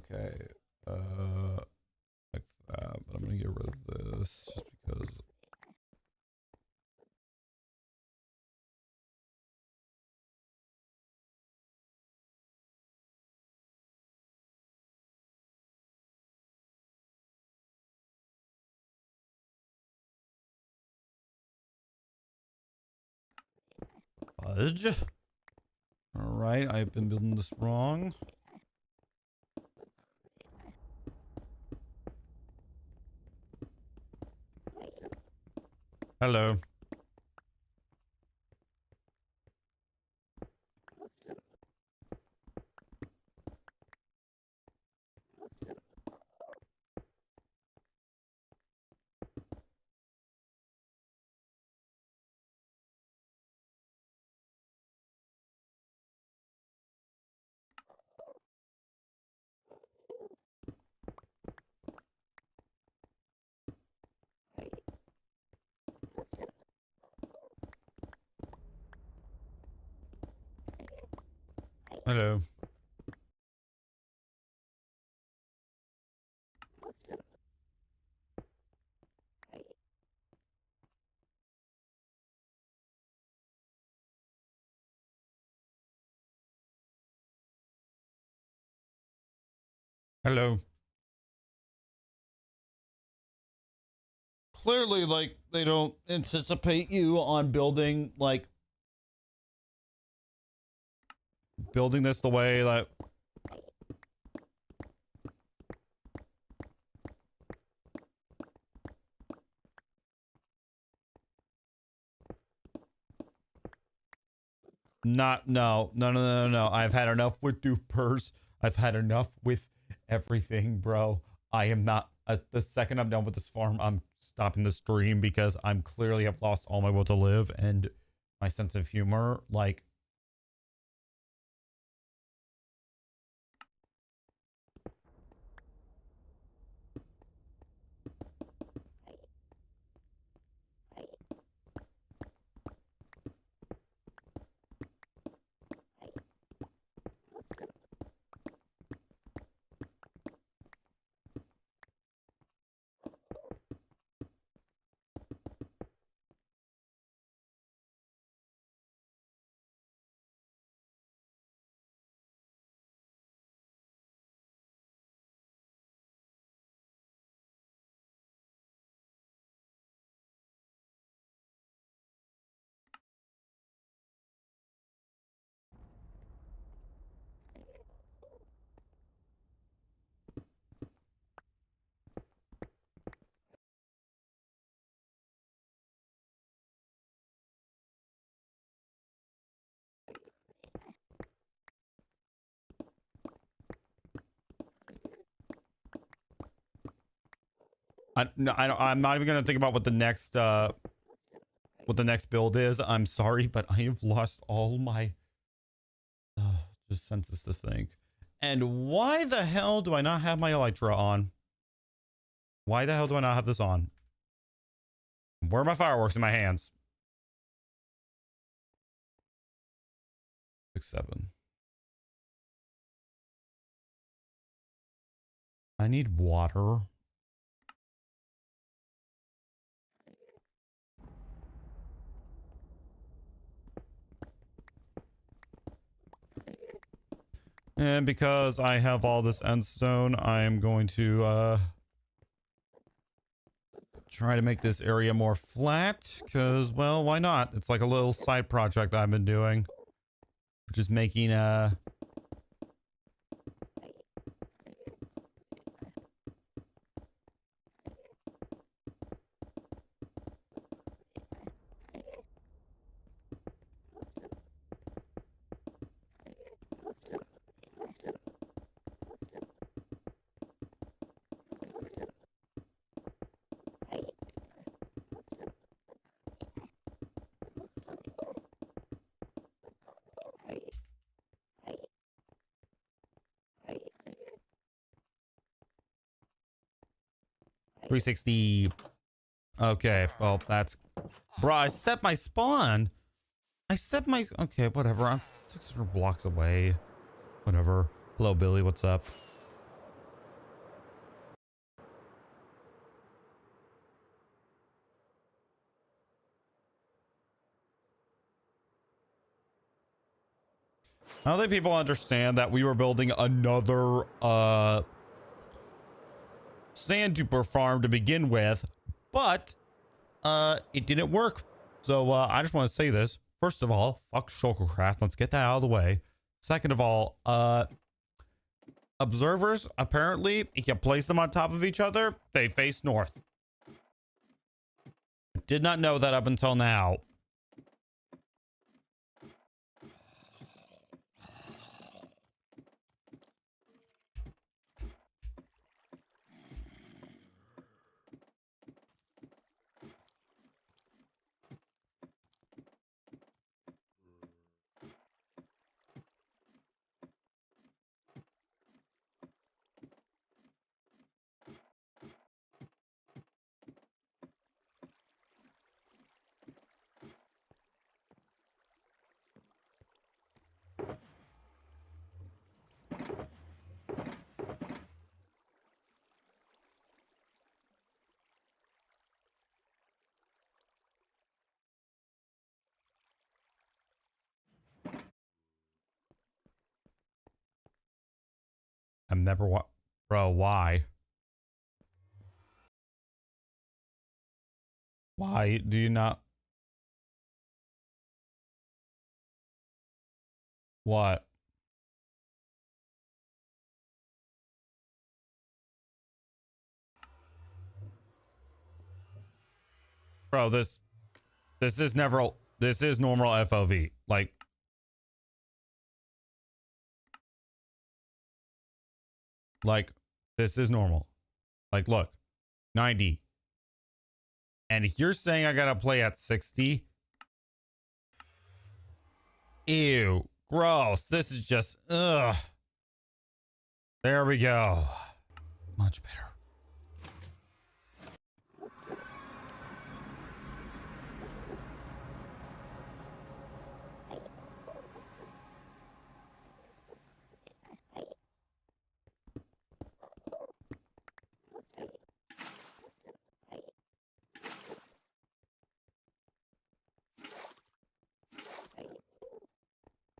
Okay, like that, but I'm gonna get rid of this just because. Fudge. All right, I've been building this wrong. Hello. Hello. Hello. Clearly, like, they don't anticipate you on building, like, building this the way that. No. I've had enough with dupers. I've had enough with everything, bro. I am not. The second I'm done with this farm, I'm stopping the stream because I'm clearly have lost all my will to live and my sense of humor. Like, I'm not even gonna think about what the next build is. I'm sorry, but I have lost all my just senses to think. And why the hell do I not have my Elytra on? Why the hell do I not have this on? Where are my fireworks in my hands? 6, 7. I need water. And because I have all this endstone, I'm going to try to make this area more flat. Because, well, why not? It's like a little side project I've been doing. Which is making 360. Okay, well, that's... Bro, I set my spawn. Okay, whatever. I'm 600 blocks away. Whatever. Hello, Billy. What's up? I don't think people understand that we were building another sand duper farm to begin with, but it didn't work. So I just want to say this. First of all, fuck Shulkercraft. Let's get that out of the way. Second of all, observers, apparently, if you place them on top of each other, they face north. Did not know that up until now. I've never bro, why? Why do you not? What? Bro, this is normal FOV. Like this is normal. Like, look, 90. And if you're saying I gotta play at 60, ew, gross. This is just, ugh. There we go. Much better.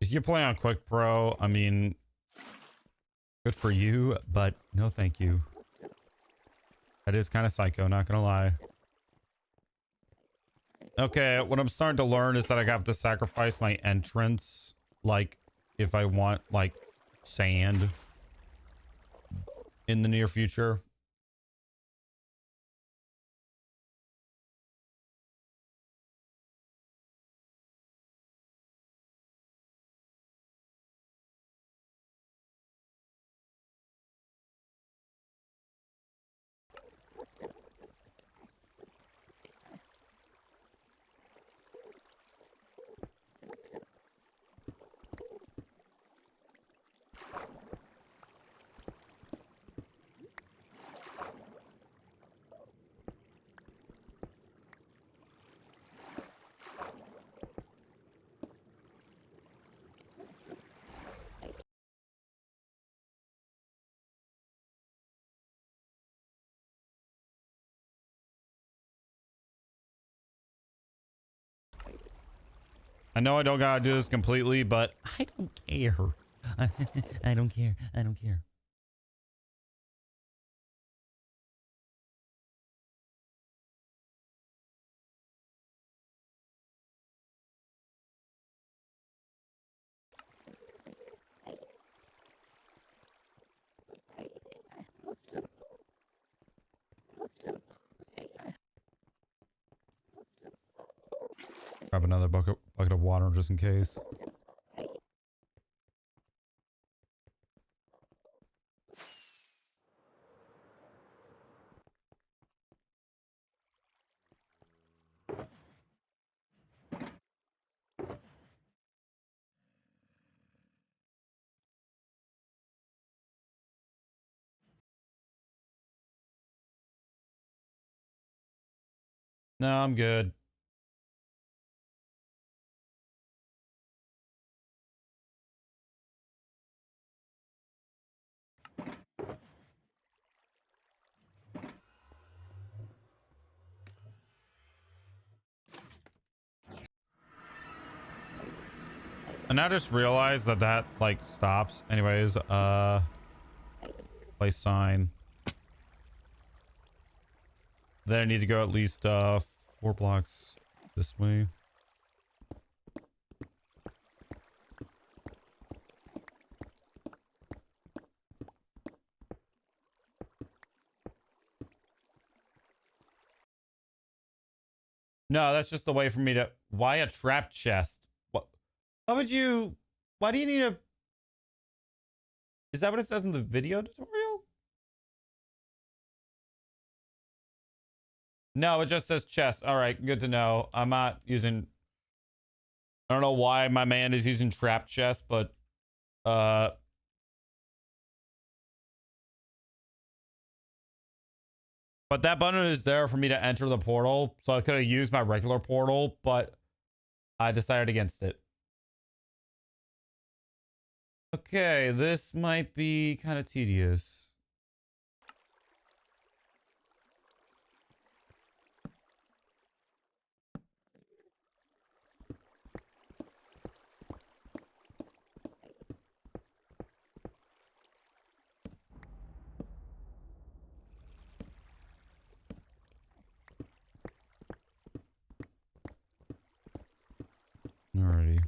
If you play on Quick Pro, I mean, good for you, but no thank you. That is kind of psycho, not gonna lie. Okay, what I'm starting to learn is that I have to sacrifice my entrance, like, if I want, like, sand in the near future. I know I don't gotta do this completely, but I don't care. I don't care. I don't care. Grab another bucket of water just in case. No, I'm good. And I just realized that that like stops. Anyways, place sign. Then I need to go at least 4 blocks this way. No, that's just the way for me to. Why a trap chest? What? Why would you? Why do you need a? Is that what it says in the video tutorial? No, it just says chest. All right, good to know. I'm not using. I don't know why my man is using trap chest, but but that button is there for me to enter the portal, so I could have used my regular portal, but I decided against it. Okay, this might be kind of tedious. Alrighty.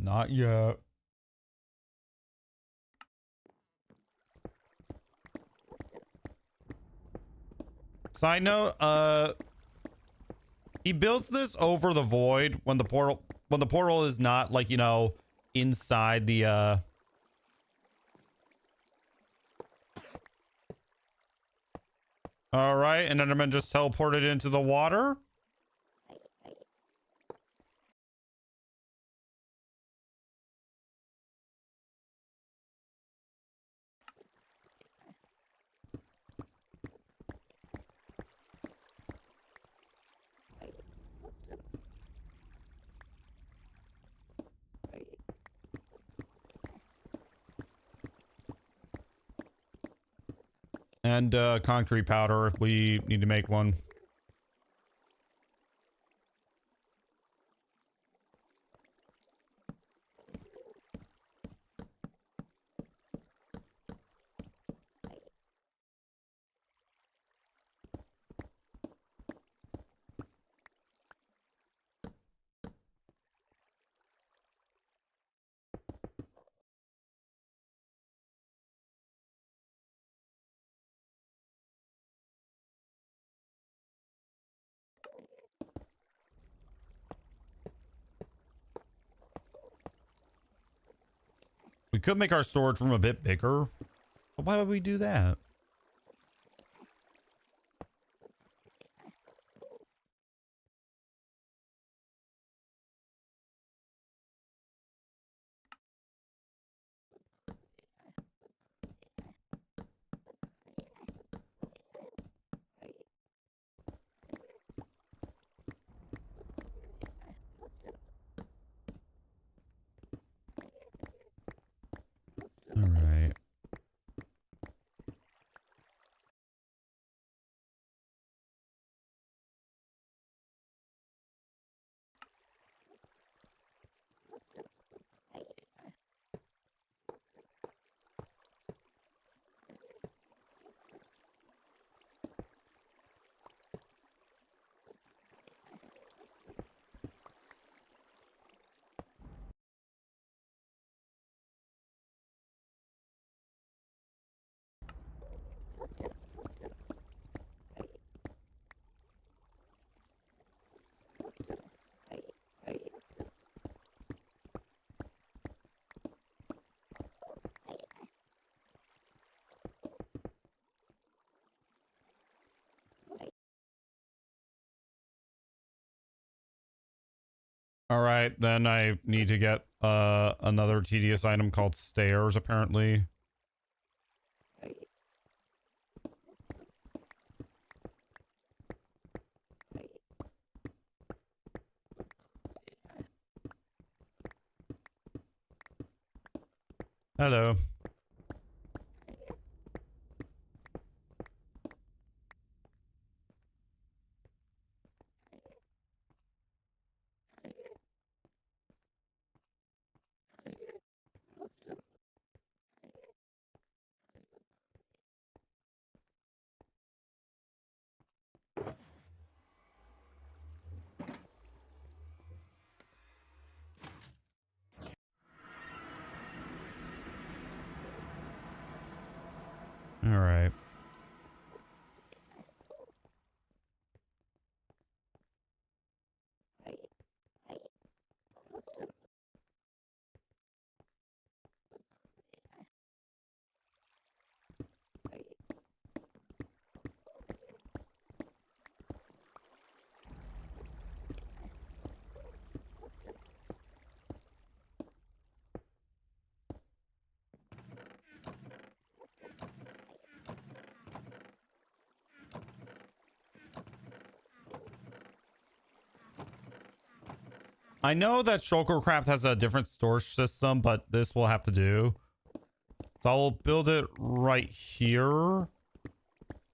Not yet. Side note, he builds this over the void when the portal is not like, you know, inside the all right, and Enderman just teleported into the water. And concrete powder if we need to make one. We could make our storage room a bit bigger, but why would we do that? All right, then I need to get another tedious item called stairs, apparently. Hello. All right. I know that Shulkercraft has a different storage system, but this will have to do. So I'll build it right here.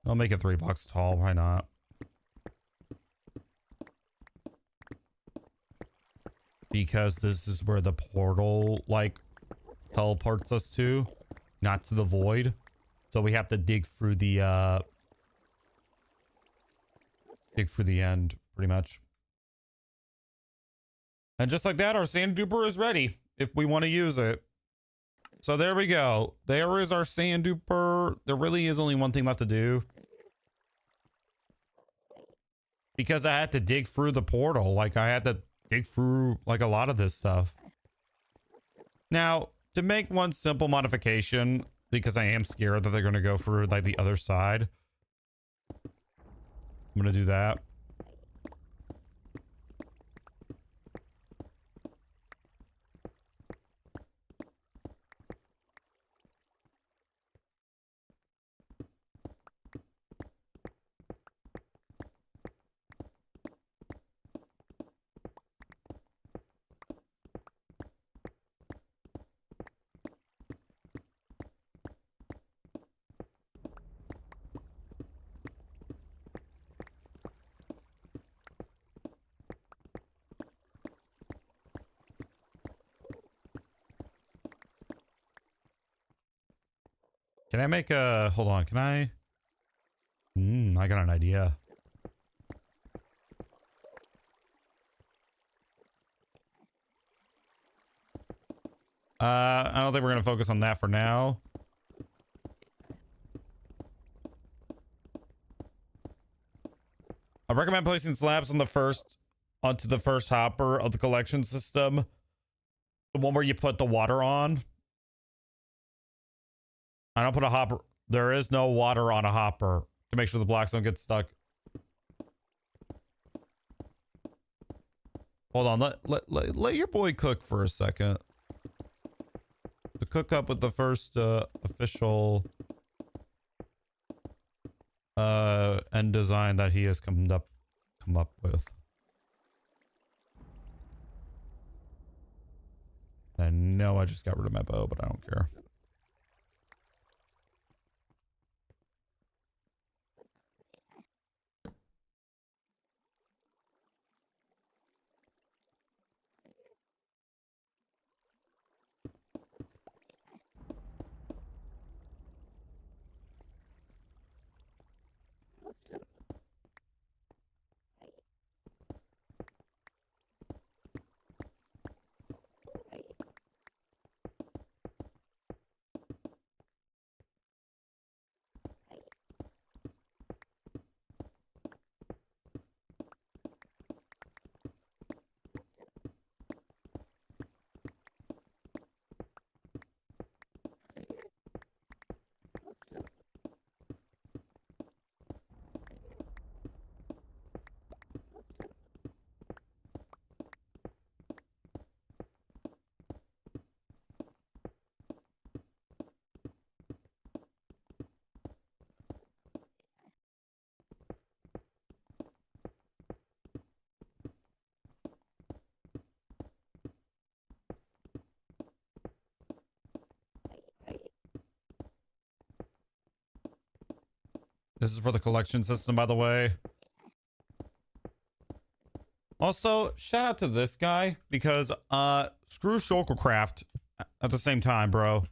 I'll make it 3 blocks tall. Why not? Because this is where the portal, like, teleports us to. Not to the void. So we have to dig through the end, pretty much. And just like that, our sand duper is ready if we want to use it. So there we go. There is our sand duper. There really is only one thing left to do. Because I had to dig through the portal. Like, I had to dig through, like, a lot of this stuff. Now, to make one simple modification, because I am scared that they're going to go through, like, the other side. I'm going to do that. Can I make a... Hold on, can I... I got an idea. I don't think we're going to focus on that for now. I recommend placing slabs on onto the first hopper of the collection system. The one where you put the water on. I don't put a hopper. There is no water on a hopper to make sure the blocks don't get stuck. Hold on. Let your boy cook for a second. To cook up with the first official end design that he has come up with. I know I just got rid of my bow, but I don't care. This is for the collection system, by the way. Also, shout out to this guy because screw Shulkercraft at the same time, bro.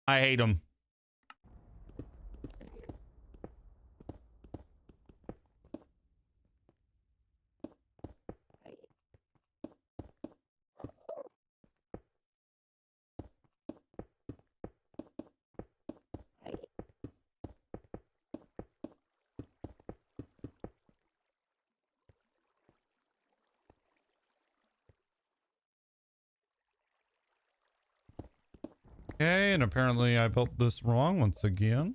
I hate him. Okay, and apparently I built this wrong once again.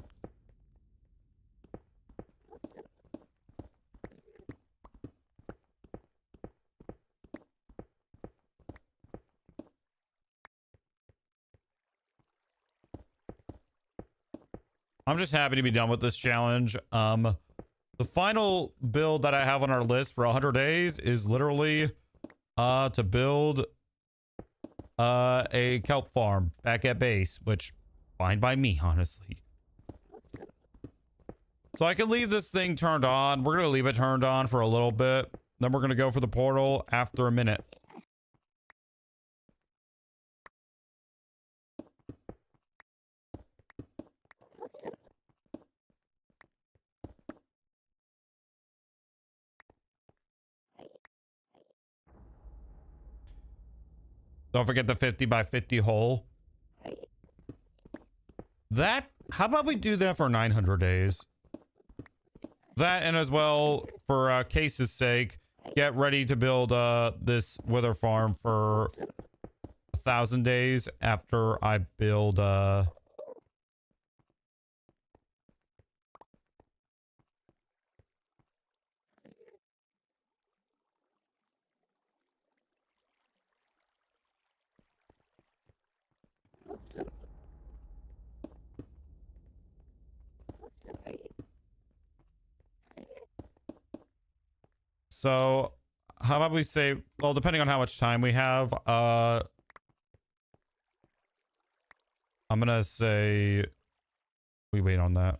I'm just happy to be done with this challenge. The final build that I have on our list for 100 days is literally to build a kelp farm back at base, which fine by me, honestly. So I can leave this thing turned on. We're gonna leave it turned on for a little bit. Then we're gonna go for the portal after a minute. Don't forget the 50 by 50 hole. That, how about we do that for 900 days? That, and as well, for Case's sake, get ready to build this wither farm for 1,000 days after I build so how about we say, well, depending on how much time we have, I'm gonna say we wait on that.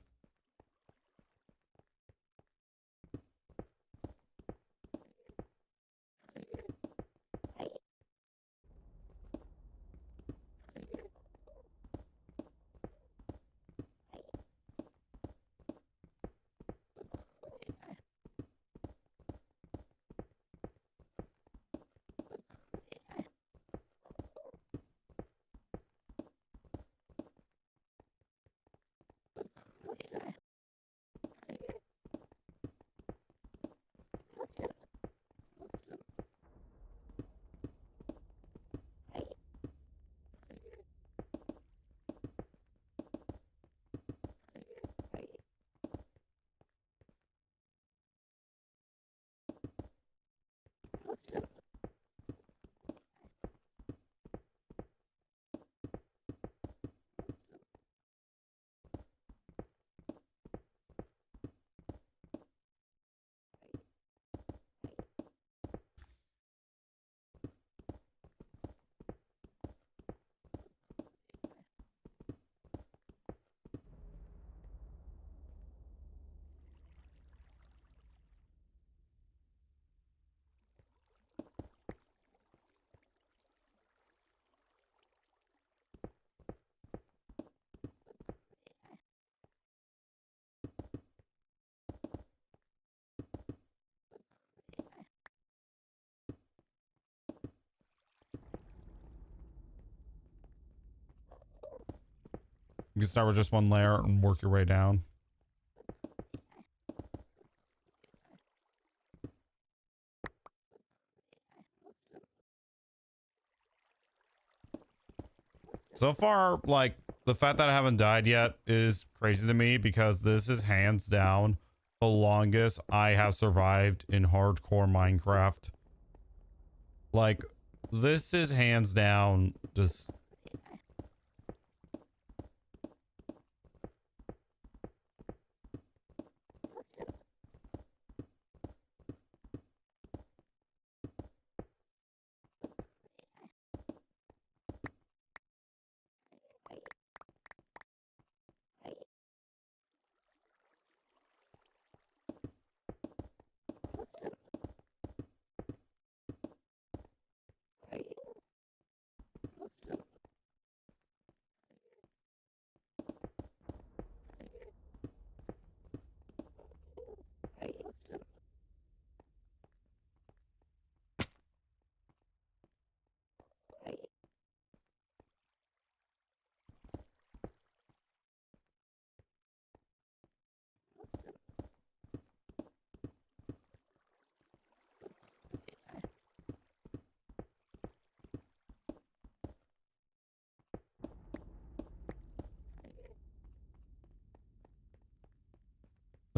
You can start with just one layer and work your way down. So far, like, the fact that I haven't died yet is crazy to me because this is hands down the longest I have survived in hardcore Minecraft. Like, this is hands down just...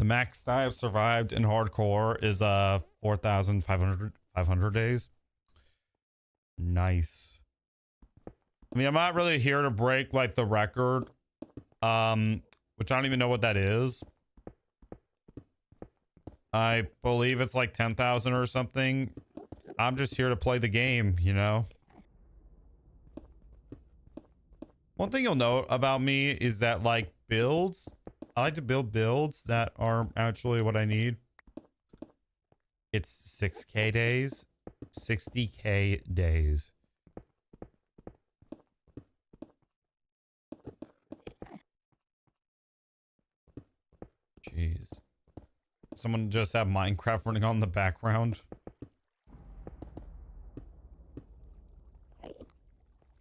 max I have survived in hardcore is 4,500 days. Nice. I mean, I'm not really here to break like the record, which I don't even know what that is. I believe it's like 10,000 or something. I'm just here to play the game, you know. One thing you'll note about me is that like builds, I like to build builds that are actually what I need. It's 6K days, 60K days. Jeez. Someone just have Minecraft running on in the background.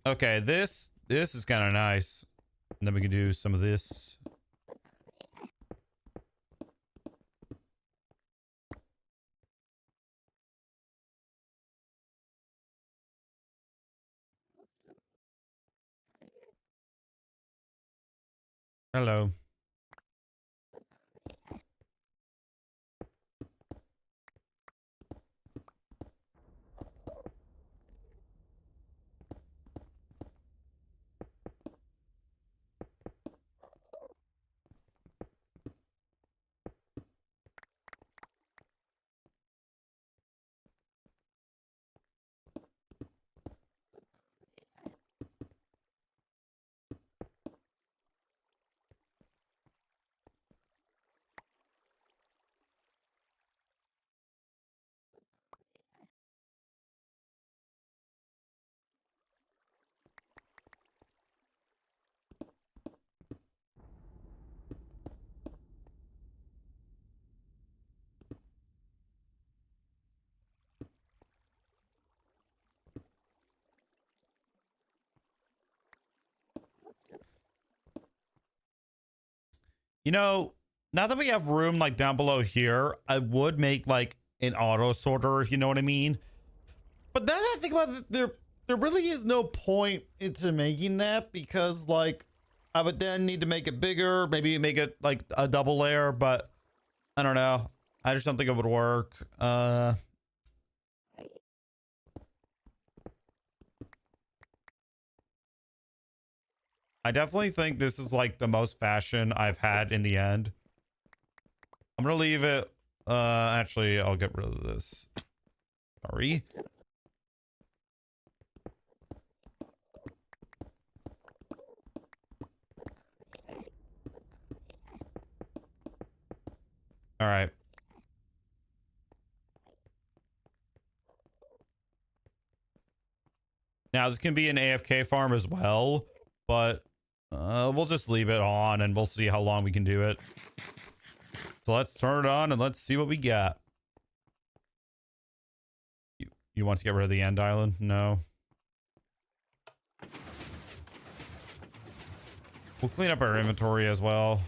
Okay, this is kind of nice. And then we can do some of this. Hello. You know, now that we have room like down below here, I would make like an auto sorter, if you know what I mean. But now that I think about it, there really is no point into making that, because like I would then need to make it bigger, maybe make it like a double layer, but I don't know. I just don't think it would work. I definitely think this is like the most fashion I've had in the end. I'm gonna leave it. Actually, I'll get rid of this. Sorry. All right. Now this can be an AFK farm as well, but we'll just leave it on and we'll see how long we can do it. So let's turn it on and let's see what we got. You want to get rid of the end island? No. We'll clean up our inventory as well.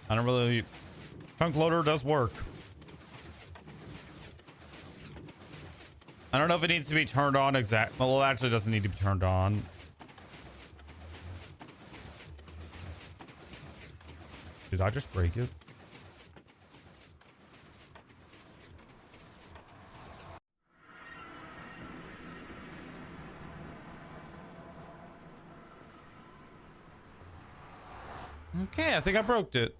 I don't really... Chunk loader does work. I don't know if it needs to be turned on exact. Well, it actually doesn't need to be turned on. Did I just break it? Okay, I think I broke it.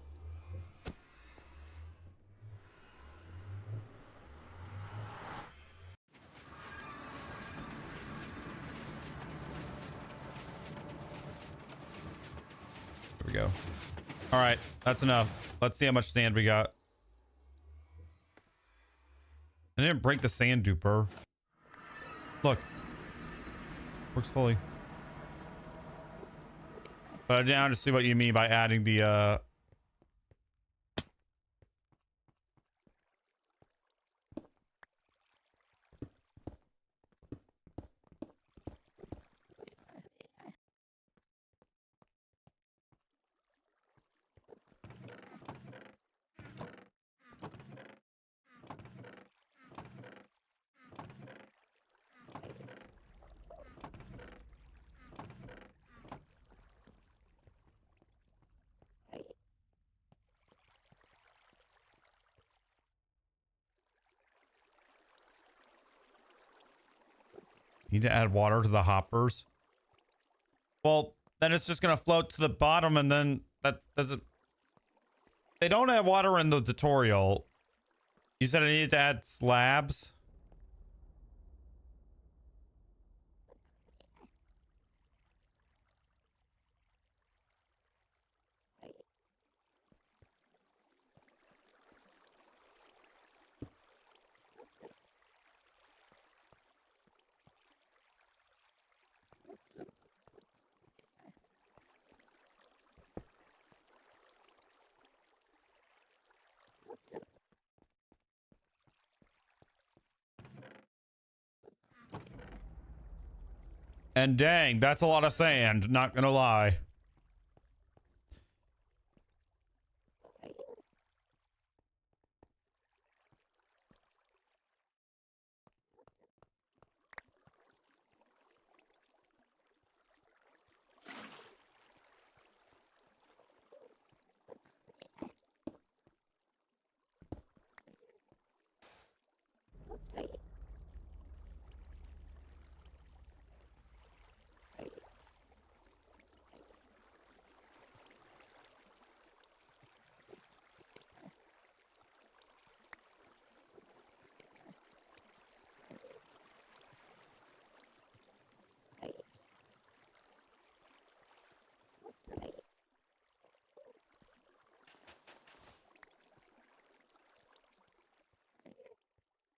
There we go. All right, that's enough. Let's see how much sand we got. I didn't break the sand duper. Look. Works fully. But down to see what you mean by adding the need to add water to the hoppers. Well, then it's just gonna float to the bottom, and then that doesn't. They don't add water in the tutorial. You said I needed to add slabs. And dang, that's a lot of sand, not gonna lie.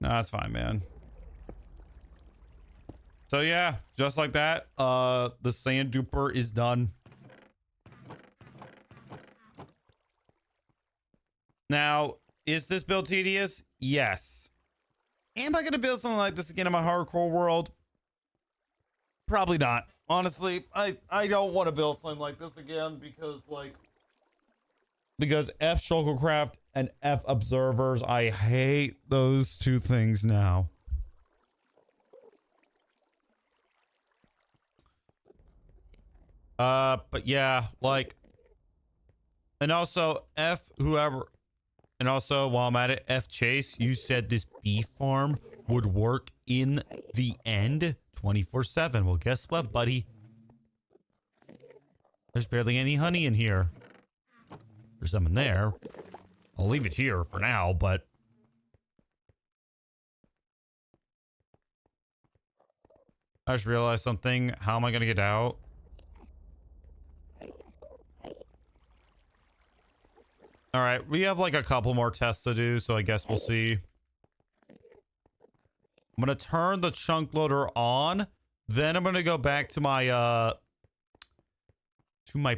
No, that's fine, man. So yeah, just like that, the sand duper is done. Now, is this build tedious? Yes. Am I gonna build something like this again in my hardcore world? Probably not. Honestly, I don't want to build something like this again because F Shuttlecraft and F Observers, I hate those two things now. But yeah, like, and also F whoever, and also while I'm at it, F Chase, you said this beef farm would work in the end 24/7. Well, guess what, buddy? There's barely any honey in here. There's some in there. I'll leave it here for now, but I just realized something. How am I gonna get out? All right, we have like a couple more tests to do, so I guess we'll see. I'm gonna turn the chunk loader on, then I'm gonna go back to my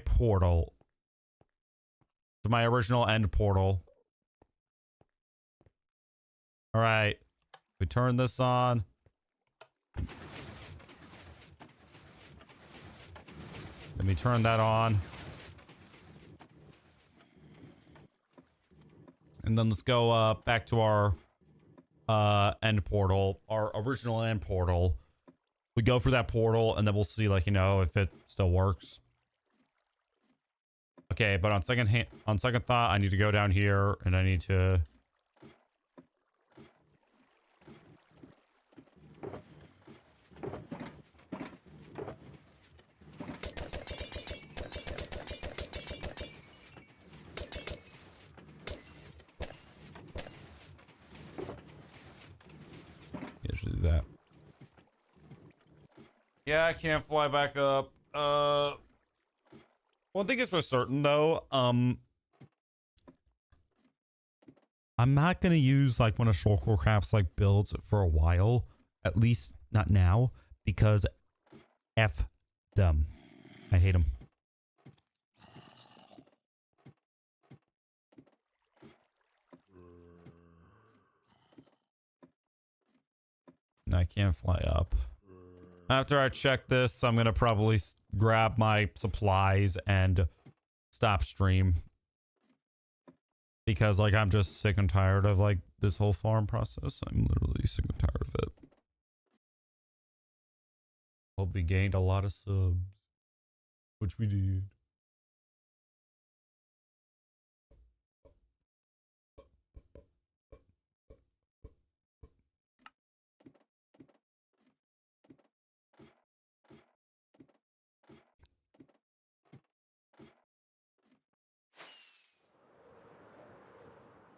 portal. To my original end portal. All right. We turn this on. Let me turn that on. And then let's go back to our end portal, our original end portal. We go for that portal and then we'll see, like, you know, if it still works. Okay, but on second thought, I need to go down here and I need to do that. Yeah, I can't fly back up. One thing is for certain though, I'm not gonna use like one of Shuttlecraft's like builds for a while, at least not now, because F them. I hate them. I can't fly up. After I check this, I'm gonna probably grab my supplies and stop stream. Because, like, I'm just sick and tired of, like, this whole farm process. I'm literally sick and tired of it. Hope we gained a lot of subs. Which we did.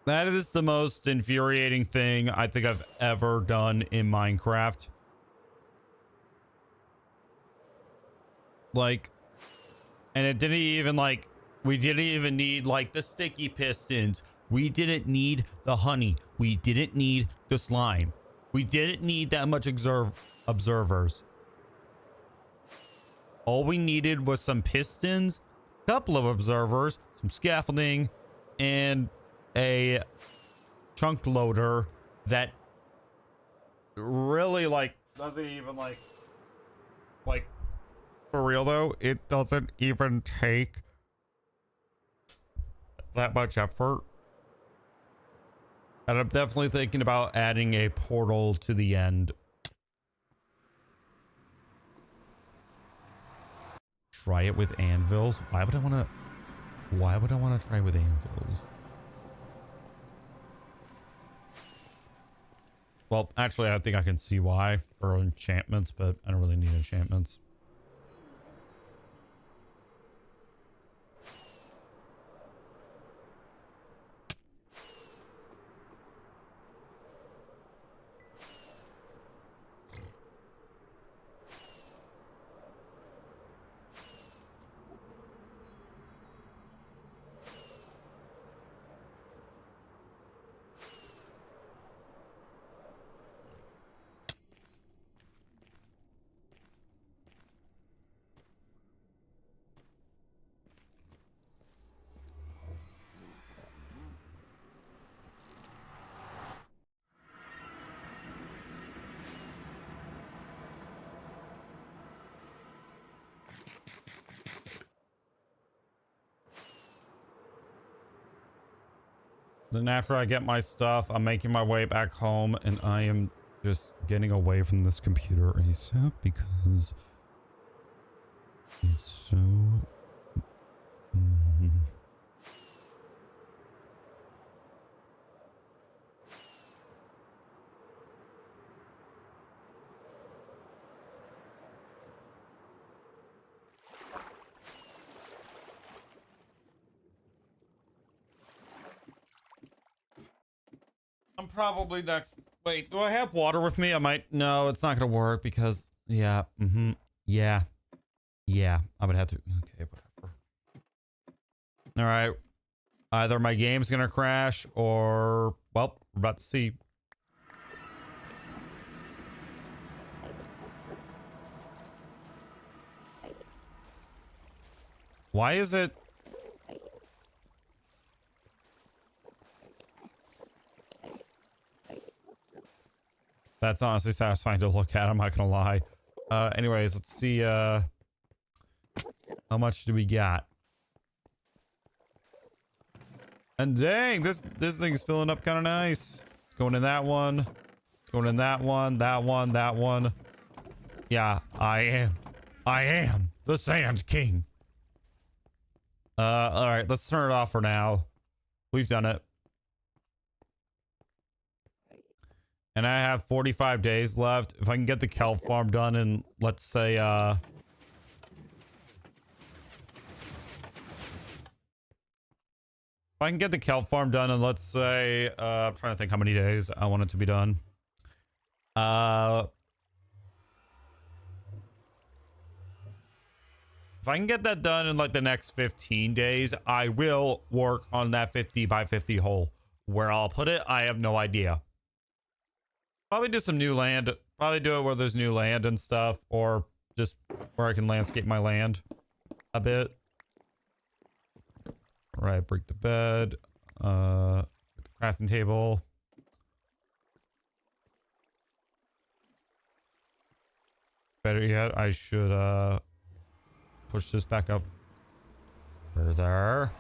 That is the most infuriating thing I think I've ever done in Minecraft. Like, and it didn't even like, we didn't even need like the sticky pistons. We didn't need the honey. We didn't need the slime. We didn't need that much observers. All we needed was some pistons, a couple of observers, some scaffolding, and a chunk loader that really like doesn't even like for real though, it doesn't even take that much effort. And I'm definitely thinking about adding a portal to the end. Try it with anvils. Why would I want to try with anvils? Well, actually, I think I can see why for enchantments, but I don't really need enchantments. Then after I get my stuff, I'm making my way back home, and I am just getting away from this computer ASAP because it's so... I'm probably next. Wait, do I have water with me? I might. No, it's not gonna work because. Yeah. Yeah. Yeah. I would have to. Okay, whatever. All right. Either my game's gonna crash or. Well, we're about to see. Why is it? That's honestly satisfying to look at. I'm not gonna lie. Anyways, let's see. How much do we got? And dang, this thing's filling up kind of nice. Going in that one. Going in that one. That one. That one. Yeah, I am the Sand King. All right, let's turn it off for now. We've done it. And I have 45 days left. If I can get the kelp farm done in, let's say, if I can get the kelp farm done in, let's say, I'm trying to think how many days I want it to be done. If I can get that done in like the next 15 days, I will work on that 50 by 50 hole. Where I'll put it, I have no idea. Probably do some new land. Probably do it where there's new land and stuff, or just where I can landscape my land a bit. All right, break the bed. The crafting table. Better yet, I should push this back up further.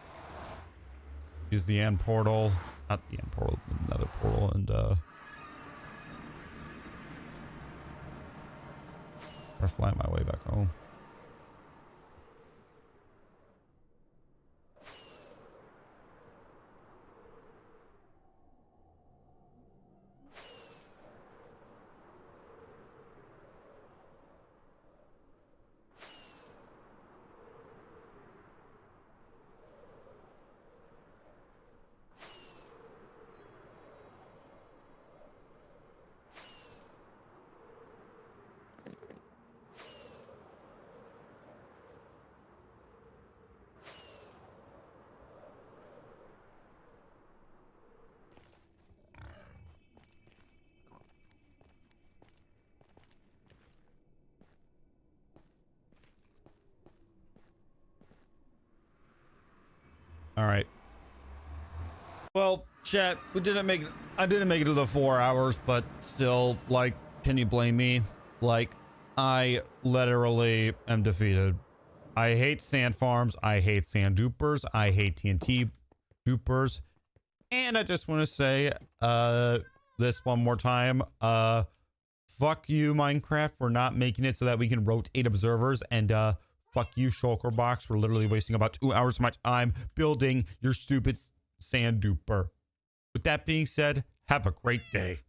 Use the end portal. Not the end portal, another portal, and or fly my way back home. All right. Well, chat, I didn't make it to the 4 hours, but still, like, can you blame me? Like, I literally am defeated. I hate sand farms. I hate sand dupers. I hate TNT dupers. And I just want to say, this one more time. Fuck you, Minecraft, for not making it so that we can rotate observers, and, fuck you, Shulker Box, for literally wasting about 2 hours of my time building your stupid sand duper. With that being said, have a great day.